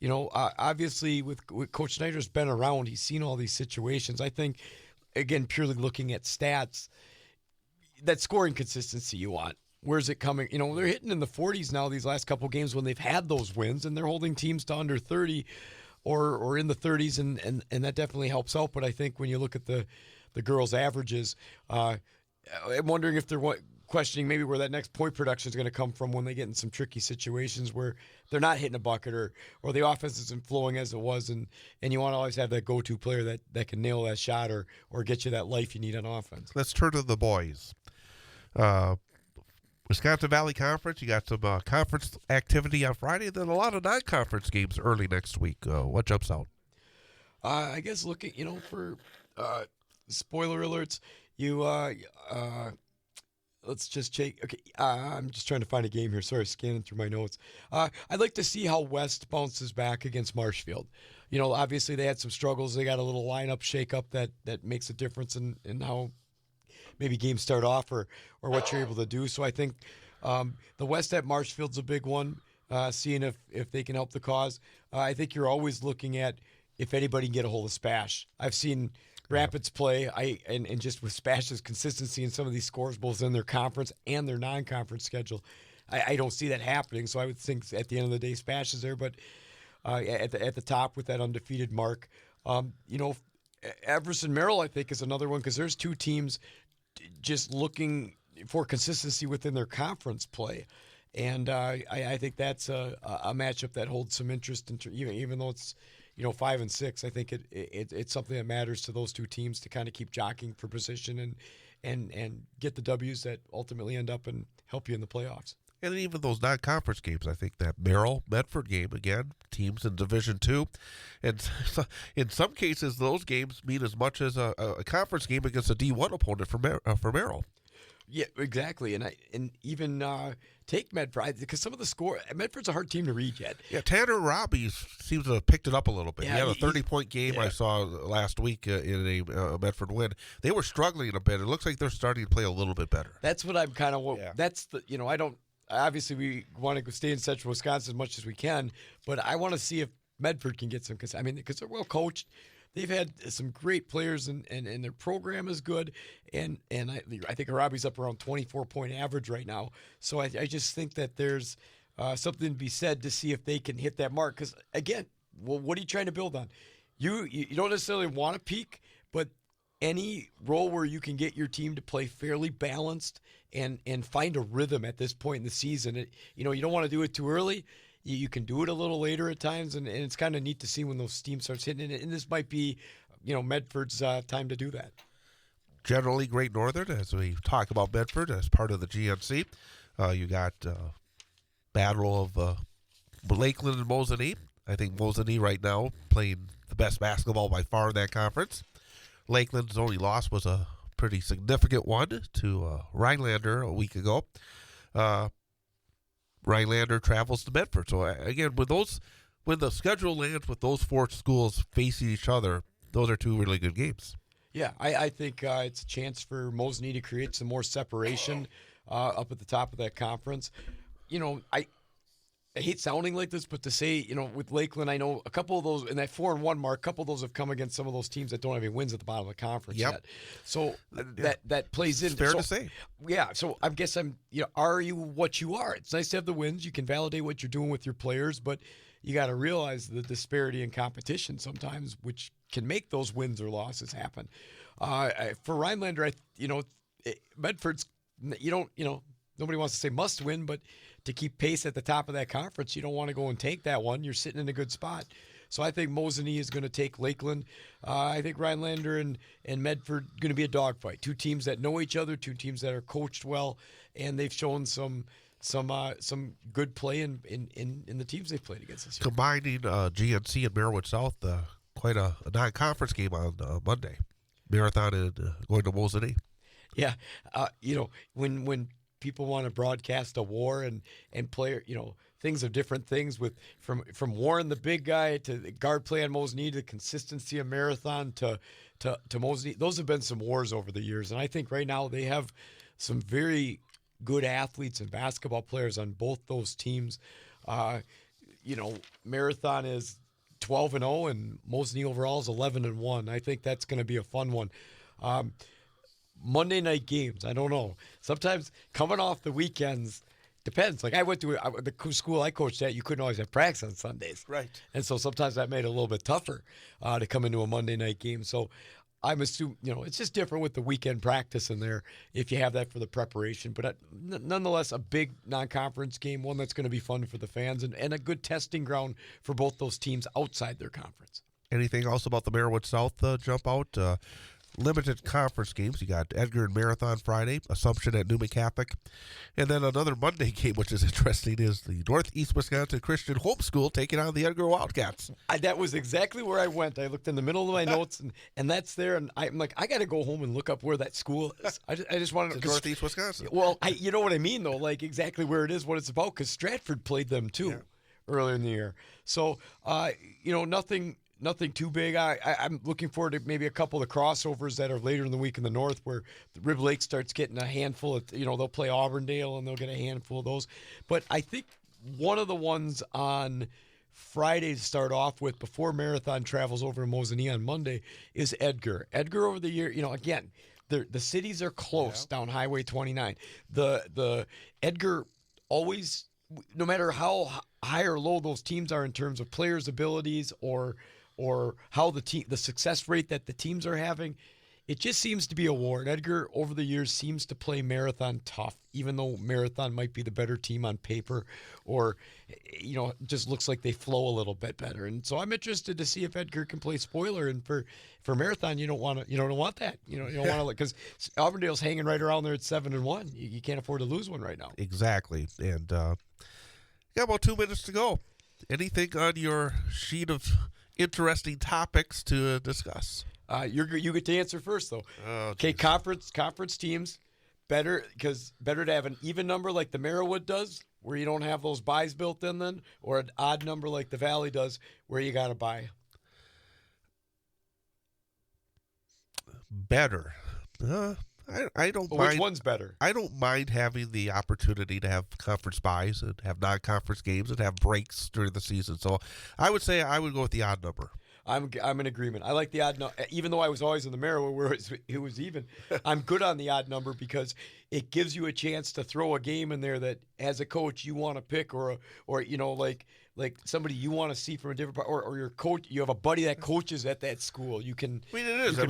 Obviously, with Coach Snyder's been around, he's seen all these situations. I think, again, purely looking at stats, that scoring consistency you want. Where's it coming? They're hitting in the 40s now these last couple games when they've had those wins, and they're holding teams to under 30 or in the 30s, and that definitely helps out. But I think when you look at the girls' averages, I'm wondering if they're questioning maybe where that next point production is going to come from when they get in some tricky situations where they're not hitting a bucket or the offense isn't flowing as it was, and you want to always have that go-to player that can nail that shot or get you that life you need on offense. Let's turn to the boys. Wisconsin Valley Conference, you got some conference activity on Friday, then a lot of non-conference games early next week. What jumps out? I guess looking, for spoiler alerts, let's just check. Okay, I'm just trying to find a game here. Sorry, scanning through my notes. I'd like to see how West bounces back against Marshfield. Obviously they had some struggles. They got a little lineup shakeup that makes a difference in how maybe games start off or what you're able to do. So I think the West at Marshfield's a big one, seeing if they can help the cause. I think you're always looking at if anybody can get a hold of Spash. I've seen Rapids play, and just with Spash's consistency in some of these scores, both in their conference and their non-conference schedule, I don't see that happening. So I would think at the end of the day, Spash is there, but at the top with that undefeated mark, Everson Merrill I think is another one because there's 2 teams just looking for consistency within their conference play, and I think that's a matchup that holds some interest even though it's 5 and 6. I think it's something that matters to those 2 teams to kind of keep jockeying for position and get the W's that ultimately end up and help you in the playoffs. And even those non-conference games, I think that Merrill-Medford game, again, teams in Division II. And so in some cases, those games mean as much as a conference game against a D1 opponent for Merrill. Yeah, exactly. And even take Medford, because some of the score, Medford's a hard team to read yet. Yeah, Tanner Robbie seems to have picked it up a little bit. Yeah, he had a 30-point game I saw last week in a Medford win. They were struggling a bit. It looks like they're starting to play a little bit better. That's what I'm kind of, that's the, I don't, obviously we want to stay in Central Wisconsin as much as we can, but I want to see if Medford can get some, because they're well coached. They've had some great players, and their program is good. And I think Arabi's up around 24-point average right now. So I just think that there's something to be said to see if they can hit that mark. Because, again, what are you trying to build on? You don't necessarily want to peak, but any role where you can get your team to play fairly balanced and find a rhythm at this point in the season. You don't want to do it too early. You can do it a little later at times, and it's kind of neat to see when those steam starts hitting it. And this might be, Medford's time to do that. Generally, Great Northern, as we talk about Medford as part of the GNC, you got battle of Lakeland and Mosinee. I think Mosinee right now playing the best basketball by far in that conference. Lakeland's only loss was a pretty significant one to Rhinelander a week ago. Rhinelander travels to Medford. So again, when the schedule lands with those four schools facing each other, those are two really good games. Yeah, I think it's a chance for Mosinee to create some more separation up at the top of that conference. I hate sounding like this, but to say, with Lakeland, I know a couple of those, in that 4-1 mark, a couple of those have come against some of those teams that don't have any wins at the bottom of the conference yet. So that plays in. It's fair to say. Yeah, so I guess are you what you are? It's nice to have the wins. You can validate what you're doing with your players, but you got to realize the disparity in competition sometimes, which can make those wins or losses happen. For Rhinelander, Medford's, nobody wants to say must win, but to keep pace at the top of that conference, you don't want to go and take that one. You're sitting in a good spot. So I think Mosinee is going to take Lakeland. I think Rhinelander and Medford going to be a dogfight. Two teams that know each other, two teams that are coached well, and they've shown some good play in the teams they've played against this year. Combining GNC and Merriwood South, quite a non-conference game on Monday. Marathon and going to Mosinee. Yeah, when people want to broadcast a war and player, things of different things from Warren, the big guy, to the guard play on Mosinee, to the consistency of Marathon to Mosinee. Those have been some wars over the years, and I think right now they have some very good athletes and basketball players on both those teams. Marathon is 12-0, and Mosinee overall is 11-1. I think that's going to be a fun one. Monday night games, I don't know. Sometimes coming off the weekends depends. Like I went to the school I coached at, you couldn't always have practice on Sundays. Right. And so sometimes that made it a little bit tougher to come into a Monday night game. So I'm assuming, it's just different with the weekend practice in there if you have that for the preparation. But nonetheless, a big non-conference game, one that's going to be fun for the fans and a good testing ground for both those teams outside their conference. Anything else about the Merriwood South jump out? Limited conference games. You got Edgar and Marathon Friday, Assumption at Newman Catholic. And then another Monday game, which is interesting, is the Northeast Wisconsin Christian Homeschool taking on the Edgar Wildcats. That was exactly where I went. I looked in the middle of my notes, and that's there. And I'm like, I got to go home and look up where that school is. I just wanted to. Northeast Wisconsin. Well, you know what I mean, though, like exactly where it is, what it's about, because Stratford played them, too, earlier in the year. So, Nothing too big. I'm looking forward to maybe a couple of crossovers that are later in the week in the north where the Rib Lake starts getting a handful of, they'll play Auburndale and they'll get a handful of those. But I think one of the ones on Friday to start off with before Marathon travels over to Mosinee on Monday is Edgar. Edgar over the year, again, the cities are close down Highway 29. The Edgar always, no matter how high or low those teams are in terms of players' abilities or how the success rate that the teams are having, it just seems to be a war. And Edgar, over the years, seems to play Marathon tough, even though Marathon might be the better team on paper or, just looks like they flow a little bit better. And so I'm interested to see if Edgar can play spoiler. And for Marathon, you don't want that. You don't want to, because Auburndale's hanging right around there at 7-1. You can't afford to lose one right now. Exactly. And got about 2 minutes to go. Anything on your sheet of interesting topics to discuss? You get to answer first, though. Okay, conference teams, better to have an even number like the Merriwood does, where you don't have those buys built in then, or an odd number like the Valley does, where you got to buy. Better. I don't mind. Which one's better? I don't mind having the opportunity to have conference buys and have non-conference games and have breaks during the season. So I would say I would go with the odd number. I'm in agreement. I like the odd number, even though I was always in the mirror where it was even. I'm good on the odd number because it gives you a chance to throw a game in there that, as a coach, you want to pick, or like somebody you want to see from a different part, or your coach. You have a buddy that coaches at that school. You can. I mean, it is. Just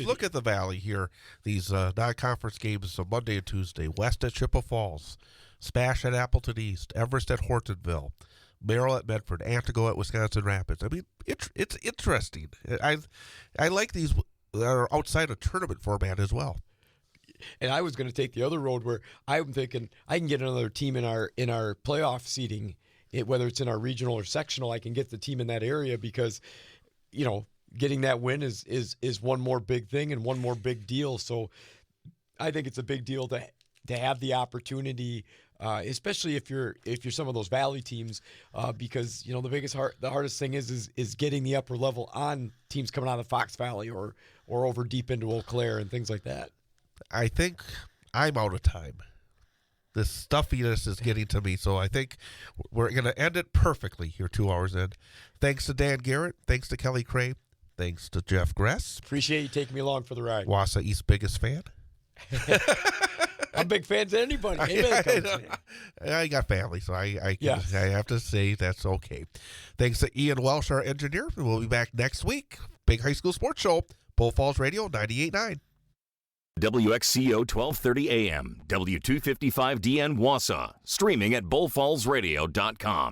look at the Valley here. These non-conference games on Monday and Tuesday. West at Chippewa Falls, Spash at Appleton East, Everest at Hortonville, Merrill at Medford, Antigo at Wisconsin Rapids. I mean, it's interesting. I like these that are outside a tournament format as well. And I was going to take the other road where I'm thinking I can get another team in our playoff seeding, whether it's in our regional or sectional. I can get the team in that area because, getting that win is one more big thing and one more big deal. So I think it's a big deal to have the opportunity, especially if you're some of those Valley teams, because the hardest thing is getting the upper level on teams coming out of Fox Valley or over deep into Eau Claire and things like that. I think I'm out of time. This stuffiness is getting to me, so I think we're going to end it perfectly here 2 hours in. Thanks to Dan Garrett. Thanks to Kelly Cray. Thanks to Jeff Gress. Appreciate you taking me along for the ride. Wausau East biggest fan. I'm big fans of anybody. I got family, so I have to say that's okay. Thanks to Ian Welsh, our engineer. We'll be back next week. Big High School Sports Show, Bull Falls Radio 98.9. WXCO 1230 AM, W255DN Wausau, streaming at bullfallsradio.com.